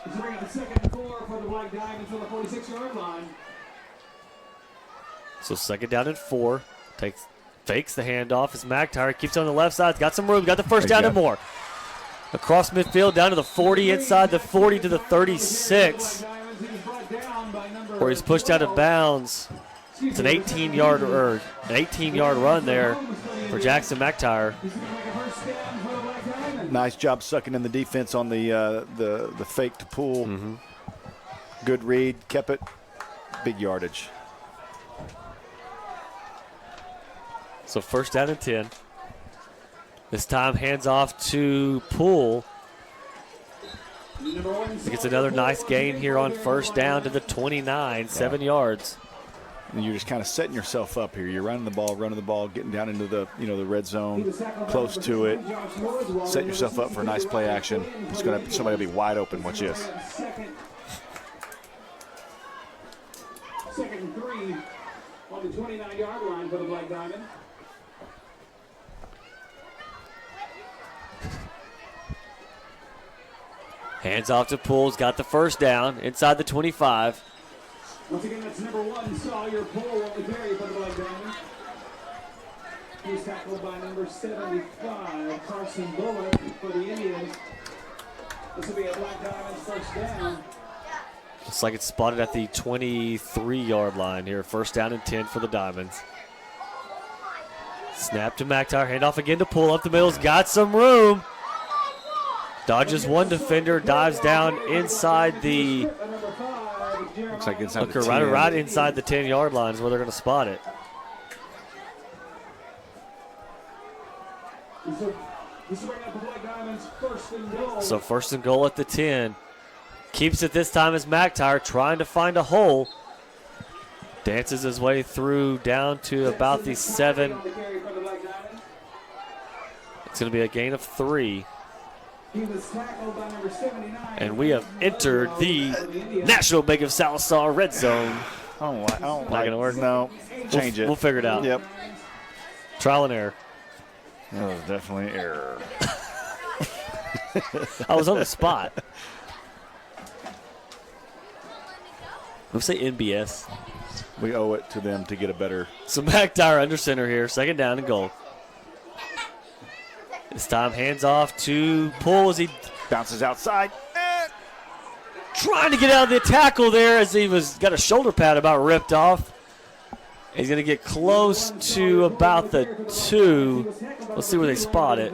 He's bringing up 2nd and 4 for the Black Diamonds on the 46-yard line. So 2nd down and 4. Fakes the handoff as McIntyre keeps on the left side. Got some room. Got the first down and more. Across midfield down to the 40, inside the 40 to the 36. Where he's pushed out of bounds. It's an 18-yard run there for Jackson McIntyre. Nice job sucking in the defense on the fake to Poole. Good read, kept it. Big yardage. So 1st down and 10. This time hands off to Poole. He gets another nice gain here on 1st down to the 29, 7 yards. And you're just kind of setting yourself up here. You're running the ball, getting down into the the red zone, close to it. Set yourself up for a nice play action. Somebody will be wide open. Watch this. 2nd and 3 on the 29-yard line for the Black Diamond. Hands off to Poole's got the 1st down inside the 25. Once again, that's number 1, Sawyer Poole on the carry for the Black Diamond. He's tackled by number 75, Carson Bullock for the Indians. This will be a Black Diamond's 1st down. Looks like it's spotted at the 23-yard line here. 1st down and 10 for the Diamonds. Snap to McIntyre, handoff again to Poole up the middle. He's got some room. Dodges one defender, dives down inside the. Looks like inside the 10. Right inside the 10-yard line is where they're going to spot it. So 1st and goal at the 10. Keeps it this time as McIntyre trying to find a hole. Dances his way through down to about the 7. It's going to be a gain of 3. And we have entered the National Bank of Sallisaw red zone. I don't Not like going to work? No. Change it. We'll figure it out. Yep. Trial and error. That was definitely error. I was on the spot. Let's say NBS. We owe it to them to get a better. So McIntyre under center here. 2nd down and goal. This time hands off to Poole as he bounces outside. Trying to get out of the tackle there as he got a shoulder pad about ripped off. He's going to get close to about the 2. Let's see where they spot it.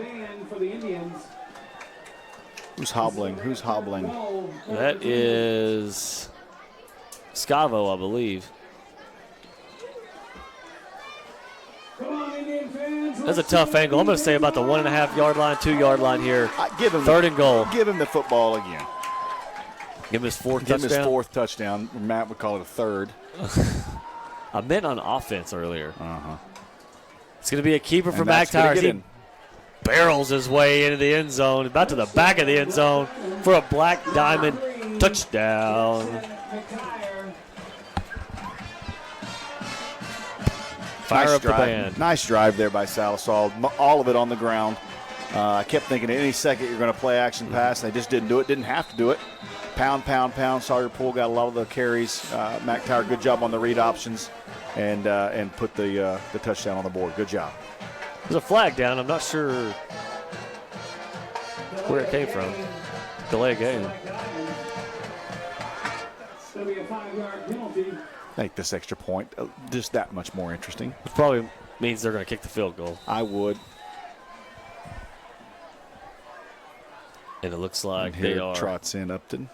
Who's hobbling? That is Scavo, I believe. That's a tough angle. I'm going to say about the 1.5-yard line, 2-yard line here. Give him 3rd and goal. Give him the football again. Give him his 4th touchdown. touchdown. His 4th touchdown. Matt would call it a 3rd. I meant on offense earlier. Uh-huh. It's going to be a keeper for McIntyre. He barrels his way into the end zone, about to the back of the end zone for a Black Diamond touchdown. Fire up the band. Nice drive there by Sallisaw. All of it on the ground. I kept thinking at any second you're going to play action pass. They just didn't do it. Didn't have to do it. Pound. Sawyer Poole got a lot of the carries. McIntyre, good job on the read options, and put the touchdown on the board. Good job. There's a flag down. I'm not sure where it came from. Delay game. Make this extra point just that much more interesting. It probably means they're going to kick the field goal. I would. And it looks like and here they are. Trots in Upton.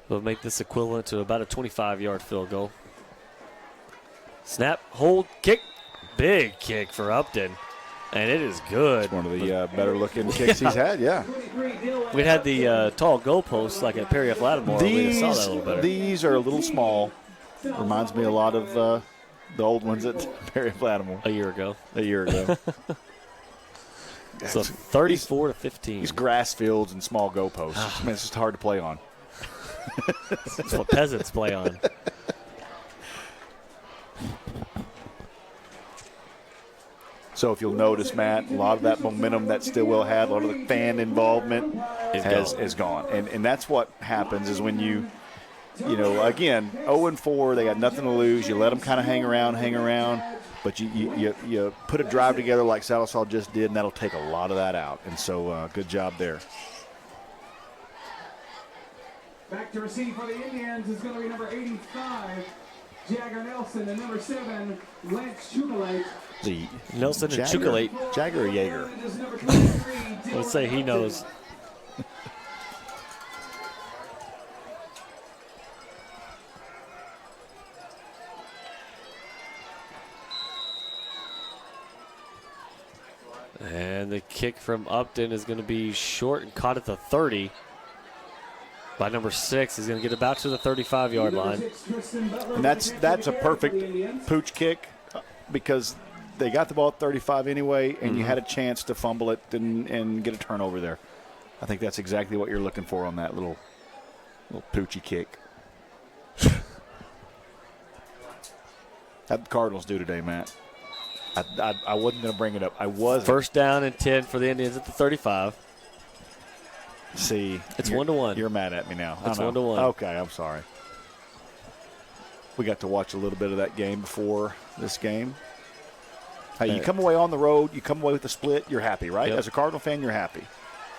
Will make this equivalent to about a 25-yard field goal. Snap, hold, kick. Big kick for Upton. And it is good. It's one of the better-looking kicks he's had, yeah. We had the tall goalposts like at Perry F. Lattimore. We saw that a little better. These are a little small. Reminds me a lot of the old ones at Perry F. Lattimore. A year ago. So 34 to 15. These grass fields and small goalposts. Man, it's just hard to play on. That's what peasants play on. So if you'll notice, Matt, a lot of that momentum that Stilwell had, a lot of the fan involvement is gone. And that's what happens is when you again, 0-4, they got nothing to lose. You let them kind of hang around. But you put a drive together like Sallisaw just did, and that'll take a lot of that out. And so good job there. Back to receive for the Indians is going to be number 85, Jagger Nelson, and number 7, Lance Chukalate. The Nelson and Chukalate. Jagger or Jaeger? Let's say he knows. And the kick from Upton is going to be short and caught at the 30 by number 6. He's going to get about to the 35-yard line. And that's a perfect pooch kick because they got the ball at 35 anyway, and you had a chance to fumble it and get a turnover there. I think that's exactly what you're looking for on that little poochy kick. How'd the Cardinals do today, Matt? I wasn't going to bring it up. I was. First down and 10 for the Indians at the 35. See. It's 1-1. You're mad at me now. It's 1-1. Okay, I'm sorry. We got to watch a little bit of that game before this game. Hey, you come away on the road, you come away with a split, you're happy, right? Yep. As a Cardinal fan, you're happy.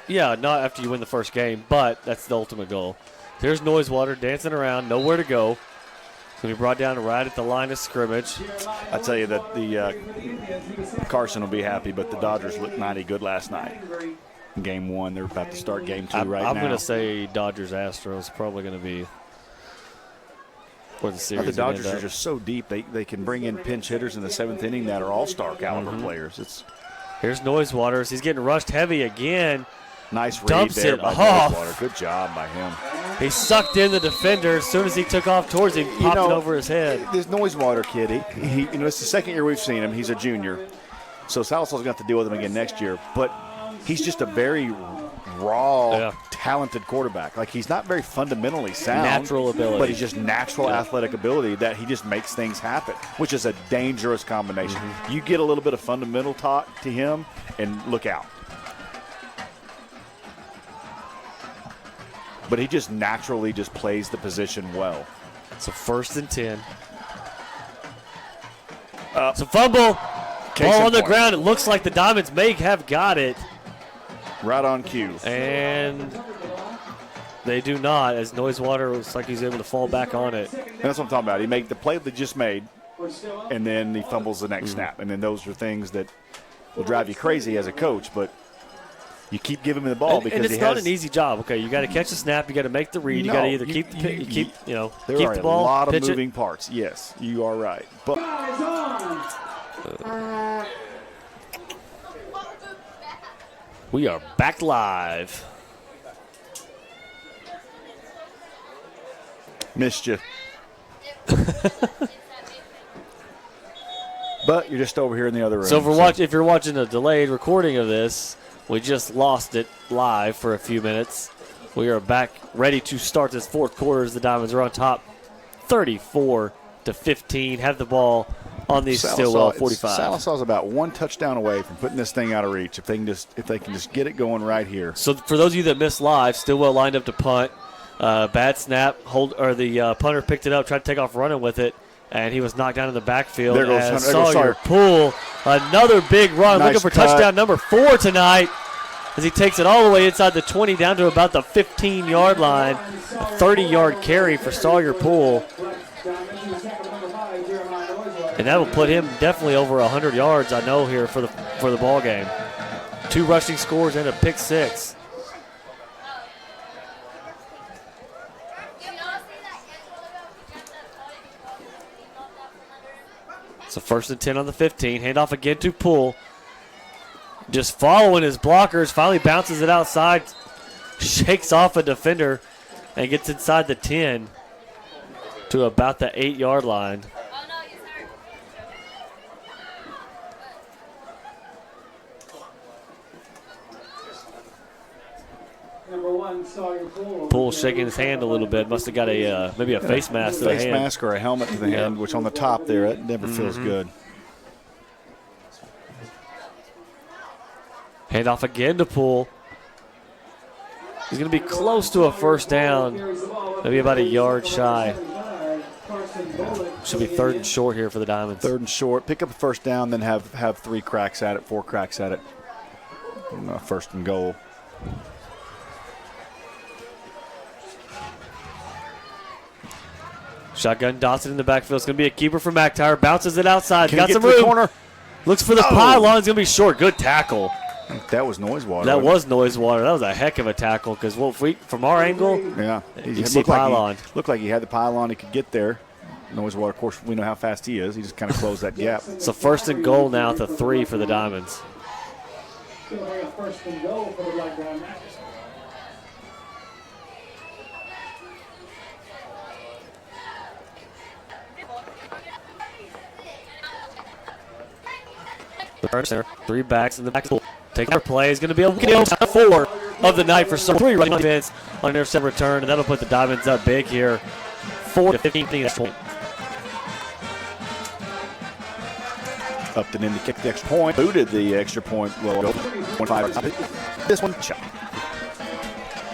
Yeah, not after you win the first game, but that's the ultimate goal. There's Noisewater dancing around, nowhere to go. It's going to be brought down right at the line of scrimmage. I tell you that the Carson will be happy, but the Dodgers looked mighty good last night. Game 1, they're about to start game 2 right now. I'm going to say Dodgers-Astros probably going to be where the series the Dodgers end are up. just so deep. They can bring in pinch hitters in the 7th inning that are all-star caliber players. Here's Noisewater. He's getting rushed heavy again. Nice read Dumps there it by off. Noisewater. Good job by him. He sucked in the defender. As soon as he took off towards him, popped it over his head. This Noisewater kid, he it's the second year we've seen him. He's a junior. So Salisaw's going to have to deal with him again next year. But he's just a very raw, talented quarterback. Like, he's not very fundamentally sound. Natural ability. But he's just natural athletic ability that he just makes things happen, which is a dangerous combination. You get a little bit of fundamental taught to him, and look out. But he just naturally just plays the position well. So 1st and 10. It's a fumble. Ball on the ground. It looks like the Diamonds may have got it. Right on cue. And they do not, as Noisewater looks like he's able to fall back on it. And that's what I'm talking about. He made the play they just made, and then he fumbles the next snap. And then those are things that will drive you crazy as a coach, but you keep giving him the ball because and it's not an easy job. Okay, you got to catch the snap, you got to make the read, you got to either keep the ball, a lot of pitch moving parts. Yes, you are right. But we are back live. Missed you. But you're just over here in the other room. So if you're watching a delayed recording of this, we just lost it live for a few minutes. We are back ready to start this 4th quarter as the Diamonds are on top 34-15. Have the ball on the Stilwell 45. Salisaw's about 1 touchdown away from putting this thing out of reach if they can just get it going right here. So for those of you that missed live, Stilwell lined up to punt. Bad snap. The punter picked it up, tried to take off running with it, and he was knocked down in the backfield. There goes Sawyer Poole. Another big run. Nice looking for cut. touchdown number 4 tonight as he takes it all the way inside the 20 down to about the 15-yard line. A 30-yard carry for Sawyer Poole. And that will put him definitely over 100 yards, I know, here for the ball game. 2 rushing scores and a pick 6. So 1st and 10 on the 15. Handoff again to Poole. just following his blockers. Finally bounces it outside, shakes off a defender, and gets inside the 10 to about the 8-yard line. Number 1, Sawyer Poole. Poole shaking his hand a little bit. Must have got a maybe a face mask to the hand. Face mask or a helmet to the hand, which on the top there, it never feels good. Hand off again to Poole. He's going to be close to a first down. Maybe about a yard shy. Should be 3rd and short here for the Diamonds. 3rd and short. Pick up a first down, then have 3 cracks at it, 4 cracks at it. 1st and goal. Shotgun Dotson in the backfield. It's going to be a keeper for McTire. Bounces it outside. Can Got he get some to the room. corner? Looks for the pylon. It's going to be short. Good tackle. That was Noisewater. That was Noisewater. That was a heck of a tackle because from our angle, yeah, you see pylon. Looked like he had the pylon. He could get there. Noisewater, of course, we know how fast he is. He just kind of closed that gap. So 1st and goal now at the 3 for the Diamonds. Going to bring a 1st and goal for the Black Diamonds. There, 3 backs in the back. Take our play. Is going to be able to get 4 of the night for some 3 running defense on an intercept return, and that'll put the Diamonds up big here. 4-15 Up and in to kick the extra point. Booted the extra point. Well, 1-5. This one shot.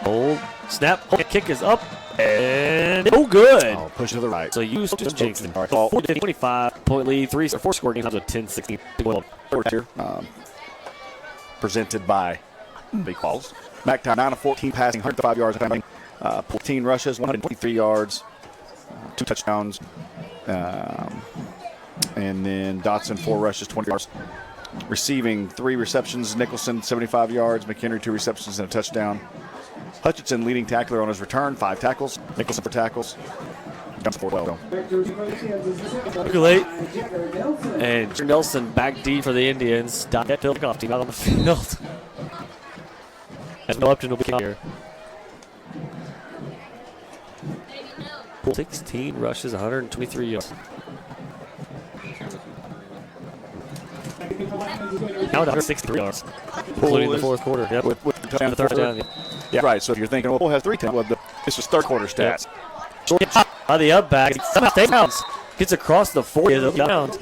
Hold, snap, kick is up, and good. Oh, push to the right. So you just jinxed him. 4-25 point lead, 4 score games with 10-16. Presented by Big Balls. McTire 9 of 14 passing, 105 yards. 14 rushes, 123 yards, 2 touchdowns. And then Dotson 4 rushes, 20 yards. Receiving 3 receptions. Nicholson 75 yards. McHenry 2 receptions and a touchdown. Hutchinson leading tackler on his return, 5 tackles. Nicholson 4 tackles. Jumps 4 well. Late. And Nelson back D for the Indians. Field off team out on the field. As no Upton will be here. 16 rushes, 123 yards. Now 163 yards, including the 4th quarter. Yep. With the 3rd down. Yeah, right. So if you're thinking, well, Poole has 3 times. Well, this is 3rd quarter stats. By the up back, somehow stays bounds. Gets across the 40 of the downs.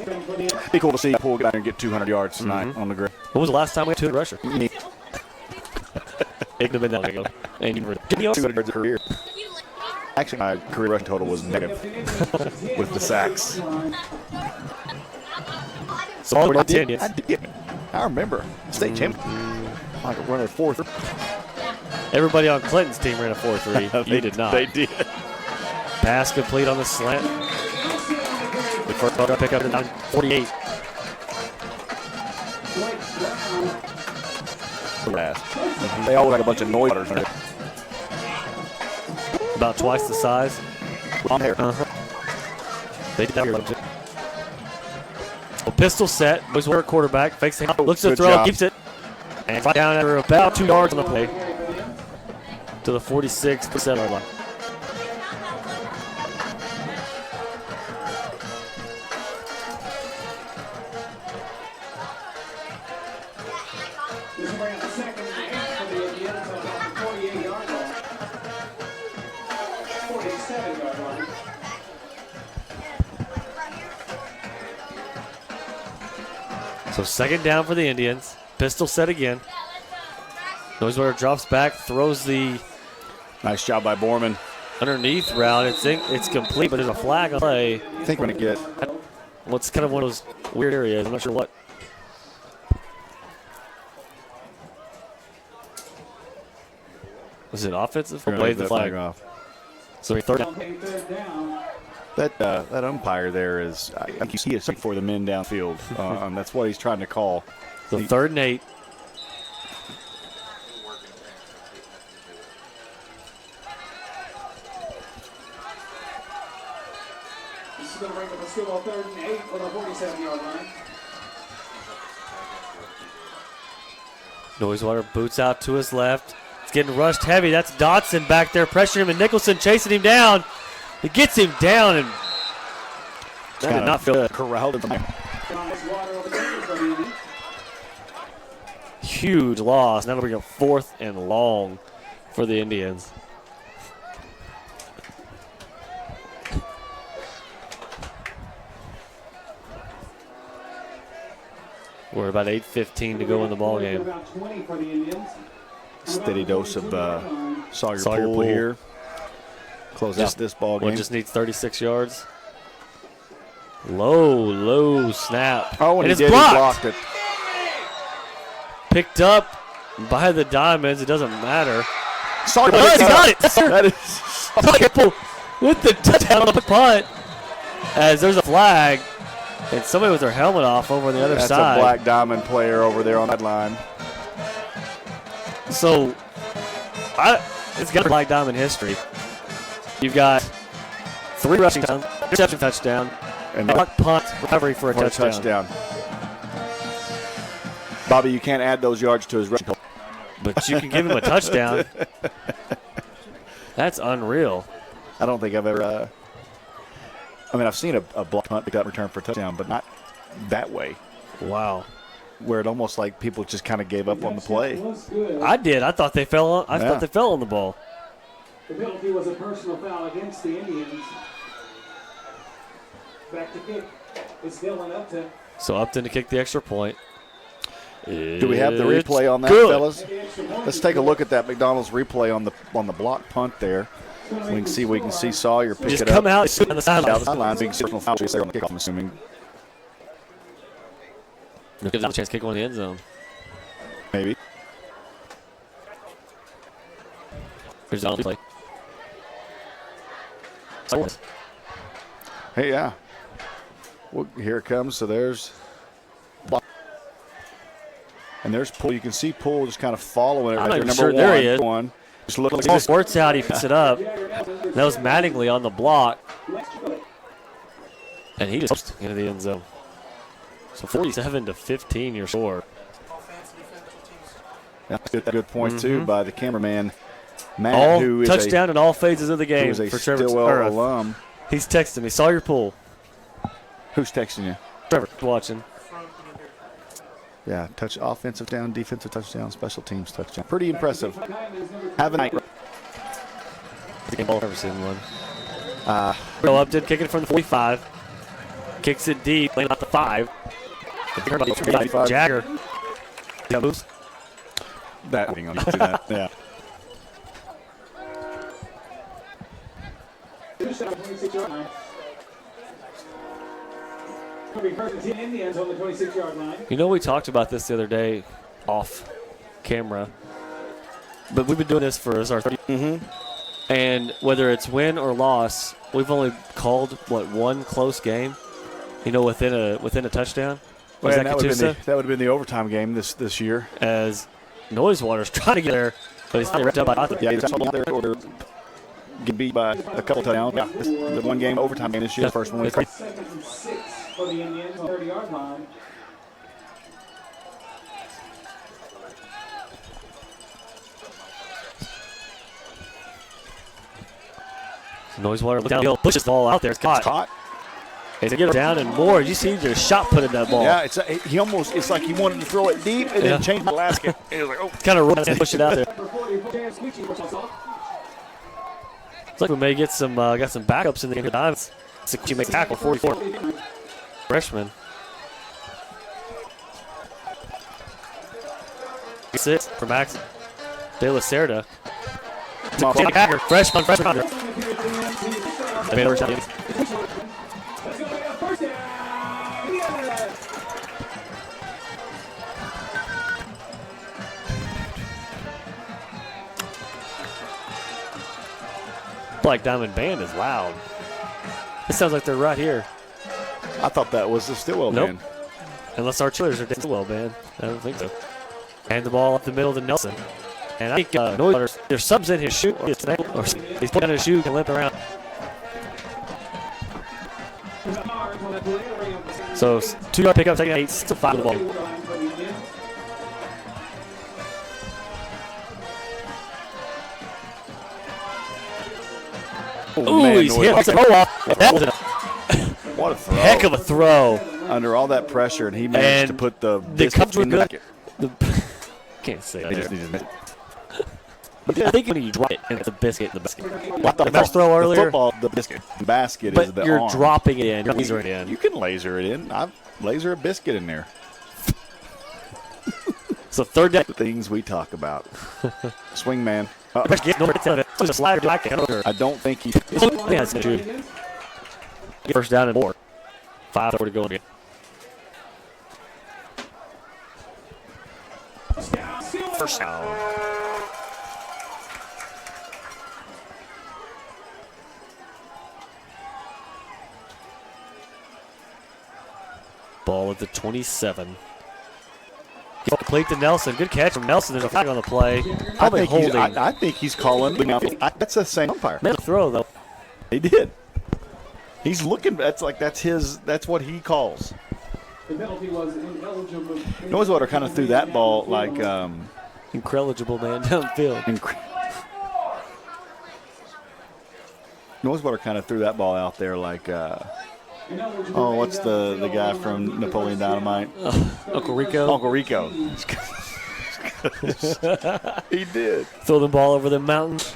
Be cool to see Poole get out there and get 200 yards tonight on the grid. When was the last time we had 2 rusher? Me. It could have been that long ago. And you were 200 yards a career. Actually, my career rushing total was negative with the sacks. So all we're 10, yes. I remember. State champion. Like a runner 4-3. Everybody on Clinton's team ran a 4-3. You did not. They did. Pass complete on the slant. The first ball pick up to 48. They all had a bunch of noise. About twice the size. Long hair. They did that here. Well, pistol set. Boys work quarterback. Fakes the hand. Looks to throw. Keeps it. And right down after about 2 yards on the play. To the 46% yard line. This will bring up 2nd and 8 for the Indians on about the 48-yard line. 47-yard line. So 2nd down for the Indians. Pistol set again. Noisewater drops back, throws the nice job by Borman. Underneath route. It's complete, but there's a flag on play. I think we're going to get. Well, it's kind of one of those weird areas. I'm not sure what. Was it offensive? Or wave the flag off. So we 3rd down. That umpire there is, I think you see it for the men downfield. That's what he's trying to call. So 3rd and 8. This is going to bring up a Stilwell 3rd and 8 for the 47-yard line. Noisewater boots out to his left. It's getting rushed heavy. That's Dotson back there pressuring him, and Nicholson chasing him down. He gets him down, and that did not feel good. Corralled him. Huge loss. Now we go 4th and long for the Indians. We're about 8:15 to go in the ball game. Steady dose of Sawyer Poole here. Close out this ball game. One just needs 36 yards. Low snap. Oh, and it's he blocked it. Picked up by the Diamonds. It doesn't matter. Sawyer got it. That is Sawyer with the touchdown on the punt. As there's a flag, and somebody with their helmet off over on the other side. That's a Black Diamond player over there on that line. So, it's got Black Diamond history. You've got 3 rushing touchdowns, interception touchdown, and block punt recovery for a touchdown. Bobby, you can't add those yards to his record. But you can give him a touchdown. That's unreal. I don't think I've ever. I've seen a block punt pick up return for a touchdown, but not that way. Wow. Where it almost like people just kind of gave up on the play. I did. I thought they fell on. I thought they fell on the ball. The penalty was a personal foul against the Indians. Back to kick. It's Dylan Upton. So Upton to kick the extra point. Do we have the replay on that, fellas? Let's take a look at that McDonald's replay on the block punt there. We can see Sawyer pick just it up. come out on the sideline. Being personal foul there on the kickoff, I'm assuming. Give them a chance to kick one in the end zone. Maybe. Here's the play. Hey, yeah. Well, here it comes. So there's block. And there's Poole. You can see Poole just kind of following it right there. Number There he is. One. Just look like he squirts out. He puts it up. That was Mattingly on the block. And he just into the end zone. So 47-15 your score. That's a good point, too, by the cameraman, Matt, who is touchdown in all phases of the game who is a for Trevor Stilwell alum. He's texting me. Sawyer Poole. Who's texting you? Trevor, watching. Yeah, offensive down, defensive touchdown, special teams touchdown. Pretty impressive. Have a night. The game ball I've ever seen one. Go Upton, kicking it from the 45. Kicks it deep, laying out the 5. Jagger. That moves. That thing on that. Yeah. You know, we talked about this the other day off camera, but we've been doing this for our 30. And whether it's win or loss, we've only called one close game. You know, within a touchdown. Well, that would have been the overtime game this year. As Noisewater's trying to get there, but he's not wrapped up by either. Yeah, he's out there or get beat by a couple touchdowns. Yeah, the one game overtime game this year, the first one. Second and 6 for the Indians on the 30-yard line. Noisewater downhill, pushes the ball out there. It's caught. As they get down and more, you see the shot put in that ball. Yeah, it's like he wanted to throw it deep and then change the basket. He was like, oh. Kind of runs and push it out there. Looks like we may get some got some backups in the game. She makes tackle 44. Freshman. 6 for Max De La Cerda. Freshman. They made a shot. Black Diamond Band is loud. It sounds like they're right here. I thought that was the Stilwell band. Unless our cheerleaders are the Stilwell band. I don't think so. And the ball up the middle to Nelson. And I think there's subs in his shoe. Or he's putting on his shoe and limp around. So 2-yard pickup, taking 8, 6 to 5 of the ball. Ooh, man, he's hit. That was what a throw. heck of a throw. Under all that pressure, and he managed to put the biscuit in the basket. Can't say They that. just needed it. But I think when you drop it, and it's a biscuit in the basket. The First throw earlier. The football, the biscuit. The basket But is the you're arm. dropping it in. You're lasering it in. You can laser it in. I laser a biscuit in there. So third down. The things we talk about. Swing man. It's a slider back. I don't think he. Yeah, it's true. First down and 4. 5 to go again. First down. Ball at the 27. Complete to Nelson. Good catch from Nelson. There's a flag on the play. Probably holding. I think he's calling. That's the same umpire. Made a throw though. He did. He's looking. That's his. That's what he calls. The penalty was ineligible. Nosewater kind of threw that ball like incredible man downfield. Nosewater kind of threw that ball out there like. What's the guy from Napoleon Dynamite? Uncle Rico. Uncle Rico. He did. Throw the ball over the mountains.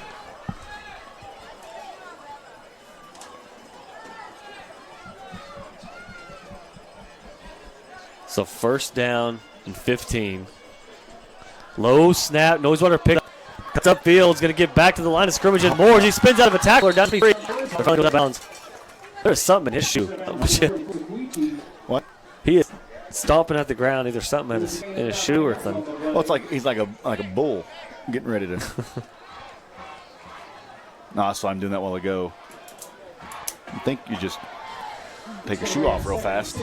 So first down and 15. Low snap. Nosewater pick up. Cuts up field. He's going to get back to the line of scrimmage and more. He spins out of a tackler. Down to be free. They're finally out of bounds. There's something in his shoe. What? He is stomping at the ground. Either something in his shoe or something. Well, it's like he's like a bull getting ready to. No, I saw him doing that a while ago. I think you just take your shoe off real fast.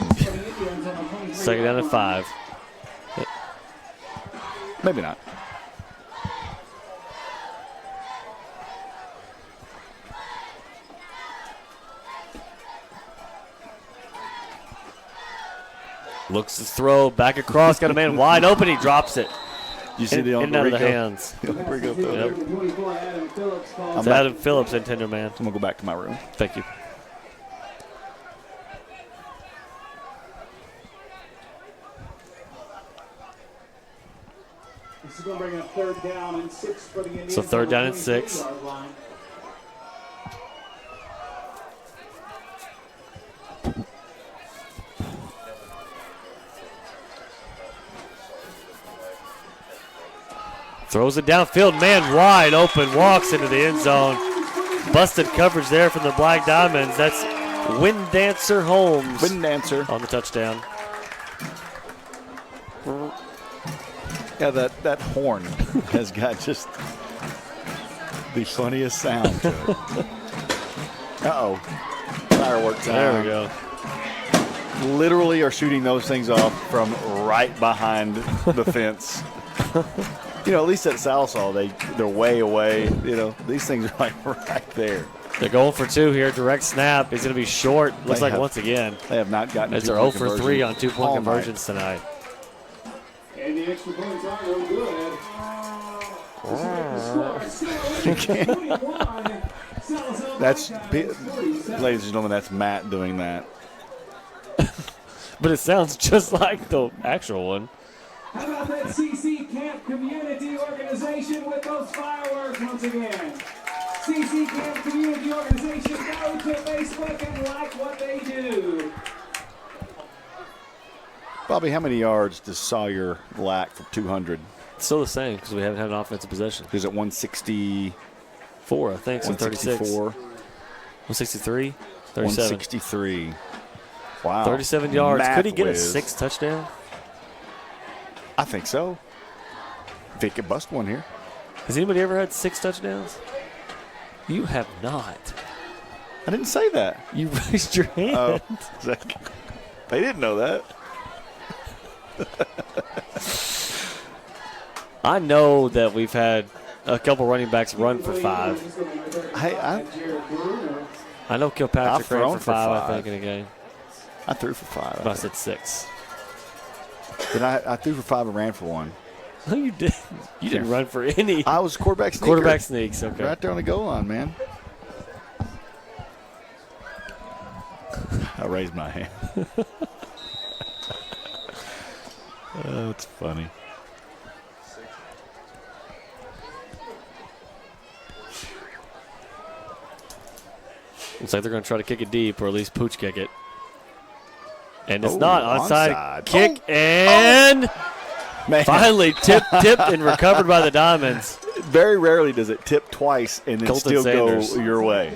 Second down and 5. Maybe not. Looks to throw back across. Got a man wide open. He drops it. You see the in and out of the hands. Yep. It's Adam Phillips and tender man. I'm gonna go back to my room. Thank you. This is going to bring up third down and 6 for the Indians. So third down and 6. Throws it downfield, man wide open, walks into the end zone. Busted coverage there from the Black Diamonds. That's Wind Dancer Holmes. Wind Dancer on the touchdown. Yeah, that horn has got just the funniest sound to it. Uh-oh. Fireworks time. There we go. Literally are shooting those things off from right behind the fence. You know, at least at Sallisaw, they're way away. You know, these things are like right there. They're going for 2 here. Direct snap. He's going to be short. Looks like once again. They have not gotten as they're 0 for 3 on 2-point conversions tonight. And the extra points are no good. That's, ladies and gentlemen, that's Matt doing that. But it sounds just like the actual one. How about that CC Camp Community Organization with those fireworks once again? CC Camp Community Organization, go to Facebook and like what they do. Bobby, how many yards does Sawyer lack for 200? Still the same because we haven't had an offensive possession. He's at 164, I think, so 36. 163, 37. 163. Wow. 37 yards. Math Could he get whiz. a 6th touchdown? I think so. If he could bust one here. Has anybody ever had 6 touchdowns? You have not. I didn't say that. You raised your hand. Oh, they didn't know that. I know that we've had a couple running backs run for 5. I know Kilpatrick ran for 5, I think, in a game. I threw for 5. But I said 6. Then I threw for 5 and ran for 1. No, you didn't. You didn't run for any. I was quarterback sneaker. Quarterback sneaks, okay. Right there on the goal line, man. raise my hand. That's funny. Looks like they're going to try to kick it deep, or at least pooch kick it. And it's not onside. Kick and finally tipped and recovered by the Diamonds. Very rarely does it tip twice and then Colton still Sanders. go your way.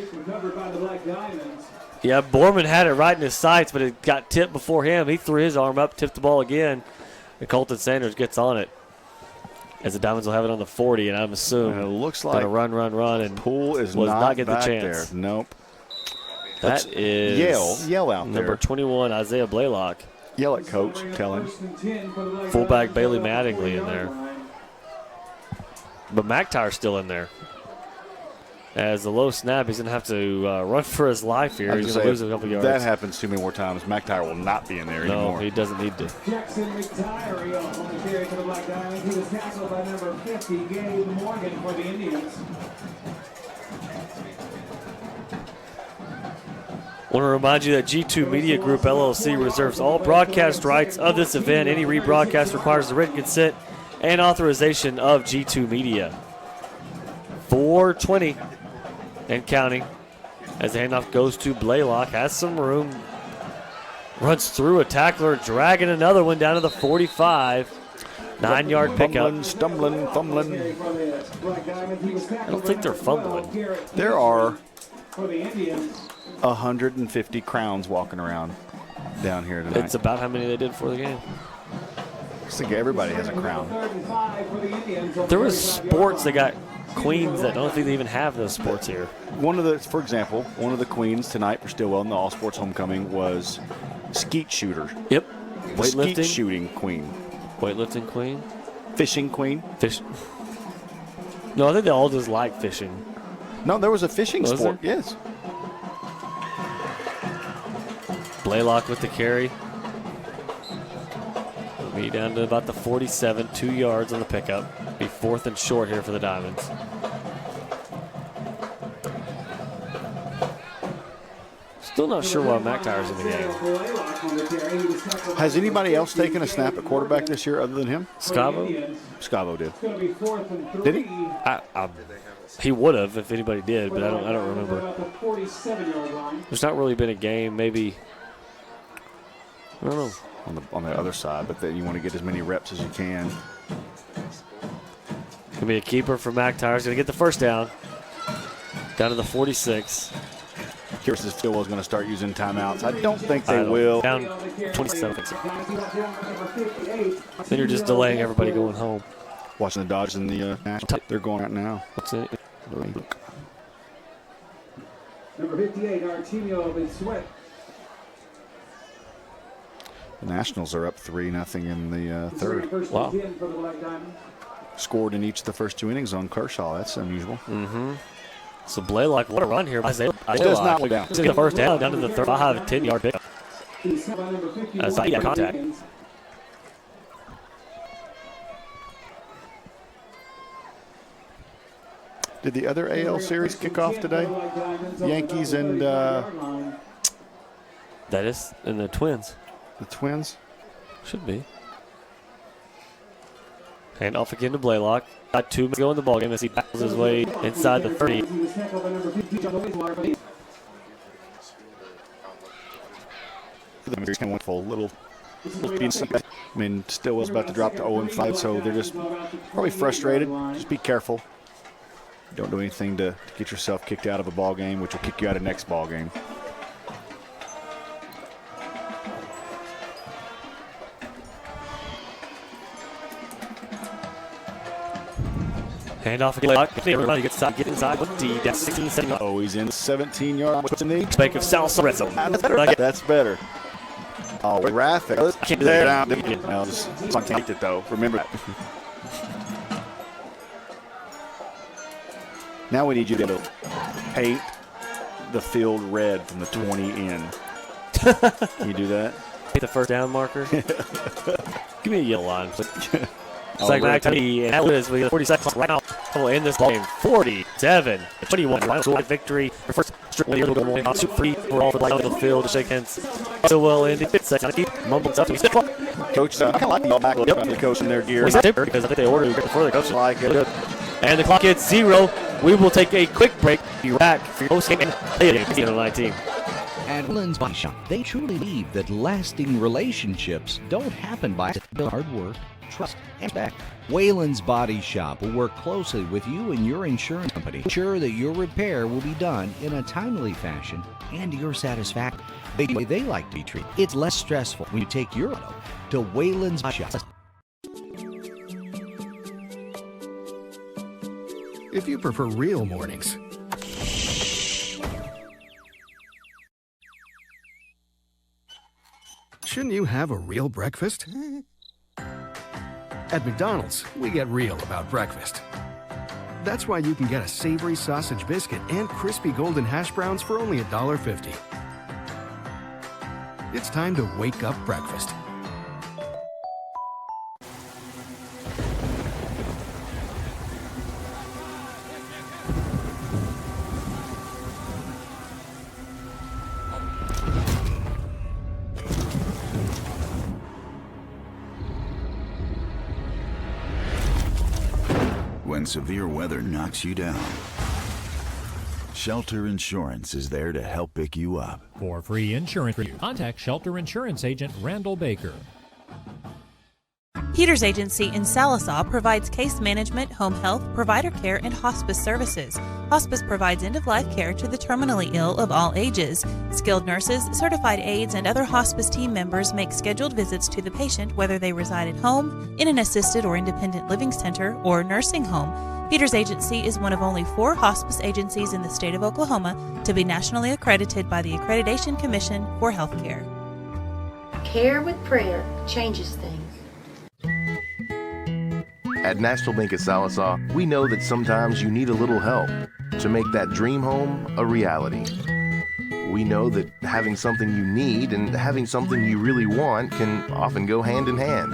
Yeah, Borman had it right in his sights, but it got tipped before him. He threw his arm up, tipped the ball again, and Colton Sanders gets on it. As the Diamonds will have it on the 40, and I'm assuming it looks like run, and Poole is was not not get the back chance. there. Nope. That is Yell out there. number 21, Isaiah Blaylock. Yell at coach. Tell him. Fullback Bailey Mattingly in there. But McTyre's still in there. As the low snap, he's going to have to run for his life here. He's going to lose a couple yards. That happens too many more times. McTyre will not be in there anymore. No, he doesn't need to. Jackson McTyre on the carry for the Black Diamonds. He was tackled by number 50, Gabe Morgan for the Indians. I want to remind you that G2 Media Group LLC reserves all broadcast rights of this event. Any rebroadcast requires the written consent and authorization of G2 Media. 4:20 and counting as the handoff goes to Blaylock. Has some room. Runs through a tackler, dragging another one down to the 45. 9-yard pickup. Stumbling, fumbling. I don't think they're fumbling. There are 150 crowns walking around down here tonight. It's about how many they did for the game. I think everybody has a crown. There was sports that got queens that I don't think they even have those sports here. For example, one of the queens tonight for Stilwell in the All Sports Homecoming was skeet shooter. Yep. The Weightlifting. skeet shooting queen. Weightlifting queen. Fishing queen. No, I think they all just like fishing. No, there was a fishing sport. There? Yes. Blaylock with the carry. Be down to about the 47, 2 yards on the pickup. Be 4th and short here for the Diamonds. Still not sure why McTyre's in the game. Has anybody else taken a snap at quarterback this year other than him? Scavo? Scavo did. Did he? He would have if anybody did, but I don't remember. There's not really been a game, maybe. I don't know. On the other side, but then you want to get as many reps as you can. Gonna be a keeper for McTyre. He's gonna get the first down. Down to the 46. Curious if Stilwell's going to start using timeouts. I don't think they will. Down 27. Then you're just delaying everybody going home. Watching the Dodgers in the National. They're going out now. What's it? Number 58, Artemio Sweat. The Nationals are up 3-0 in the third. Wow. Scored in each of the first 2 innings on Kershaw. That's unusual. Mm-hmm. So Blaylock, what a run here. Isaiah does not go down. Just get the first down to the 35, 10-yard pickup. As he got contact. Did the other AL series kick off today? Yankees and that is, and the Twins. The Twins? Should be. Hand off again to Blaylock. Got 2 minutes to go in the ballgame as he battles his way inside the 30. I mean, Stilwell's about to drop to 0-5, so they're just probably frustrated. Just be careful. Don't do anything to get yourself kicked out of a ball game, which will kick you out of next ball game. Hand off again. Everybody gets inside. Get inside. With D. That's 16, 17. Oh, he's in 17 yards. What's in the Bank of Sallisaw red zone. That's better. Oh, graphic. I can't do that. No, just on tape it though. Remember that. Now we need you to paint the field red from the 20 in. Can you do that? Get the first down marker. Give me a yellow line. It's like back to me, and that is, we got 40 seconds right now. We'll end this game 47-21. Victory for first Free for all the field to shake hands. Stilwell in the second. Mumbles up to me. Coach, I kind of like the back look the coach in their gear. Because I think they ordered it before the coach like it. And the clock hits 0. We will take a quick break. Be back for your post game 19. At Wayland's Body Shop, they truly believe that lasting relationships don't happen by hard work, trust, and respect. Wayland's Body Shop will work closely with you and your insurance company to ensure that your repair will be done in a timely fashion and to your satisfaction. The way they like to be treated. It's less stressful when you take your auto to Wayland's Body Shop. If you prefer real mornings, shouldn't you have a real breakfast? At McDonald's, we get real about breakfast. That's why you can get a savory sausage biscuit and crispy golden hash browns for only $1.50. It's time to wake up breakfast. When severe weather knocks you down, Shelter Insurance is there to help pick you up. For free insurance review, contact Shelter Insurance Agent Randall Baker. Peters Agency in Sallisaw provides case management, home health, provider care, and hospice services. Hospice provides end-of-life care to the terminally ill of all ages. Skilled nurses, certified aides, and other hospice team members make scheduled visits to the patient whether they reside at home, in an assisted or independent living center, or nursing home. Peters Agency is one of only 4 hospice agencies in the state of Oklahoma to be nationally accredited by the Accreditation Commission for Healthcare. Care with prayer changes things. At National Bank at Sallisaw, we know that sometimes you need a little help to make that dream home a reality. We know that having something you need and having something you really want can often go hand in hand.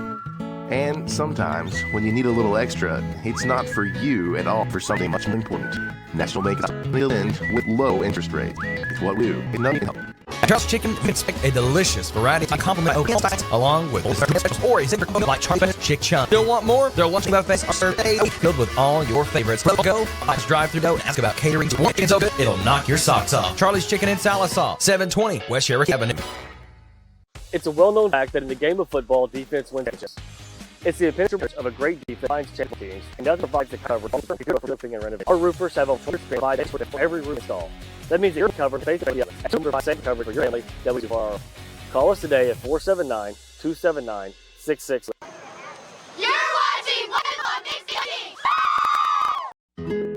And sometimes, when you need a little extra, it's not for you at all, for something much more important. National Bank will end with low interest rates. It's what we do. It's nothing else. At Charles Chicken, you can expect a delicious variety to complement along with or a signature like Charles Chicken. Still want more? Their lunch buffets are served filled with all your favorites. Let's go. Drive-through dough and ask about catering. It's so good, it'll knock your socks off. Charlie's Chicken in Sallisaw, 720 West Sheriff Avenue. It's a well-known fact that in the game of football, defense wins matches. It's the epitome of a great defense finds champion teams and doesn't provide the cover for roofing and renovation. Our roofers have a full provide expert for every roof install. That means that you're covered basically at safe coverage for your family that we do for our. Call us today at 479-279-66. You're watching Westlawn Mix TV!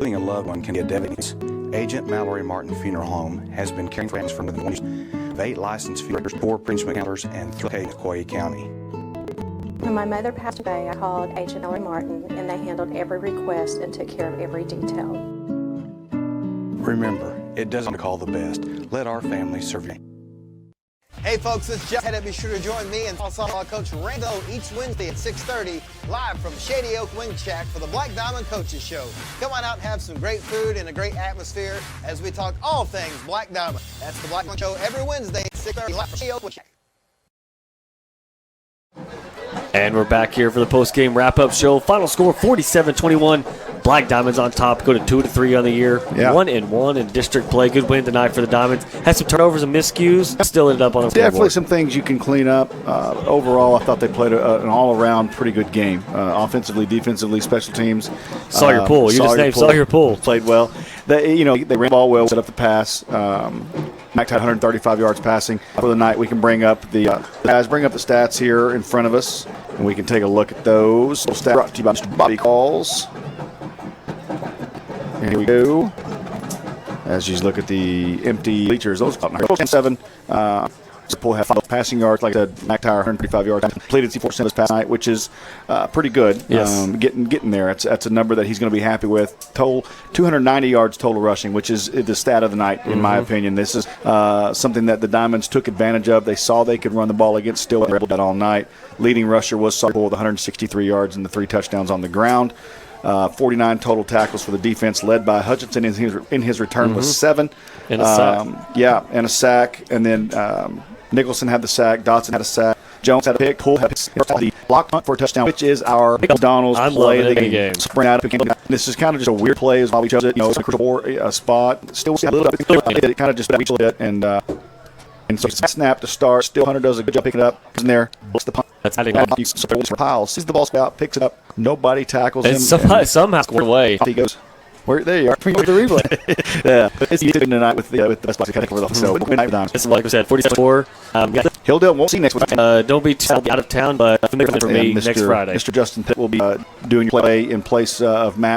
Losing a loved one can be a devastating. Agent Mallory Martin Funeral Home has been caring for families for more than 1 year. With 8 licensed funerals, 4 Prince McCallers, and 3 in Sequoyah County. When my mother passed away, I called Agent Mallory Martin, and they handled every request and took care of every detail. Remember, it doesn't call the best. Let our family serve you. Hey folks, it's Jeff. Be sure to join me and Sallisaw Coach Randall each Wednesday at 6:30 live from Shady Oak Wing Shack for the Black Diamond Coaches Show. Come on out and have some great food and a great atmosphere as we talk all things Black Diamond. That's the Black Diamond Show every Wednesday at 6:30 live from Shady Oak Wing Shack. And we're back here for the post-game wrap-up show. Final score 47-21. Black Diamonds on top. Go to 2-3 on the year. Yeah. 1-1 in district play. Good win tonight for the Diamonds. Had some turnovers and miscues. Still ended up on the Definitely scoreboard. some things you can clean up. Overall, I thought they played an all-around pretty good game. Offensively, defensively, special teams. Sawyer Poole. You just named Sawyer Poole. Played well. They ran the ball well, set up the pass. Max had 135 yards passing for the night. We can bring up the stats here in front of us, and we can take a look at those. Stats brought to you by Mr. Bobby Calls. And here we go. As you look at the empty bleachers, those are 7. Poole had 5 passing yards, like I said. McIntyre 135 yards. Completed 4% this past night, which is pretty good. Yes. Getting there. That's a number that he's going to be happy with. Total 290 yards total rushing, which is the stat of the night, in my opinion. This is something that the Diamonds took advantage of. They saw they could run the ball against Stilwell that all night. Leading rusher was Sawyer Poole with 163 yards and the 3 touchdowns on the ground. 49 total tackles for the defense, led by Hutchinson in his return was 7. And a sack. And a sack. And then Nicholson had the sack. Dotson had a sack. Jones had a pick. Poole had the block punt for a touchdown, which is our McDonald's play of the game. Sprint out. This is kind of just a weird play as while we chose it. It's a crucial spot. Still a little bit. It kind of just reached a little bit. And so snap to start. Still Hunter does a good job picking it up. He's in there. What's the punt? That's adding Piles sees the ball out, picks it up. Nobody tackles him. Somehow scored away. He goes. There you are. The replay. Yeah, it's tonight with the best box kind of cover. So it's like we said, 47-4. Hilldale won't see next week. Don't be too out of town, but for me next Friday. Mr. Justin Pitt will be doing your play in place of Matt.